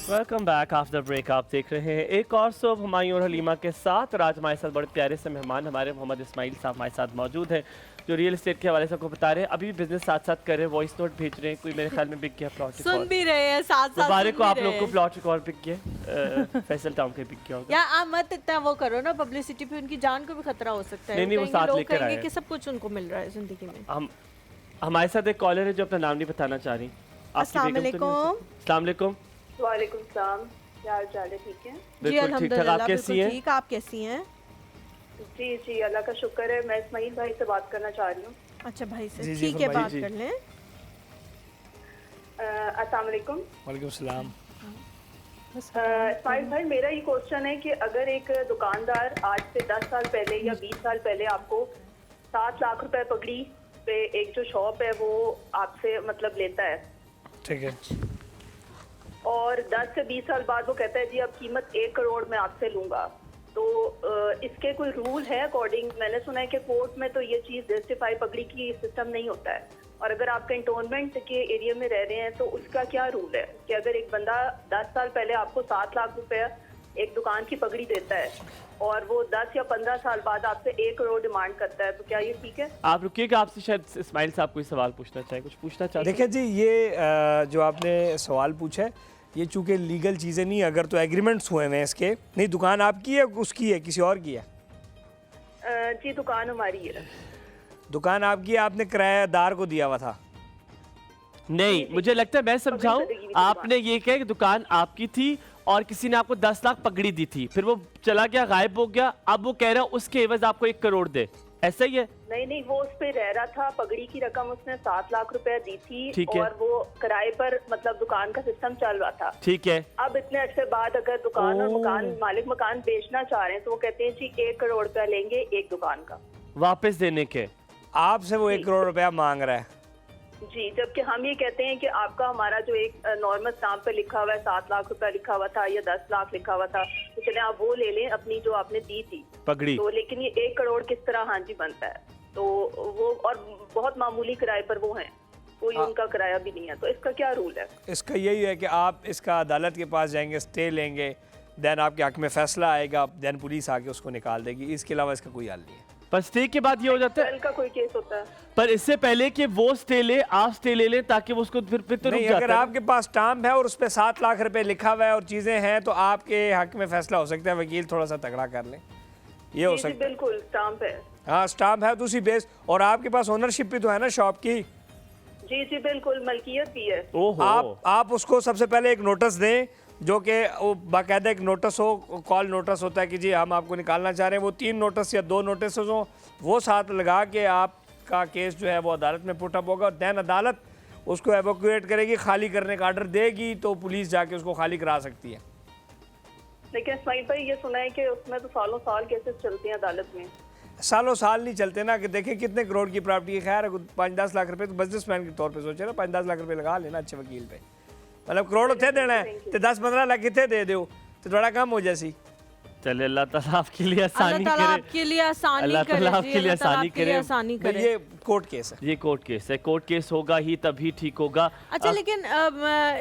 Welcome back after break. आप देख रहे हैं एक और सोब हुमायूं और हलीमा के साथ, और आज हमारे साथ बड़े प्यारे से मेहमान हमारे मोहम्मद इस्माइल साहब हमारे साथ मौजूद हैं, जो रियल एस्टेट के हवाले से आपको बता रहे हैं। अभी भी बिजनेस साथ साथ कर रहे हैं, वॉइस नोट भेज रहे हैं, कोई मेरे ख्याल में बिक गया प्लॉट, सुन भी रहे हैं साथ साथ। मुबारक को आप लोग को प्लॉट एक और बिक गया, फैसल टाउन के बिक गया होगा। या आप मत इतना वो करो ना, पब्लिसिटी पे उनकी जान को भी खतरा हो सकता है। नहीं वो साथ लेकर आए कि सब कुछ उनको मिल रहा है जिंदगी में। हम हमारे साथ एक कॉलर है जो अपना नाम नहीं बताना चाह रही। अस्सलाम वालेकुम। वालेकुम सलाम, क्या हाल चाल है? ठीक है जी अल्हम्दुलिल्लाह, आप कैसी हैं? ठीक, आप कैसी हैं? जी अल्लाह का शुक्र है। मैं इस्माइल भाई से बात करना चाह रही हूँ। अच्छा भाई से, ठीक है बात कर लें। अस्सलाम वालेकुम। वालेकुम सलाम। इस्माइल भाई, मेरा ये क्वेश्चन है कि अगर एक दुकानदार आज से 10 साल पहले या 20 साल पहले आपको 7 लाख रुपए पगड़ी पे एक जो शॉप है वो आपसे मतलब लेता है, ठीक है, और 10 से 20 साल बाद वो कहता है जी अब कीमत 1 करोड़ में आपसे लूंगा, तो इसके कोई रूल है अकॉर्डिंग? मैंने सुना है कि कोर्ट में तो ये चीज़ जस्टिफाई पगड़ी की सिस्टम नहीं होता है, और अगर आप कंटोनमेंट के एरिया में रह रहे हैं तो उसका क्या रूल है कि अगर एक बंदा 10 साल पहले आपको 7 लाख रुपए एक दुकान की पगड़ी देता है और वो 10 या 15 साल बाद आपसे 1 करोड़ डिमांड करता है, तो क्या ये ठीक है? आप रुकिएगा, आपसे शायद इस्माइल साहब कोई सवाल पूछना चाहे, कुछ पूछना चाहते? देखिए जी, ये जो आपने सवाल पूछा है ये चूँकि लीगल चीज़ें नहीं, अगर तो एग्रीमेंट्स हुए हैं इसके, नहीं दुकान आपकी है उसकी है किसी और की है? जी दुकान हमारी है। दुकान आपकी है, आपने किराएदार को दिया हुआ था? नहीं, मुझे लगता है मैं समझाऊं, आपने ये कहा कि दुकान आपकी थी और किसी ने आपको 10 लाख पगड़ी दी थी, फिर वो चला गया, गायब हो गया, अब वो कह रहा है उसके एवज आपको 1 करोड़ दे, ऐसा ही है? नहीं, वो उस पे रह रहा था, पगड़ी की रकम उसने 7 लाख रुपए दी थी और वो किराए पर मतलब दुकान का सिस्टम चल रहा था, ठीक है। अब इतने अर्से बाद अगर दुकान और मकान मालिक मकान बेचना चाह रहे हैं तो वो कहते हैं जी 1 करोड़ रुपया लेंगे एक दुकान का वापस देने के, आपसे वो 1 करोड़ रुपया मांग रहा है, जी, जबकि हम ये कहते हैं कि आपका हमारा जो एक नॉर्मल स्टाम्प पे लिखा हुआ है 7 लाख रुपया लिखा हुआ था या 10 लाख लिखा हुआ था, तो चले आप वो ले लें अपनी जो आपने दी थी पगड़ी, तो लेकिन ये 1 करोड़ किस तरह हाँ जी बनता है, तो वो और बहुत मामूली किराए पर वो हैं, कोई उनका किराया भी नहीं है, तो इसका क्या रूल है? इसका यही है कि आप इसका अदालत के पास जाएंगे, स्टे लेंगे, देन आपके हक में फैसला आएगा, देन पुलिस आके उसको निकाल देगी, इसके अलावा इसका कोई हल नहीं है। पर स्टे के बाद ये हो जाता है का कोई केस होता है, पर इससे पहले कि वो स्टे ले, आप स्टे ले लें ताकि वो उसको फिर तो नहीं, रुक जाता अगर है। आपके पास स्टाम्प है और उस पर 7 लाख रुपए लिखा हुआ है और चीजें हैं तो आपके हक में फैसला हो सकता है, वकील थोड़ा सा तगड़ा कर ले, ये हो सकता है। बिल्कुल स्टाम्प है, हाँ स्टाम्प है तो उसी बेस, और आपके पास ओनरशिप भी तो है ना शॉप की। जी जी बिल्कुल, मलकियत भी है। आप उसको सबसे पहले एक नोटिस दें, जो कि वो बाकायदा एक नोटिस हो, कॉल नोटिस होता है कि जी हम आपको निकालना चाह रहे हैं, वो 3 नोटिस या 2 नोटिस हो, वो साथ लगा के आपका केस जो है वो अदालत में पुटअप होगा, दैन अदालत उसको एवोक्यूएट करेगी, खाली करने का आर्डर देगी, तो पुलिस जाके उसको खाली करा सकती है। लेकिन इस्माइल भाई ये सुना है कि उसमें तो सालों साल केसेस चलते हैं अदालत में। सालों साल नहीं चलते ना, कि देखें कितने करोड़ की प्रॉपर्टी है, खैर 5-10 लाख रुपए तो बिजनेसमैन के तौर पे सोचे ना, 5-10 लाख रुपए लगा लेना अच्छे वकील पे, मतलब करोड़ थे देना है तो 10-15 लाख कितने दे दो तो थोड़ा कम हो जासी। चले अल्लाह ताला आपके लिए आसानी करे, आपके लिए आसानी अल्लाह करे, ताला आपके लिए आसानी करे। ये कोर्ट केस है, ये कोर्ट केस है, कोर्ट केस होगा ही तभी ठीक होगा। अच्छा लेकिन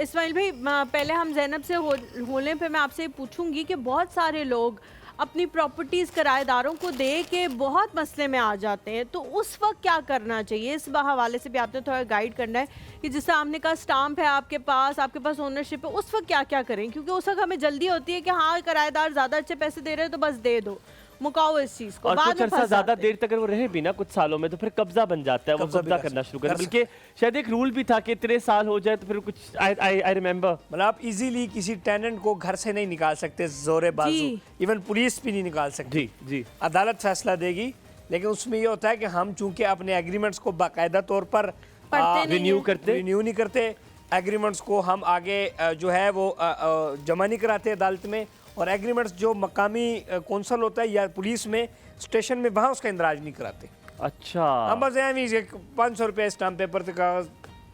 इस्माइल भाई पहले हम ज़ैनब से होने पे मैं आपसे पूछूंगी कि बहुत सारे लोग अपनी प्रॉपर्टीज़ किराएदारों को दे के बहुत मसले में आ जाते हैं, तो उस वक्त क्या करना चाहिए? इस हवाले से भी आपने थोड़ा गाइड करना है कि जिससे आपने कहा स्टाम्प है आपके पास ओनरशिप है, उस वक्त क्या क्या करें? क्योंकि उस वक्त हमें जल्दी होती है कि हाँ किराएदार ज़्यादा अच्छे पैसे दे रहे हैं तो बस दे दो, मुकाओ इस चीज को। और कुछ अर्सा ज्यादा देर तक अगर वो रहे भी ना कुछ सालों में तो फिर कब्जा बन जाता है, वो कब्जा करना शुरू कर, बल्कि शायद एक रूल भी था कि इतने साल हो जाए तो फिर कुछ आई रिमेम्बर, मतलब आप इजीली किसी टेनेंट को घर से नहीं निकाल सकते जोरे बाजू, इवन पुलिस भी नहीं निकाल सकती। जी जी, अदालत फैसला देगी, लेकिन उसमें ये होता है कि हम चूंकि अपने एग्रीमेंट्स को बाकायदा तौर पर रिन्यू नहीं करते, एग्रीमेंट्स को हम आगे जो है वो जमा नहीं कराते अदालत में, और एग्रीमेंट्स जो मकामी कौंसल होता है या पुलिस में स्टेशन में वहाँ उसका इंदराज नहीं कराते। अच्छा, हम बस 500 रुपये स्टाम्प पेपर तक,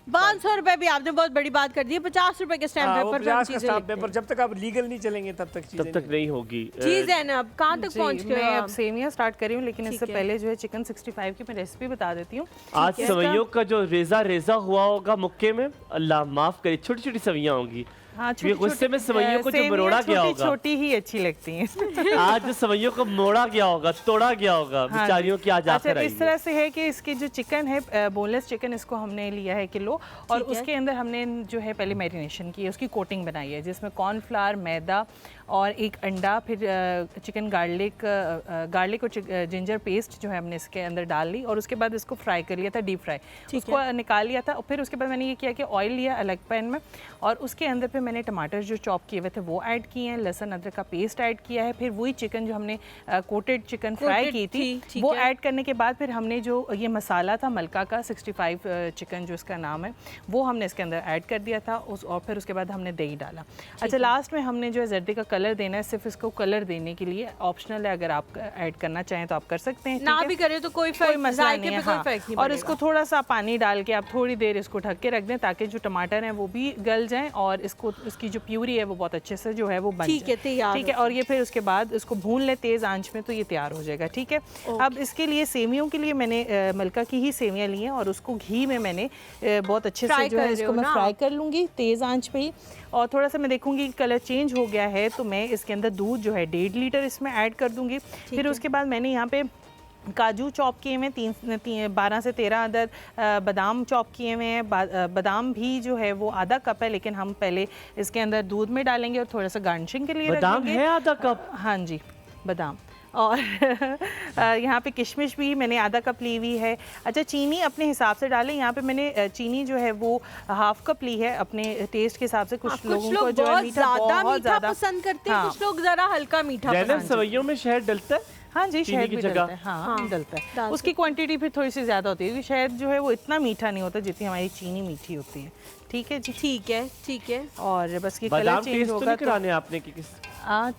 500 रुपए भी आपने बहुत बड़ी बात कर दी है, 50 रुपए के स्टैम्प पेपर, 50 का स्टाम्प पेपर, जब तक आप लीगल नहीं चलेंगे तब तक नहीं होगी चीज है ना। अब कहाँ तक पहुँच गए? मैं अब सेमिया स्टार्ट करी हूँ, लेकिन इससे पहले जो है चिकन 65 की मैं रेसिपी बता देती हूँ। आज सवैयों का जो रेजा हुआ होगा मुक्के में, अल्लाह माफ करे, छोटी छोटी सवैयां होंगी। हाँ, गुस्से में सवैयों को जो मरोड़ा गया होगा, छोटी ही अच्छी लगती हैं। आज सवैयों को मोड़ा गया होगा, तोड़ा गया होगा, बेचारियों की आज आखिर आई है। इस तरह से है कि इसकी जो चिकन है, बोनलेस चिकन, इसको हमने लिया है किलो, और उसके अंदर हमने जो है पहले मैरिनेशन की है, उसकी कोटिंग बनाई है, जिसमें कॉर्नफ्लावर, मैदा और एक अंडा, फिर चिकन गार्लिक और जिंजर पेस्ट जो है हमने इसके अंदर डाल ली, और उसके बाद इसको फ्राई कर लिया था, डीप फ्राई, उसको निकाल लिया था। और फिर उसके बाद मैंने ये किया कि ऑयल लिया अलग पैन में, और उसके अंदर फिर मैंने टमाटर जो चॉप किए हुए थे वो ऐड किए हैं, लहसुन अदरक का पेस्ट ऐड किया है, फिर वही चिकन जो हमने कोटेड चिकन फ्राई की थी वो ऐड करने के बाद फिर हमने जो ये मसाला था मलका का 65 चिकन जो इसका नाम है, वो हमने इसके अंदर ऐड कर दिया था, और फिर उसके बाद हमने दही डाला। अच्छा, लास्ट में हमने जो है जर्दी का कलर देना है, सिर्फ इसको कलर देने के लिए, ऑप्शनल है, अगर आप ऐड करना चाहें तो आप कर सकते हैं, ना भी करें तो कोई मसला नहीं है। और इसको थोड़ा सा पानी डाल के आप थोड़ी देर इसको ढक के रख दें, ताकि जो टमाटर हैं वो भी गल जाएं और इसकी जो प्यूरी है वो बहुत अच्छे से जो है वो बन जाए। ठीक है, और ये फिर उसके बाद इसको भून ले तेज़ आंच में, तो ये तैयार हो जाएगा। ठीक है, अब इसके लिए सेमियों के लिए मैंने मलका की ही सेमियाँ ली हैं, और उसको घी में मैंने बहुत अच्छे से जो है इसको मैं फ्राई कर लूँगी तेज़ आंच पे ही, और थोड़ा सा मैं देखूंगी कलर चेंज हो गया है तो मैं इसके अंदर दूध जो है 1.5 लीटर इसमें ऐड कर दूंगी। फिर उसके बाद मैंने यहाँ पे काजू चॉप किए हुए 12 से 13 अदद, बादाम चॉप किए हुए हैं, बादाम भी जो है वो आधा कप है, लेकिन हम पहले इसके अंदर दूध में डालेंगे और थोड़ा सा गार्निशिंग के लिए बादाम है आधा कप। हाँ जी, बादाम, और यहाँ पे किशमिश भी मैंने आधा कप ली हुई है। अच्छा, चीनी अपने हिसाब से डालें, यहाँ पे मैंने चीनी जो है वो हाफ कप ली है अपने टेस्ट के हिसाब से। कुछ लोगों को जो है मीठा बहुत ज़्यादा पसंद करते हैं, कुछ लोग ज़रा हल्का मीठा पसंद करते हैं। सवैयों में शहद डलता है? हाँ जी, शहद भी डलता है। हाँ, डलता है। उसकी क्वांटिटी फिर थोड़ी सी ज़्यादा होती है, क्योंकि शहद जो है वो इतना मीठा नहीं होता जितनी हमारी चीनी मीठी होती है। ठीक है जी, ठीक है। और बस ये कलर चेंज होगा तो कराने आपने कि किस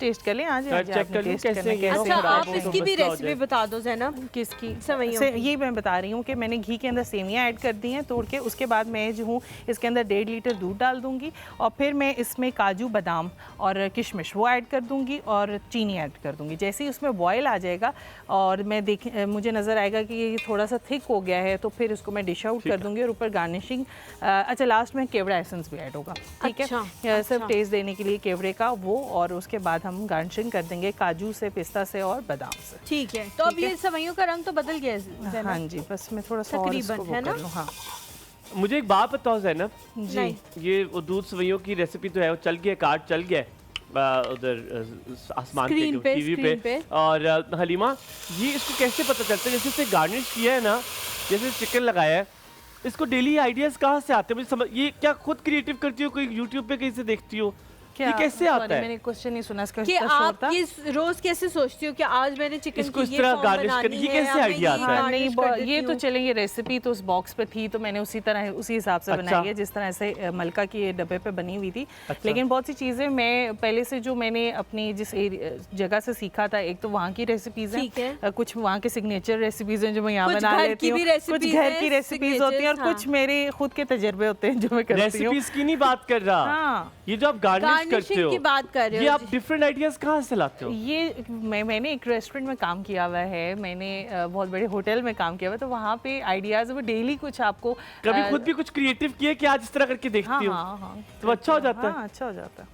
टेस्ट कर लें आज चेक कर लूं कैसे ये अच्छा खराब आप हो तो इसकी भी मसला हो रेसिपी जाए। बता दो ज़ैनब। किसकी सेवइयों से की। ये मैं बता रही हूँ कि मैंने घी के अंदर सेवियां ऐड कर दी हैं तोड़ के। उसके बाद मैं जो हूँ इसके अंदर 1.5 लीटर दूध डाल दूंगी और फिर मैं इसमें काजू बादाम और किशमिश वो ऐड कर दूंगी और चीनी ऐड कर दूंगी। जैसे ही उसमें बॉयल आ जाएगा और मैं मुझे नज़र आएगा कि ये थोड़ा सा थिक हो गया है तो फिर उसको मैं डिश आउट कर दूंगी और ऊपर गार्निशिंग अच्छा लास्ट में केवड़ा एसेंस भी ऐड होगा, ठीक है, सिर्फ टेस्ट देने के लिए केवड़े का वो। और उसके बाद हम गार्निशिंग कर देंगे काजू से, पिस्ता से और बादाम से। ठीक है, तो अब ये सेवइयों का रंग तो बदल गया है। हाँ जी, बस मैं थोड़ा सा और इसको तकरीबन, है ना? हाँ मुझे एक बात बताओ ज़ैनब जी, ये वो दूध सेवइयों की रेसिपी तो है वो चल गया, कार्ड चल गया उधर आसमान स्क्रीन पे टीवी पे। और हलीमा ये इसको कैसे पता चलता है जैसे इसे गार्निश किया है ना, जैसे चिकन लगाया है, इसको डेली आइडियाज कहाँ से आते हैं मुझे समझ, ये क्या खुद क्रिएटिव करती हो, कोई यूट्यूब पे कहीं से देखती हो, ये कैसे आता है? मैंने क्वेश्चन नहीं सुना इसका कि आप ये रोज कैसे सोचती हो कि आज मैंने चिकन इसको इस तरह गार्निश करनी, ये कैसे आइडिया आता है? नहीं ये तो चलेंगे, रेसिपी तो उस बॉक्स पे थी तो मैंने उसी तरह उसी हिसाब से बनाई है जिस तरह से मलका की डब्बे पे बनी हुई थी। लेकिन बहुत सी चीज़ें मैं पहले से जो मैंने अपनी जिस जगह से सीखा था, एक तो वहाँ की रेसिपीज़ हैं, कुछ वहाँ के सिग्नेचर रेसिपीज़ हैं जो मैं यहाँ बना लेती हूँ, कुछ घर की रेसिपीज़ होती हैं और कुछ मेरे खुद के तजर्बे होते हैं जो मैं करती हूँ। रेसिपीज की नहीं बात कर रहा, ये जो आप गार्निश करते हो की बात कर रहे हो, ये आप डिफरेंट आइडियाज कहाँ से लाते हो? ये मैंने एक रेस्टोरेंट में काम किया हुआ है, मैंने बहुत बड़े होटल में काम किया हुआ है, तो वहाँ पे आइडियाज वो डेली कुछ आपको कभी खुद भी कुछ क्रिएटिव किया कि आज इस तरह करके देखती हूँ? हाँ, तो अच्छा हो जाता है? अच्छा हो जाता है।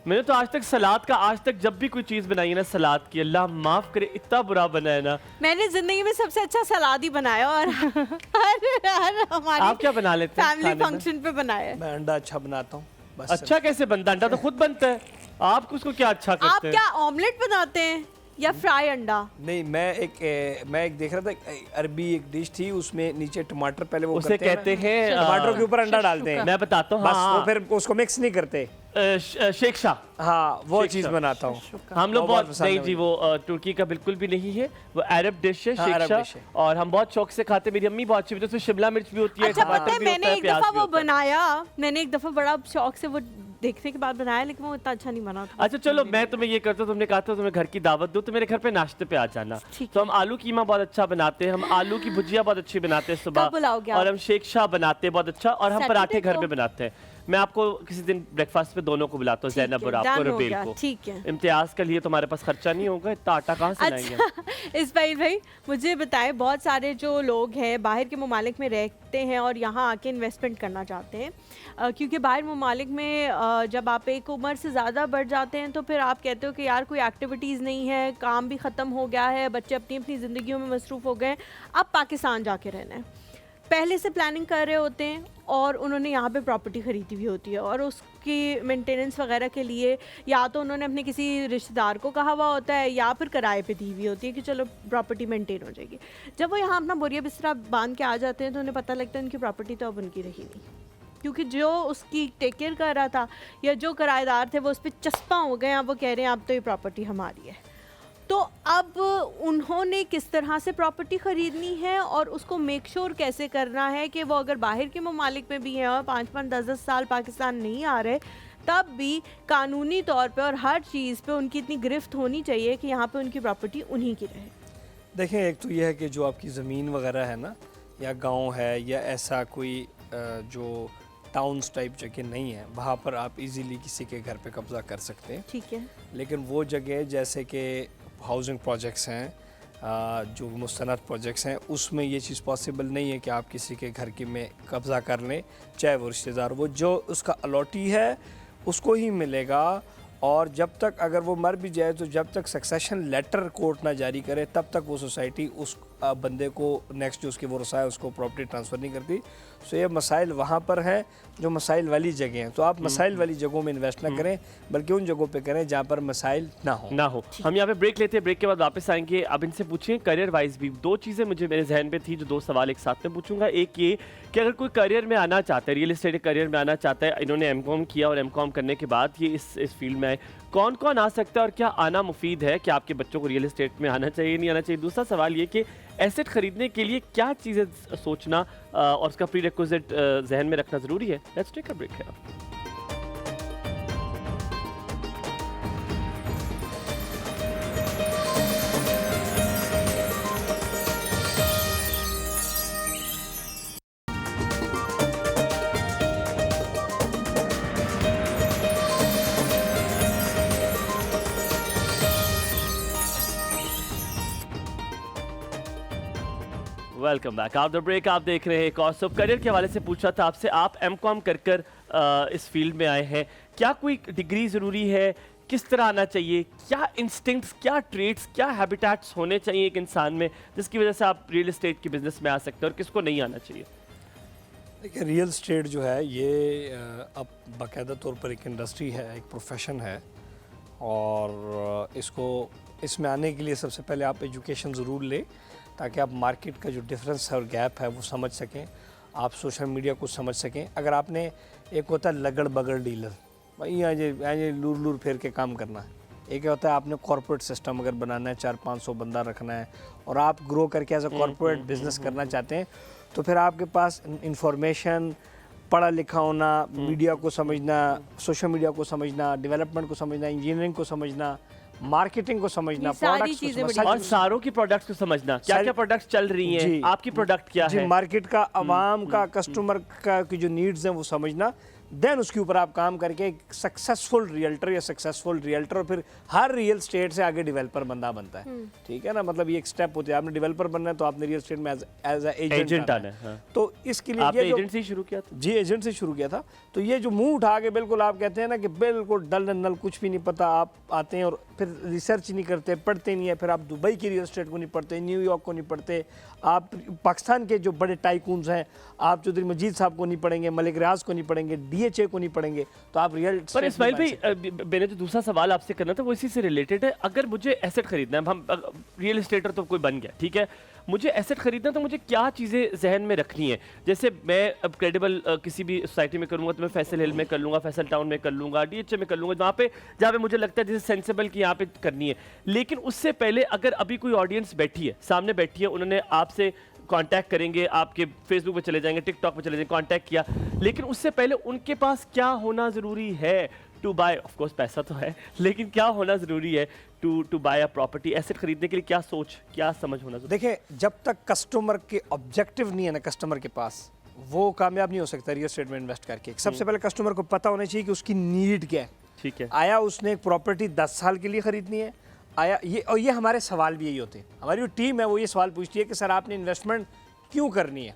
मैंने तो आज तक सलाद का, आज तक जब भी कोई चीज बनाई है ना सलाद की, अल्लाह माफ करे इतना बुरा बना है ना। मैंने जिंदगी में सबसे अच्छा सलाद ही बनाया और हमारे आप क्या बना लेते हैं फैमिली फंक्शन पे बनाया। मैं अंडा अच्छा बनाता हूँ। अच्छा कैसे बनता है? अंडा तो खुद बनता है, आप उसको क्या अच्छा आप करते हैं? क्या ऑमलेट बनाते हैं या फ्राई अंडा? नहीं, मैं एक देख रहा था, अरबी एक डिश थी उसमें नीचे टमाटर पहले वो उसे कहते हैं टमाटर के ऊपर अंडा डालते हैं। मैं बताता हूँ, बस हाँ, वो फिर उसको मिक्स नहीं करते। शेख शाह, हाँ वो चीज बनाता हूँ। हम लोग बहुत नहीं जी, वो तुर्की का बिल्कुल भी नहीं है, वो अरब डिश है, शेख शाह, और हम बहुत शौक से खाते हैं। मेरी अम्मी बहुत अच्छी बनाती है, उसमें शिमला मिर्च भी होती है, अच्छा पता है, मैंने एक दफा वो बनाया, मैंने एक दफा बड़ा शौक से वो देखने के बाद बनाया, लेकिन वो इतना अच्छा नहीं बना था। अच्छा चलो, मैं तुम्हें ये करता हूँ, तुमने कहा था तुम्हें घर की दावत दूँ तो मेरे घर पे नाश्ते पे आ जाना। तो हम आलू कीमा बहुत अच्छा बनाते हैं, हम आलू की भुजिया बहुत अच्छी बनाते हैं सुबह, और हम शेख शाह बनाते हैं बहुत अच्छा, और हम पराठे घर पे बनाते हैं। मैं आपको किसी दिन ब्रेकफास्ट पे दोनों को बुलाता हूँ, ज़ैनब और आपको, रुबेल को। ठीक है, इम्तियाज का लिए तुम्हारे पास खर्चा नहीं होगा, इतना आटा कहाँ से लाएंगे? इस्माइल भाई मुझे बताएं, बहुत सारे जो लोग हैं बाहर के ममालिक में रहते हैं और यहाँ आके इन्वेस्टमेंट करना चाहते हैं, क्योंकि बाहर ममालिक में जब आप एक उम्र से ज़्यादा बढ़ जाते हैं तो फिर आप कहते हो कि यार कोई एक्टिविटीज़ नहीं है, काम भी ख़त्म हो गया है, बच्चे अपनी अपनी ज़िंदगियों में मसरूफ़ हो गए, अब पाकिस्तान जाके रहना है। पहले से प्लानिंग कर रहे होते हैं और उन्होंने यहाँ पे प्रॉपर्टी ख़रीदी हुई होती है, और उसकी मेंटेनेंस वगैरह के लिए या तो उन्होंने अपने किसी रिश्तेदार को कहा हुआ होता है या फिर किराए पे दी हुई होती है कि चलो प्रॉपर्टी मेंटेन हो जाएगी। जब वो यहाँ अपना बोरिया बिस्तरा बांध के आ जाते हैं तो उन्हें पता लगता है उनकी प्रॉपर्टी तो अब उनकी रही नहीं, क्योंकि जो उसकी टेक केयर कर रहा था या जो किराएदार थे वो उस पर चस्पा हो गए, अब वो कह रहे हैं अब तो ये प्रॉपर्टी हमारी है। तो अब उन्होंने किस तरह से प्रॉपर्टी ख़रीदनी है और उसको मेक श्योर कैसे करना है कि वो अगर बाहर के ममालिक में भी हैं और 5-5, 10-10 साल पाकिस्तान नहीं आ रहे, तब भी कानूनी तौर पे और हर चीज़ पे उनकी इतनी गिरफ्त होनी चाहिए कि यहाँ पे उनकी प्रॉपर्टी उन्हीं की रहे। देखें, एक तो यह है कि जो आपकी ज़मीन वगैरह है ना, या गांव है या ऐसा कोई जो टाउन्स टाइप जगह नहीं है, वहाँ पर आप इजीली किसी के घर पे कब्ज़ा कर सकते हैं। ठीक है, लेकिन वो जगह जैसे कि हाउसिंग प्रोजेक्ट्स हैं, जो मुस्तनद प्रोजेक्ट्स हैं, उसमें ये चीज़ पॉसिबल नहीं है कि आप किसी के घर की में कब्ज़ा कर लें, चाहे वो रिश्तेदार, वो जो उसका अलॉटी है उसको ही मिलेगा। और जब तक अगर वो मर भी जाए तो जब तक सक्सेशन लेटर कोर्ट ना जारी करे तब तक वो सोसाइटी उस बंदे को नेक्स्ट जो उसकी वरसा है उसको प्रॉपर्टी ट्रांसफ़र नहीं करती। सो ये मसाइल वहाँ पर हैं जो मसाइल वाली जगह हैं, तो आप मसाइल वाली जगहों में इन्वेस्ट ना करें, बल्कि उन जगहों पे करें जहाँ पर मसाइल ना हो। हम यहाँ पे ब्रेक लेते हैं, ब्रेक के बाद वापस आएंगे। अब इनसे पूछें करियर वाइज भी दो चीज़ें मुझे मेरे जहन पे थी, जो दो सवाल एक साथ में पूछूंगा। एक ये कि अगर कोई करियर में आना चाहता है, रियल एस्टेट करियर में आना चाहता है, इन्होंने एमकॉम किया और एमकॉम करने के बाद ये इस फील्ड में आए, कौन कौन आ सकता है और क्या आना मुफीद है, कि आपके बच्चों को रियल एस्टेट में आना चाहिए नहीं आना चाहिए। दूसरा सवाल ये कि एसेट खरीदने के लिए क्या चीज़ें सोचना और उसका प्री रिक्विजिट जहन में रखना ज़रूरी है। Let's take a break. Welcome back. After break आप देख रहे हैं एक और सब। करियर के हवाले से पूछा था आपसे, आप एमकॉम कर इस फील्ड में आए हैं, क्या कोई डिग्री ज़रूरी है? किस तरह आना चाहिए? क्या इंस्टिंक्ट्स, क्या ट्रेड्स, क्या हैबिटेट्स होने चाहिए एक इंसान में जिसकी वजह से आप रियल एस्टेट के बिजनेस में आ सकते हैं, और किसको नहीं आना चाहिए? देखिए, रियल एस्टेट जो है ये अब बाकायदा तौर पर एक इंडस्ट्री है, एक प्रोफेशन है, और इसमें आने के लिए सबसे पहले आप एजुकेशन ज़रूर लें ताकि आप मार्केट का जो डिफरेंस है और गैप है वो समझ सकें, आप सोशल मीडिया को समझ सकें। अगर आपने, एक होता है लगड़ बगड़ डीलर, भाई यहाँ लूर लूर फेर के काम करना है। एक होता है आपने कॉर्पोरेट सिस्टम अगर बनाना है, 400-500 बंदा रखना है और आप ग्रो करके एज अ कॉर्पोरेट बिजनेस करना चाहते हैं, तो फिर आपके पास इंफॉर्मेशन, पढ़ा लिखा होना, मीडिया को समझना, सोशल मीडिया को समझना, डेवलपमेंट को समझना, इंजीनियरिंग को समझना, मार्केटिंग को समझना, प्रोडक्ट्स को समझना, और सारों की प्रोडक्ट्स को समझना, क्या क्या प्रोडक्ट्स चल रही हैं, आपकी प्रोडक्ट क्या है, मार्केट का, आवाम का, कस्टमर का की जो नीड्स हैं वो समझना, देन उसके ऊपर आप काम करके एक सक्सेसफुल रियल्टर और फिर हर रियल स्टेट से आगे डेवलपर बंदा बनता है। ठीक है ना, मतलब ये एक स्टेप होती है। आपने डेवलपर बनना है तो आपने रियल स्टेट में एज एजेंट आना है। तो इसके लिए आपने एजेंट से शुरू किया था? जी, एजेंट से शुरू किया था। तो ये जो मुंह उठा के बिल्कुल आप कहते हैं ना कि बिल्कुल डल नल कुछ भी नहीं पता, आप आते हैं और फिर रिसर्च नहीं करते, पढ़ते नहीं है, फिर आप दुबई की रियल स्टेट को नहीं पढ़ते, न्यूयॉर्क को नहीं पढ़ते, आप पाकिस्तान के जो बड़े टाइकून्स हैं, आप चौधरी मजीद साहब को नहीं पढ़ेंगे, मलिक रियाज को नहीं पढ़ेंगे, DHA को नहीं पढ़ेंगे, तो आप रियल पर इस्माइल भाई, मैंने जो दूसरा सवाल आपसे करना था वो इसी से रिलेटेड है। अगर मुझे एसेट खरीदना है, हम रियल एस्टेटर तो कोई बन गया, ठीक है, मुझे एसेट खरीदना तो मुझे क्या चीज़ें जहन में रखनी है? जैसे मैं अब क्रेडिबल किसी भी सोसाइटी में करूँगा तो मैं फैसल हिल में कर लूँगा, फैसल टाउन में कर लूँगा, DHA में कर लूँगा, जहाँ पे मुझे लगता है जैसे सेंसिबल कि यहाँ पे करनी है। लेकिन उससे पहले अगर अभी कोई ऑडियंस बैठी है, सामने बैठी है, उन्होंने आपसे कांटेक्ट करेंगे, आपके फेसबुक पे चले जाएंगे, टिकटॉक पे चले जाएंगे, कांटेक्ट किया, लेकिन उससे पहले उनके पास क्या होना ज़रूरी है टू बाय? ऑफ कोर्स पैसा तो है, लेकिन क्या होना ज़रूरी है to buy a property? Asset खरीदने के लिए क्या सोच, क्या समझ होना ज़रूरी? देखिए, जब तक कस्टमर के ऑब्जेक्टिव नहीं है ना कस्टमर के पास, वो कामयाब नहीं हो सकता रियल एस्टेट में इन्वेस्ट करके। सबसे पहले कस्टमर को पता होना चाहिए कि उसकी नीड क्या है। ठीक है, आया उसने एक प्रॉपर्टी 10 साल के लिए खरीदनी है, आया ये, और ये हमारे सवाल भी यही होते हैं। हमारी जो टीम है वो ये सवाल पूछती है कि सर आपने इन्वेस्टमेंट क्यों करनी है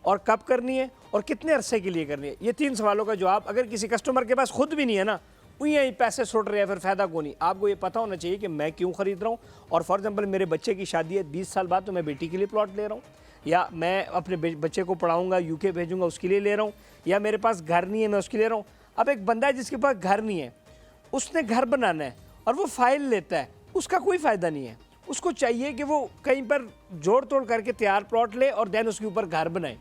और कब करनी है और कितने अरसे के लिए करनी है। ये 3 सवालों का जवाब अगर किसी कस्टमर के पास खुद भी नहीं है ना, वहीं पैसे सुट रहे हैं, फिर फ़ायदा को नहीं। आपको ये पता होना चाहिए कि मैं क्यों खरीद रहा हूँ, और फॉर एग्जांपल मेरे बच्चे की शादी है 20 साल बाद, तो मैं बेटी के लिए प्लॉट ले रहा हूँ, या मैं अपने बच्चे को पढ़ाऊँगा, UK भेजूँगा, उसके लिए ले रहा हूँ, या मेरे पास घर नहीं है मैं उसके ले रहा हूँ। अब एक बंदा है जिसके पास घर नहीं है, उसने घर बनाना है और वो फाइल लेता है, उसका कोई फ़ायदा नहीं है। उसको चाहिए कि वो कहीं पर जोड़ तोड़ करके तैयार प्लॉट ले और देन उसके ऊपर घर बनाए।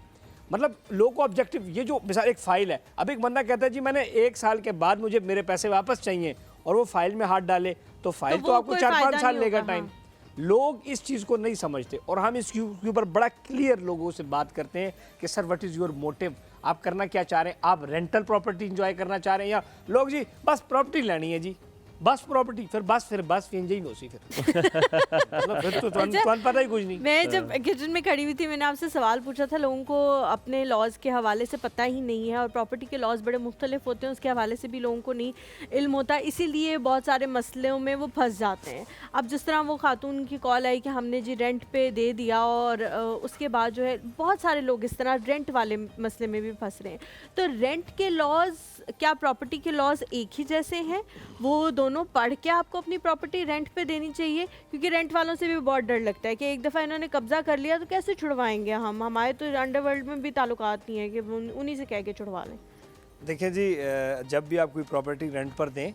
मतलब लोगों को ऑब्जेक्टिव, ये जो मिसाल एक फ़ाइल है, अब एक बंदा कहता है जी मैंने 1 साल के बाद मुझे मेरे पैसे वापस चाहिए, और वो फाइल में हाथ डाले, तो फाइल तो आपको 4-5 साल लेगा टाइम। लोग इस चीज़ को नहीं समझते, और हम इसके ऊपर बड़ा क्लियर लोगों से बात करते हैं कि sir what is your motive, आप करना क्या चाह रहे हैं? आप रेंटल प्रॉपर्टी इंजॉय करना चाह रहे हैं, या लोग जी बस प्रॉपर्टी लेनी है जी, बस प्रॉपर्टी, फिर बस फिर हो सी फिर मतलब फिर तो तुम पता ही कुछ नहीं। मैं जब किचन में खड़ी हुई थी, मैंने आपसे सवाल पूछा था, लोगों को अपने लॉज के हवाले से पता ही नहीं है, और प्रॉपर्टी के लॉज बड़े मुख्तलिफ होते हैं, उसके हवाले से भी लोगों को नहीं इल्म होता, इसीलिए बहुत सारे मसलों में वो फंस जाते हैं। अब जिस तरह वो खातून की कॉल आई कि हमने जी रेंट पे दे दिया, और उसके बाद जो है बहुत सारे लोग इस तरह रेंट वाले मसले में भी फंस रहे हैं। तो रेंट के लॉज, क्या प्रॉपर्टी के लॉज एक ही जैसे हैं? वो दोनों पढ़ के आपको अपनी प्रॉपर्टी रेंट पे देनी चाहिए? क्योंकि रेंट वालों से भी बहुत डर लगता है कि एक दफ़ा इन्होंने कब्जा कर लिया तो कैसे छुड़वाएंगे हम, हमारे तो अंडरवर्ल्ड में भी ताल्लुकात नहीं है कि उन्हीं से कह के छुड़वा लें। देखिए जी, जब भी आप कोई प्रॉपर्टी रेंट पर दें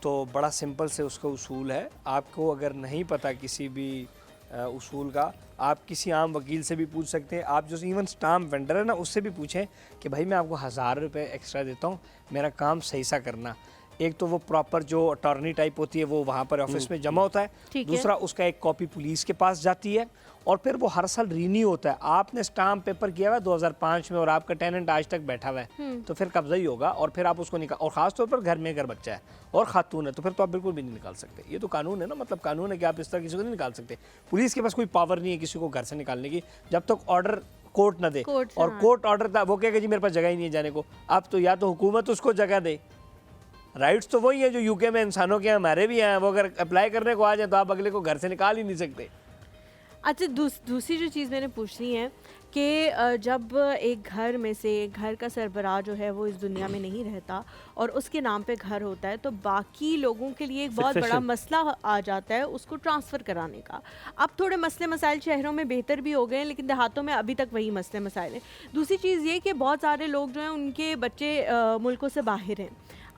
तो बड़ा सिंपल से उसका उसूल है। आपको अगर नहीं पता किसी भी उसूल का, आप किसी आम वकील से भी पूछ सकते हैं। आप जो इवन स्टाम्प वेंडर है ना, उससे भी पूछें कि भाई मैं आपको 1000 रुपये एक्स्ट्रा देता हूँ, मेरा काम सही सा करना। एक तो वो प्रॉपर जो अटॉर्नी टाइप होती है वो वहाँ पर ऑफिस में जमा होता है, दूसरा उसका एक कॉपी पुलिस के पास जाती है, और फिर वो हर साल रीन्यू होता है। आपने स्टाम्प पेपर किया हुआ है 2005 में और आपका टेनेंट आज तक बैठा हुआ है, तो फिर कब्जा ही होगा, और फिर आप उसको निकाल, और ख़ासतौर पर घर में अगर बच्चा है और खातून है तो फिर तो आप बिल्कुल भी नहीं निकाल सकते। ये तो कानून है ना, मतलब कानून है कि आप इस तरह किसी को नहीं निकाल सकते। पुलिस के पास कोई पावर नहीं है किसी को घर से निकालने की, जब तक ऑर्डर कोर्ट ना दे, और कोर्ट ऑर्डर था वो कहेगा जी मेरे पास जगह ही नहीं है जाने को। अब तो या तो हुकूमत उसको जगह दे, राइट्स तो वही है जो UK में इंसानों के हमारे भी हैं, वो अगर अप्लाई करने को आ जाए तो आप अगले को घर से निकाल ही नहीं सकते। अच्छा, दूसरी जो चीज़ मैंने पूछनी है कि जब एक घर में से घर का सरबराह जो है वो इस दुनिया में नहीं रहता और उसके नाम पे घर होता है, तो बाकी लोगों के लिए एक बहुत बड़ा Succession. मसला आ जाता है उसको ट्रांसफ़र कराने का। अब थोड़े मसले मसाइल शहरों में बेहतर भी हो गए हैं, लेकिन देहातों में अभी तक वही मसले मसाइल हैं। दूसरी चीज़ ये कि बहुत सारे लोग जो हैं उनके बच्चे मुल्कों से बाहर हैं।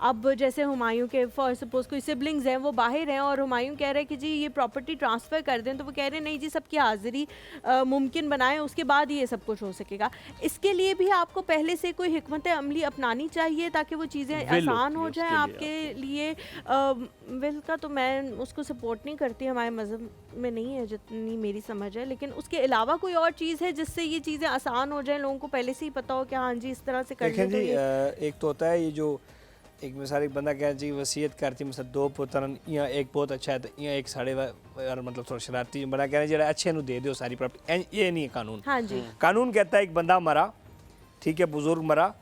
अब जैसे हुमायूं के फॉर सपोज कोई सिबलिंग्स हैं वो बाहर हैं और हुमायूं कह रहे हैं कि जी ये प्रॉपर्टी ट्रांसफ़र कर दें, तो वो कह रहे हैं नहीं जी, सबकी हाज़िरी मुमकिन बनाएं, उसके बाद ही ये सब कुछ हो सकेगा। इसके लिए भी आपको पहले से कोई हिकमत अमली अपनानी चाहिए ताकि वो चीज़ें आसान हो जाएं आपके लिए। विल का तो मैं उसको सपोर्ट नहीं करती, हमारे मज़हब में नहीं है जितनी मेरी समझ है, लेकिन उसके अलावा कोई और चीज़ है जिससे ये चीज़ें आसान हो जाएं, लोगों को पहले से ही पता हो कि हाँ जी इस तरह से कर देखें लें। जी, एक तो होता है ये जो एक मिसाल, एक बंदा कह जी वसीयत करती मतलब दो पुत्रन या एक बहुत अच्छा है तो या एक साढ़े यार मतलब थोड़ा शरारती बंदा कह रहे जरा अच्छे नु दे दो सारी प्रॉपर्टी, ये नहीं है कानून। हाँ जी, कानून कहता है एक बंदा मरा, ठीक है, बुजुर्ग मरा,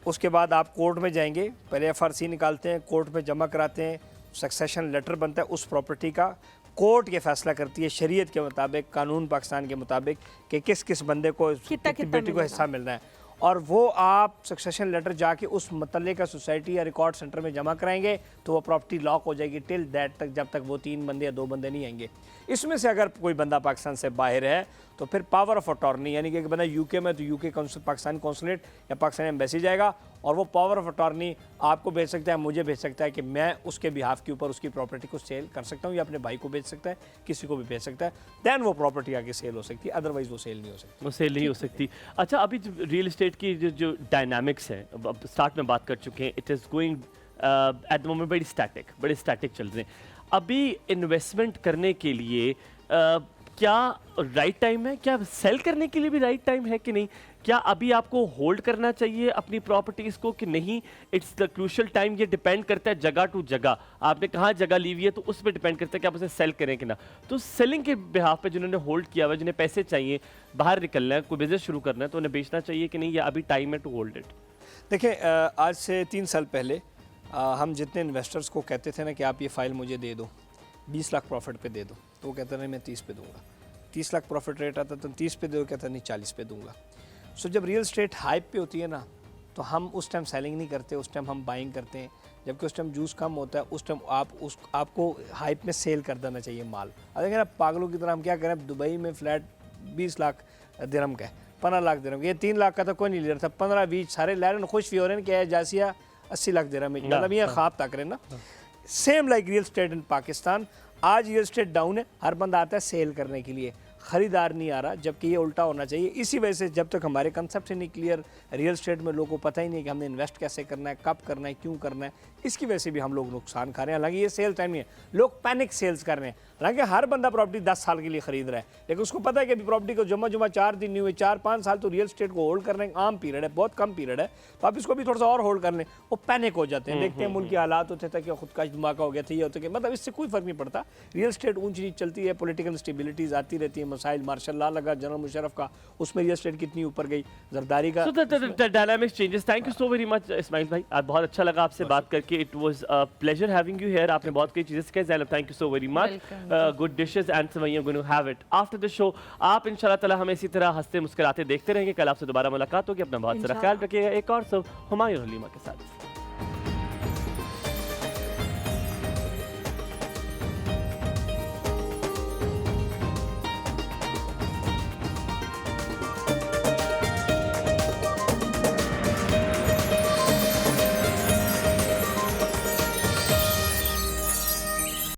उसके बाद आप कोर्ट में जाएंगे, पहले FRC निकालते हैं, कोर्ट में जमा कराते हैं, सक्सेशन लेटर बनता है उस प्रॉपर्टी का, कोर्ट ये फैसला करती है शरीयत के मुताबिक, कानून पाकिस्तान के मुताबिक कि किस किस बंदे को कितनी बेटी को हिस्सा मिलना है, और वो आप सक्सेशन लेटर जाके उस मतले का सोसाइटी या रिकॉर्ड सेंटर में जमा कराएंगे तो वो प्रॉपर्टी लॉक हो जाएगी टिल दैट तक, जब तक वो 3 बंदे या 2 बंदे नहीं आएंगे। इसमें से अगर कोई बंदा पाकिस्तान से बाहर है तो फिर पावर ऑफ अटॉर्नी, यानी कि एक बंदा यूके में तो यूके काउंसिल पाकिस्तान कौंसलेट या पाकिस्तान एम्बेसी जाएगा और वो पावर ऑफ अटॉर्नी आपको भेज सकता है, मुझे भेज सकता है कि मैं उसके बिहाफ के ऊपर उसकी प्रॉपर्टी को सेल कर सकता हूँ, या अपने भाई को भेज सकता है, किसी को भी भेज सकता है, दैन वो प्रॉपर्टी आगे सेल हो सकती है, अदरवाइज वो सेल नहीं हो सकती। वो सेल नहीं हो सकती। अच्छा, अभी रियल इस्टेट की जो डायनामिक्स है, अब स्टार्ट में बात कर चुके हैं, it is going at the moment बड़े स्टैटिक चल रहे हैं। अभी इन्वेस्टमेंट करने के लिए क्या राइट टाइम है? क्या सेल करने के लिए भी राइट टाइम है कि नहीं? क्या अभी आपको होल्ड करना चाहिए अपनी प्रॉपर्टीज़ को कि नहीं? It's the crucial time. ये डिपेंड करता है जगह टू जगह, आपने कहाँ जगह ली हुई है तो उस पर डिपेंड करता है कि आप उसे सेल करें कि ना। तो सेलिंग के बिहाफ पे जिन्होंने होल्ड किया हुआ है, जिन्हें पैसे चाहिए, बाहर निकलना है, कोई बिजनेस शुरू करना है, तो उन्हें बेचना चाहिए कि नहीं, या अभी टाइम है टू होल्ड इट? देखिए, आज से 3 साल पहले हम जितने इन्वेस्टर्स को कहते थे ना कि आप ये फ़ाइल मुझे दे दो, 20 लाख प्रॉफिट पे दे दो, तो वो कहते रहे मैं 30 पे दूंगा। 30 लाख प्रॉफिट रेट आता तो 30 पे दो, कहता नहीं 40 पे दूंगा। सो जब रियल स्टेट हाइप पे होती है ना, तो हम उस टाइम सेलिंग नहीं करते, उस टाइम हम बाइंग करते हैं। जबकि उस टाइम जूस कम होता है, उस टाइम आपको हाइप में सेल कर देना चाहिए माल। अब देखिए ना, पागलों की तरह हम क्या करें, दुबई में फ्लैट 20 लाख दिरहम का है, 15 लाख दिरहम, ये 3 लाख का तो कोई नहीं ले रहा था, 15-20 सारे ले रहे हैं, खुश भी हो रहे हैं कि जासिया 80 लाख दिरहम में, मतलब ये ख्वाब तक रहे ना। Same like real state in Pakistan, आज रियल स्टेट डाउन है, हर बंदा आता है सेल करने के लिए, ख़रीदार नहीं आ रहा, जबकि ये उल्टा होना चाहिए। इसी वजह से जब तक हमारे कंसेप्ट ही नहीं क्लियर, रियल स्टेट में लोगों को पता ही नहीं कि हमने इन्वेस्ट कैसे करना है, कब करना है, क्यों करना है, इसकी वजह से भी हम लोग नुकसान खा रहे हैं। हालांकि ये सेल टाइम नहीं है, लोग पैनिक सेल्स कर रहे हैं। हालांकि हर बंदा प्रॉपर्टी 10 साल के लिए खरीद रहा है, लेकिन उसको पता है कि अभी प्रॉपर्टी को जमा 4 दिन नहीं हुए, 4-5 साल तो रियल स्टेट को होल्ड करने का आम पीरियड है, बहुत कम पीरियड है, तो आप इसको भी थोड़ा सा और होल्ड कर लें। वो पैनिक हो जाते हैं, देखते हैं मुल्क के हालात होते थे कि खुद का धमाका हो गया था, ये होता कि मतलब इससे कोई फर्क नहीं पड़ता। रियल स्टेट ऊंची नीच चलती है, पॉलिटिकल स्टेबिलिटीज आती रहती है, मसाइल मार्शल लॉ लगा जनरल मुशर्रफ का, उसमें रियल स्टेट कितनी ऊपर गई, जरदारी का। So the dynamics changes. Thank you so very much, Ismail भाई। आज बहुत अच्छा लगा आपसे बात करके। It was a pleasure having you here. आपने बहुत कई चीजें सिखाई। Zainab, thank you so very much. Good dishes and Sumayya going to have it after the show. आप इंशाल्लाह ताला हमें इसी तरह हंसते मुस्कुराते देखते रहेंगे। कल आपसे दोबारा मुलाकात होगी। अपना बहुत सारा ख्याल रखिएगा। एक और सब हुमायूं हलीमा के साथ।